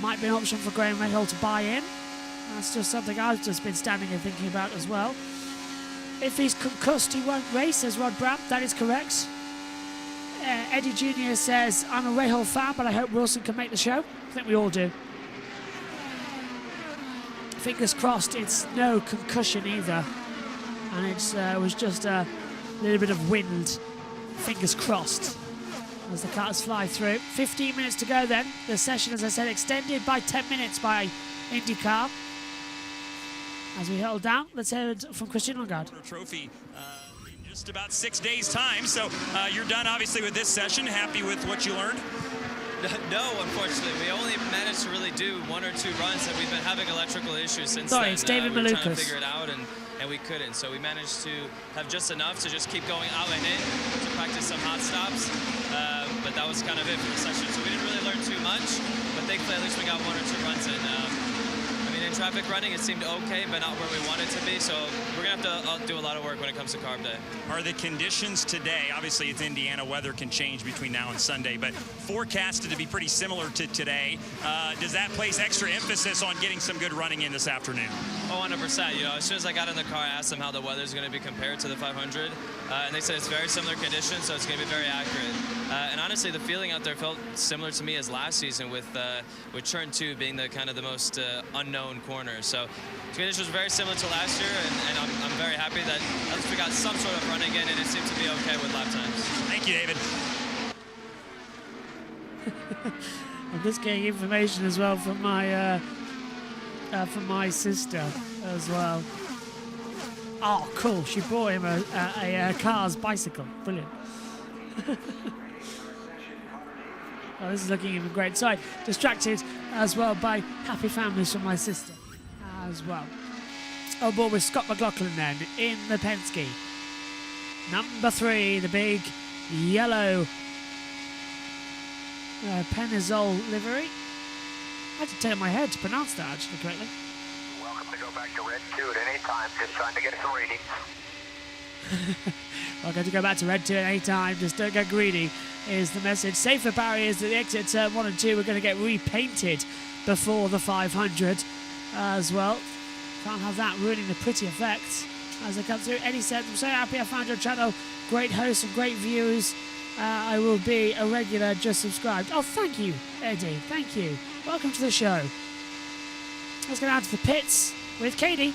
might be an option for Graham Rahal to buy in. That's just something I've just been standing and thinking about as well. If he's concussed, he won't race, says Rod Brandt. That is correct. Eddie Jr. says, I'm a Rahal fan, but I hope Wilson can make the show. I think we all do. Fingers crossed it's no concussion either. And it was just a little bit of wind. Fingers crossed. As the cars fly through. 15 minutes to go then. The session, as I said, extended by 10 minutes by IndyCar. As we held down, let's hear it from Christian Lundgaard. Trophy in just about 6 days' time. So you're done, obviously, with this session. Happy with what you learned? No, unfortunately. We only managed to really do 1 or 2 runs, and we've been having electrical issues since Sorry, then. it's David we were trying to Malukas. figure it out, and we couldn't. So we managed to have just enough to just keep going out and in to practice some hot stops. But that was kind of it for the session. So we didn't really learn too much, but thankfully at least we got 1 or 2 runs in. I mean, in traffic running, it seemed okay, but not where we wanted to be. So we're going to have to do a lot of work when it comes to carb day. Are the conditions today, obviously it's Indiana, weather can change between now and Sunday, but forecasted to be pretty similar to today. Does that place extra emphasis on getting some good running in this afternoon? Oh, 100%. You know, as soon as I got in the car, I asked them how the weather's going to be compared to the 500, and they said it's very similar conditions, so it's going to be very accurate. And honestly, the feeling out there felt similar to me as last season, with Turn 2 being the kind of the most unknown corner. So the conditions were very similar to last year, and I'm very happy that at least we got some sort of running in, and it seems to be okay with lap times. Thank you, David. I'm just getting information as well from my sister as well. Oh, cool! She bought him a Cars bicycle. Brilliant. Oh, this is looking even great. Sorry, distracted as well by happy families from my sister as well. On board with Scott McLaughlin then in the Penske. Number 3, the big yellow Penazole livery. I had to turn my head to pronounce that actually correctly. Welcome to go back to Red 2 at any time. Just trying to get some readings. Welcome to go back to Red 2 at any time. Just don't get greedy is the message. Safer barriers at the exit turn 1 and 2 are going to get repainted before the 500 as well. Can't have that ruining the pretty effects as they come through. Eddie said, I'm so happy I found your channel. Great hosts and great views. I will be a regular, just subscribed. Oh, thank you, Eddie. Thank you. Welcome to the show. Let's go down to the pits with Katie.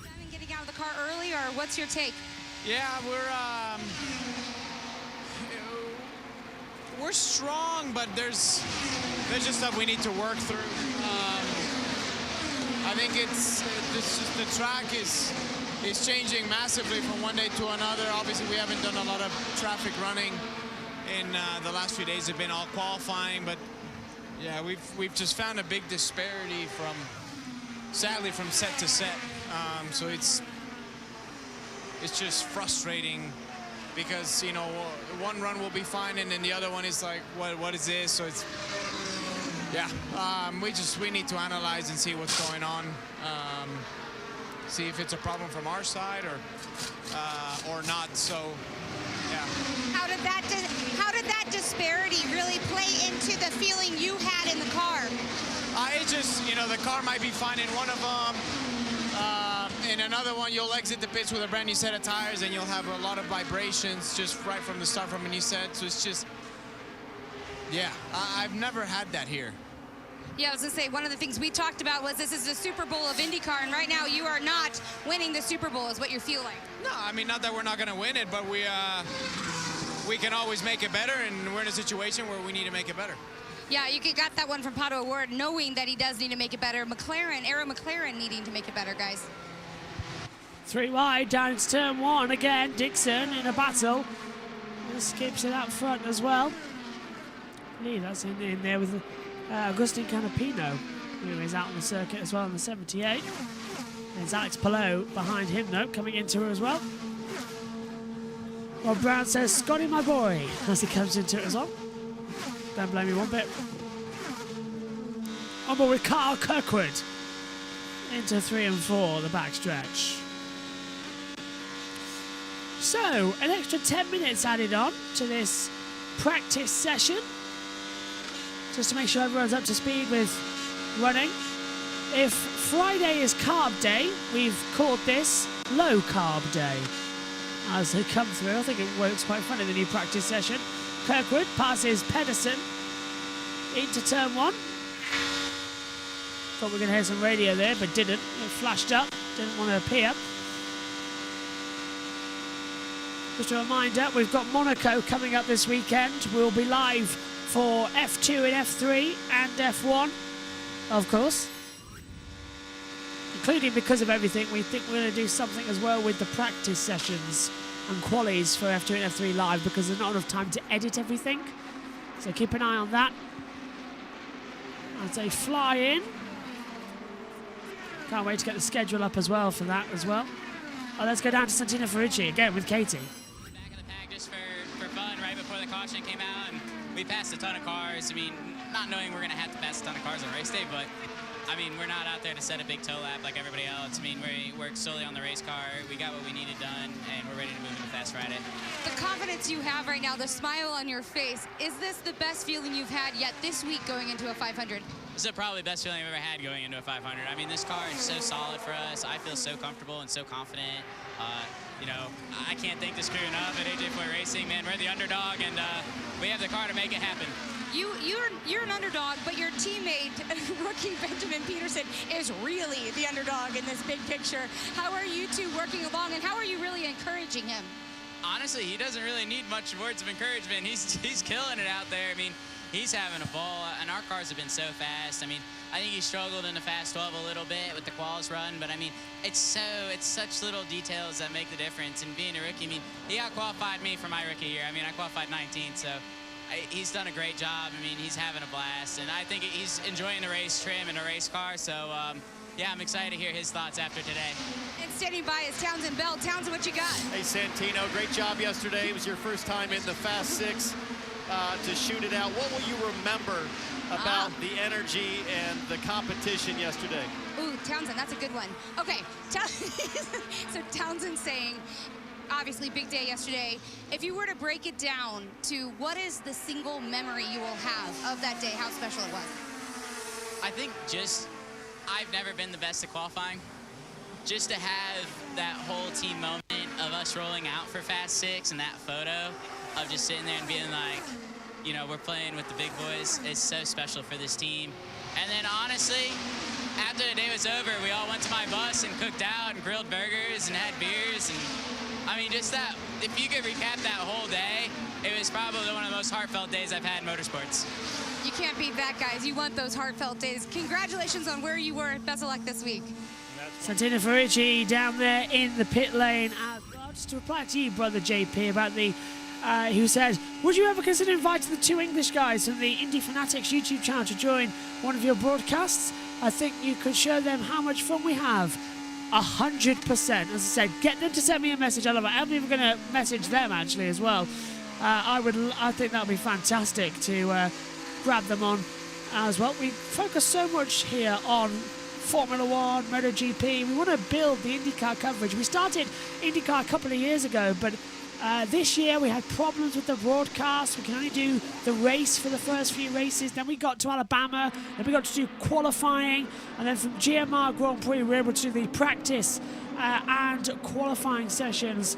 Simon getting out of the car early, or what's your take? Yeah, we're strong, but there's just stuff we need to work through. I think the track is changing massively from one day to another. Obviously, we haven't done a lot of traffic running in the last few days. Have been all qualifying, but yeah, we've just found a big disparity sadly from set to set. So it's just frustrating because, you know, one run will be fine and then the other one is like, what is this? So it's, yeah, we need to analyze and see what's going on. See if it's a problem from our side or not. So, yeah. How did that disparity really play into the feeling you had in the car? It just, you know, the car might be fine in one of them. In another one, you'll exit the pits with a brand new set of tires and you'll have a lot of vibrations just right from the start from a new set. So it's just, yeah, I've never had that here. Yeah, I was going to say, one of the things we talked about was this is the Super Bowl of IndyCar, and right now you are not winning the Super Bowl is what you're feeling. No, I mean, not that we're not going to win it, but we can always make it better, and we're in a situation where we need to make it better. Yeah, you got that one from Pato Award, knowing that he does need to make it better. Arrow McLaren needing to make it better, guys. 3 wide, down to turn 1 again. Dixon in a battle. Skips it up front as well. Lee, that's in there with Agustin Canapino, who is out on the circuit as well in the 78. There's Alex Palou behind him, though, coming into her as well. Rob Brown says, Scotty, my boy, as he comes into it as well. Don't blame me one bit. On board with Carl Kirkwood into 3 and 4, the backstretch. So, an extra 10 minutes added on to this practice session, just to make sure everyone's up to speed with running. If Friday is carb day, we've called this low carb day. As they come through, I think it works quite fun in the new practice session. Kirkwood passes Pedersen into turn 1. Thought we were going to hear some radio there, but didn't. It flashed up, didn't want to appear. Just a reminder, we've got Monaco coming up this weekend. We'll be live for F2 and F3 and F1, of course. Including, because of everything, we think we're going to do something as well with the practice sessions and qualies for F2 and F3 live, because there's not enough time to edit everything. So keep an eye on that. as they fly in. Can't wait to get the schedule up as well for that as well. Let's go down to Santino Ferrucci again with Katie. Back of the pack just for fun right before the caution came out, and we passed a ton of cars. I mean, not knowing we're going to have to pass a ton of cars on race day, but I mean, we're not out there to set a big toe lap like everybody else. I mean, we worked solely on the race car. We got what we needed done, and we're ready to move into Fast Friday. The confidence you have right now, the smile on your face, is this the best feeling you've had yet this week going into a 500? This is probably the best feeling I've ever had going into a 500. I mean, this car is so solid for us. I feel so comfortable and so confident. You know, I can't thank this crew enough at AJ Foy Racing, man. We're the underdog, and we have the car to make it happen. You're an underdog, but your teammate, rookie Benjamin Peterson, is really the underdog in this big picture. How are you two working along, and how are you really encouraging him? Honestly, he doesn't really need much words of encouragement. He's killing it out there. I mean, he's having a ball, and our cars have been so fast. I mean, I think he struggled in the Fast 12 a little bit with the quals run, but I mean, it's such little details that make the difference. And being a rookie, I mean, he out-qualified me for my rookie year. I mean, I qualified 19th, so he's done a great job. I mean, he's having a blast, and I think he's enjoying the race trim and the race car. So, yeah, I'm excited to hear his thoughts after today. And standing by is Townsend Bell. Townsend, what you got? Hey, Santino, great job yesterday. It was your first time in the Fast 6 to shoot it out. What will you remember about the energy and the competition yesterday? Ooh, Townsend, that's a good one. Okay, so Townsend's saying, obviously big day yesterday. If you were to break it down to what is the single memory you will have of that day, how special it was? I think I've never been the best at qualifying. Just to have that whole team moment of us rolling out for Fast 6 and that photo of just sitting there and being like, you know, we're playing with the big boys. It's so special for this team. And then honestly, after the day was over, we all went to my bus and cooked out and grilled burgers and had beers. And I mean, just that, if you could recap that whole day, it was probably one of the most heartfelt days I've had in motorsports. You can't beat that, guys. You want those heartfelt days. Congratulations on where you were. Best of luck this week. Santino Ferrucci down there in the pit lane. Just to reply to you, brother JP, about the who said, would you ever consider inviting the two English guys from the Indy Fanatics YouTube channel to join one of your broadcasts? I think you could show them how much fun we have. 100%. As I said, get them to send me a message. I love it. I'm even going to message them actually as well. I think that would be fantastic to grab them on as well. We focus so much here on Formula One, MotoGP. We want to build the IndyCar coverage. We started IndyCar a couple of years ago, but this year we had problems with the broadcast. We can only do the race for the first few races. Then we got to Alabama, then we got to do qualifying, and then from GMR Grand Prix we were able to do the practice and qualifying sessions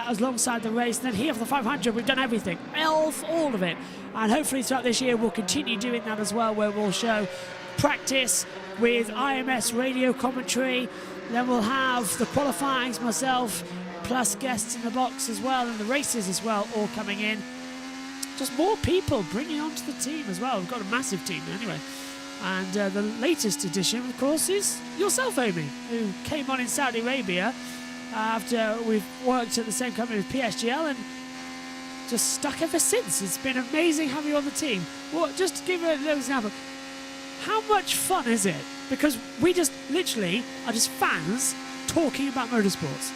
alongside the race. And then here for the 500 we've done everything, all of it. And hopefully throughout this year we'll continue doing that as well, where we'll show practice with IMS radio commentary. Then we'll have the qualifyings, myself, plus guests in the box as well, and the races as well, all coming in. Just more people bringing onto the team as well. We've got a massive team anyway. And the latest addition, of course, is yourself, Amy, who came on in Saudi Arabia after we've worked at the same company with PSGL and just stuck ever since. It's been amazing having you on the team. Well, just to give you a little example, how much fun is it? Because we just literally are just fans talking about motorsports.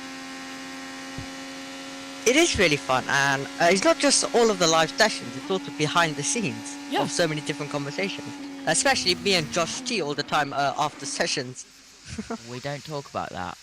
It is really fun, and it's not just all of the live sessions, it's also behind the scenes of so many different conversations. Especially me and Josh T all the time after sessions. We don't talk about that.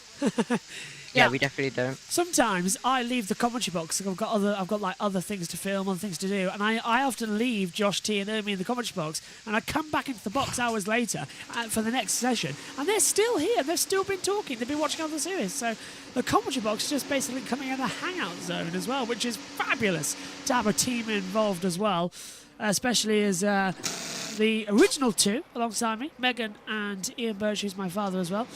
Yeah, we definitely don't. Sometimes I leave the commentary box. I've got like other things to film, other things to do, and I often leave Josh T and Ermi in the commentary box, and I come back into the box hours later for the next session, and they're still here. They've still been talking. They've been watching other series. So the commentary box is just basically coming in a hangout zone as well, which is fabulous to have a team involved as well, especially as the original two alongside me, Megan and Ian Birch, who's my father as well.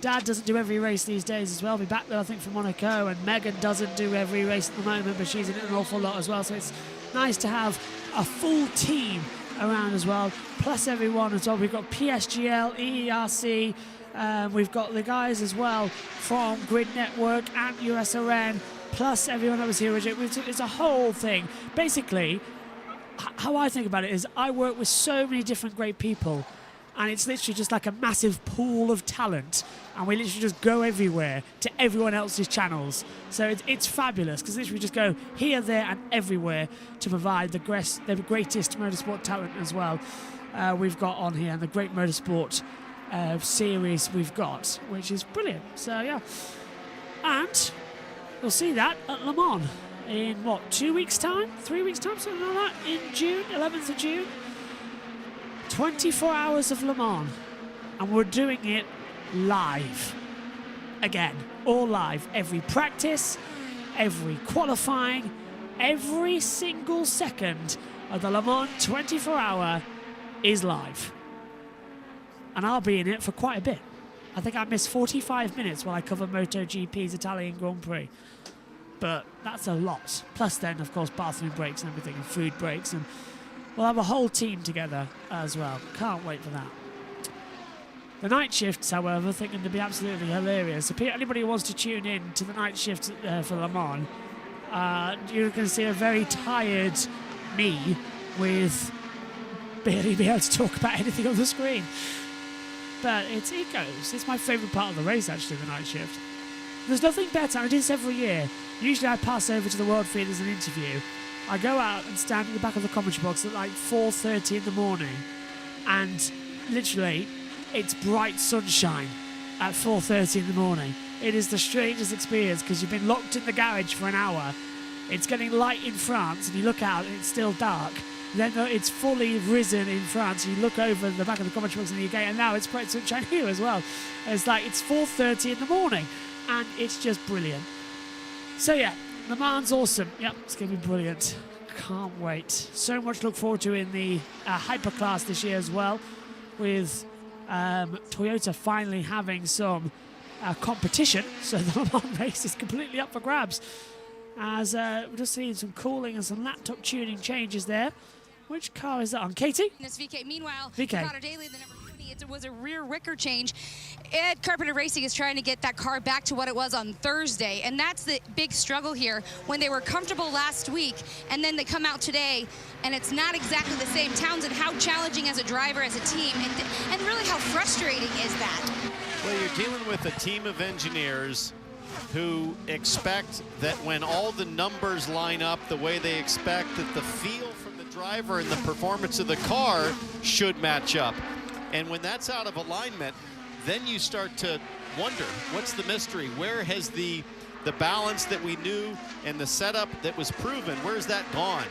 Dad doesn't do every race these days as well. I'll be back there, I think, from Monaco. And Megan doesn't do every race at the moment, but she's in an awful lot as well. So it's nice to have a full team around as well, plus everyone as well. We've got PSGL, EERC, we've got the guys as well from Grid Network and USRN, plus everyone that was here. It's a whole thing. Basically, how I think about it is I work with so many different great people and it's literally just like a massive pool of talent, and we literally just go everywhere to everyone else's channels. So it's fabulous, because literally we just go here, there, and everywhere to provide the greatest motorsport talent as well we've got on here, and the great motorsport series we've got, which is brilliant. So yeah, and you'll see that at Le Mans in 2 weeks time, 3 weeks time, something like that, in June, 11th of June. 24 hours of Le Mans, and we're doing it live again, all live. Every practice, every qualifying, every single second of the Le Mans 24-hour is live, and I'll be in it for quite a bit. I think I missed 45 minutes while I cover MotoGP's Italian Grand Prix, but that's a lot. Plus then, of course, bathroom breaks and everything, and food breaks, and we'll have a whole team together as well. Can't wait for that. The night shifts, however, thinking to be absolutely hilarious. So anybody who wants to tune in to the night shift for Le Mans, you're going to see a very tired me with barely be able to talk about anything on the screen. But it goes. It's my favourite part of the race, actually, the night shift. There's nothing better. I do this every year. Usually I pass over to the World Feed as an interview. I go out and stand in the back of the commentary box at like 4:30 in the morning, and literally it's bright sunshine at 4:30 in the morning. It is the strangest experience, because you've been locked in the garage for an hour. It's getting light in France, and you look out and it's still dark. Then it's fully risen in France. You look over the back of the commentary box in the UK, and now it's bright sunshine here as well. It's like it's 4:30 in the morning, and it's just brilliant. So yeah, Le Mans awesome. Yep, it's going to be brilliant. Can't wait. So much to look forward to in the Hyperclass this year as well, with Toyota finally having some competition. So the Le Mans race is completely up for grabs, as we're just seeing some cooling and some laptop tuning changes there. Which car is that on, Katie? This VK. Meanwhile, VK. Connor Daly, the number 20, it was a rear wicker change. Ed Carpenter Racing is trying to get that car back to what it was on Thursday, and that's the big struggle here. When they were comfortable last week, and then they come out today, and it's not exactly the same. Townsend, how challenging as a driver, as a team, and really how frustrating is that? Well, you're dealing with a team of engineers who expect that when all the numbers line up the way they expect, that the feel from the driver and the performance of the car should match up. And when that's out of alignment, then you start to wonder, what's the mystery? Where has the balance that we knew and the setup that was proven, where's that gone?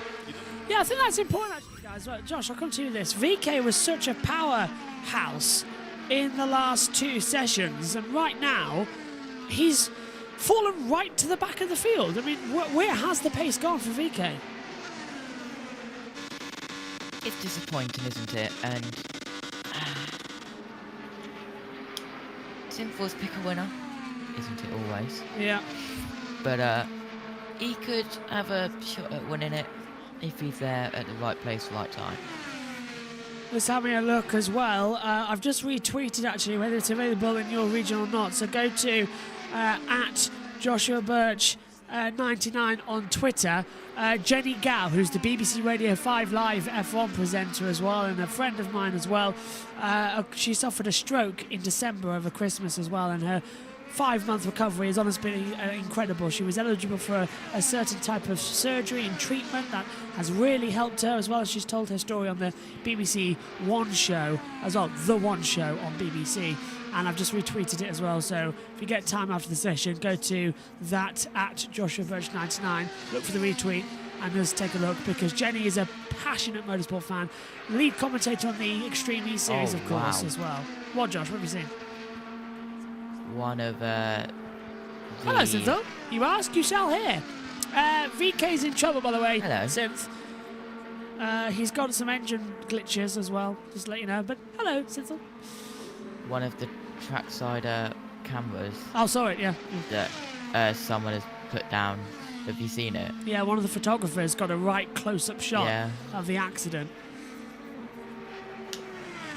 Yeah, I think that's important, actually, guys. Well, Josh, I'll come to you with this. VK was such a powerhouse in the last two sessions, and right now he's fallen right to the back of the field. I mean, where has the pace gone for VK? It's disappointing, isn't it? And Synthos pick a winner, isn't it always? Yeah. But he could have a shot at winning it if he's there at the right place, right time. Let's have a look as well. I've just retweeted, actually, whether it's available in your region or not. So go to at Joshua Birch 99 on Twitter. Jenny Gow, who's the BBC Radio 5 Live F1 presenter as well, and a friend of mine as well. She suffered a stroke in December over Christmas as well, and her 5-month recovery has honestly been incredible. She was eligible for a certain type of surgery and treatment that has really helped her as well, as she's told her story on the BBC One show as well, The One Show on BBC. And I've just retweeted it as well, so if you get time after the session, go to that at Joshua Birch 99, look for the retweet, and just take a look, because Jenny is a passionate motorsport fan, lead commentator on the Extreme E series, of course, as well. What, Josh? What have you seen? One of Hello, Synth. You ask, you shall hear. VK's in trouble, by the way. Hello. Synth. He's got some engine glitches as well, just to let you know. But hello, Synth. One of the trackside cameras. Oh, sorry, yeah. That someone has put down. Have you seen it? Yeah, one of the photographers got a right close-up shot of the accident.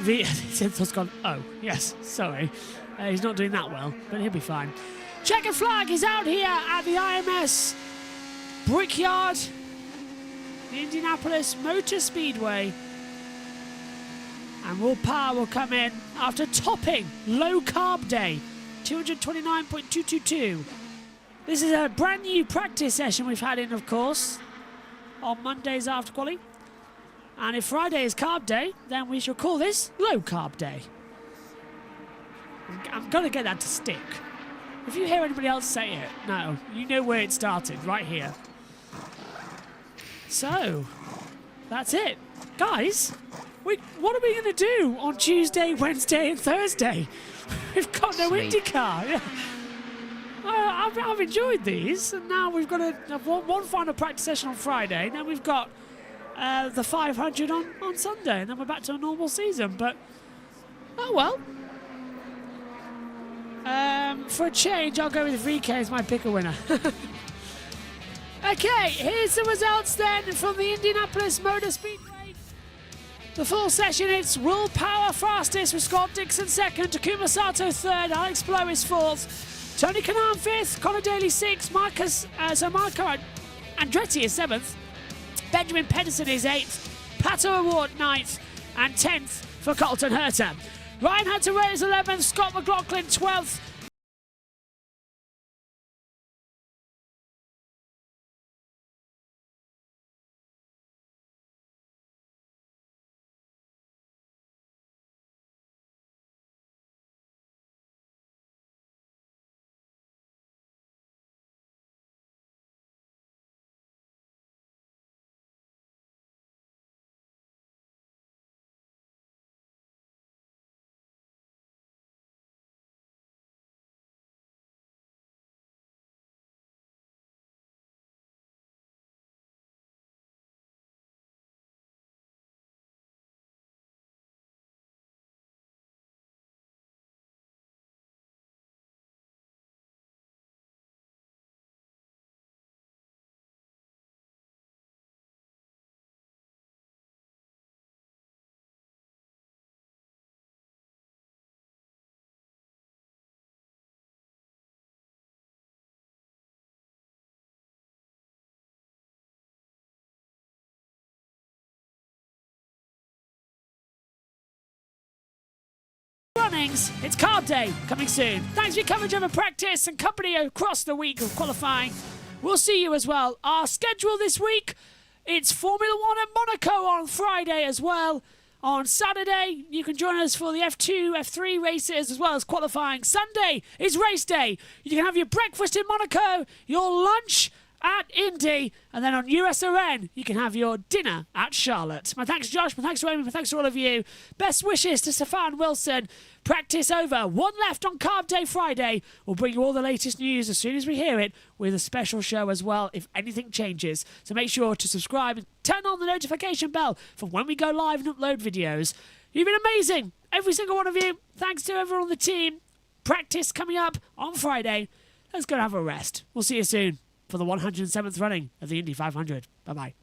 Synth's gone, oh, yes, sorry. He's not doing that well, but he'll be fine. Checkered flag is out here at the IMS Brickyard, the Indianapolis Motor Speedway. And Raw Power will come in after topping Low Carb Day, 229.222. This is a brand new practice session we've had in, of course, on Mondays after quali. And if Friday is Carb Day, then we shall call this Low Carb Day. I'm going to get that to stick. If you hear anybody else say it, no, you know where it started, right here. So, that's it. Guys, what are we going to do on Tuesday, Wednesday and Thursday? We've got no IndyCar. Yeah. I've enjoyed these, and now we've got one final practice session on Friday, and then we've got the 500 on Sunday, and then we're back to a normal season. But, oh well. For a change, I'll go with VK as my pick a winner. Okay, here's the results then from the Indianapolis Motor Speedway. The full session, it's Will Power fastest with Scott Dixon second, Takuma Sato third, Alex Blow is fourth, Tony Kanaan fifth, Connor Daly sixth, Marco Andretti is seventh, Benjamin Pedersen is eighth, Pato Award ninth, and 10th for Colton Herter. Ryan Hunter-Ray is 11th, Scott McLaughlin 12th, runnings. It's Carb Day coming soon. Thanks for your coverage of a practice and company across the week of qualifying. We'll see you as well. Our schedule this week, it's Formula 1 at Monaco on Friday as well. On Saturday, you can join us for the F2, F3 races as well as qualifying. Sunday is race day. You can have your breakfast in Monaco, your lunch at Indy, and then on USRN, you can have your dinner at Charlotte. My thanks to Josh, my thanks to Amy, my thanks to all of you. Best wishes to Stefan Wilson. Practice over. One left on Carb Day Friday. We'll bring you all the latest news as soon as we hear it, with a special show as well if anything changes. So make sure to subscribe and turn on the notification bell for when we go live and upload videos. You've been amazing, every single one of you. Thanks to everyone on the team. Practice coming up on Friday. Let's go have a rest. We'll see you soon for the 107th running of the Indy 500. Bye-bye.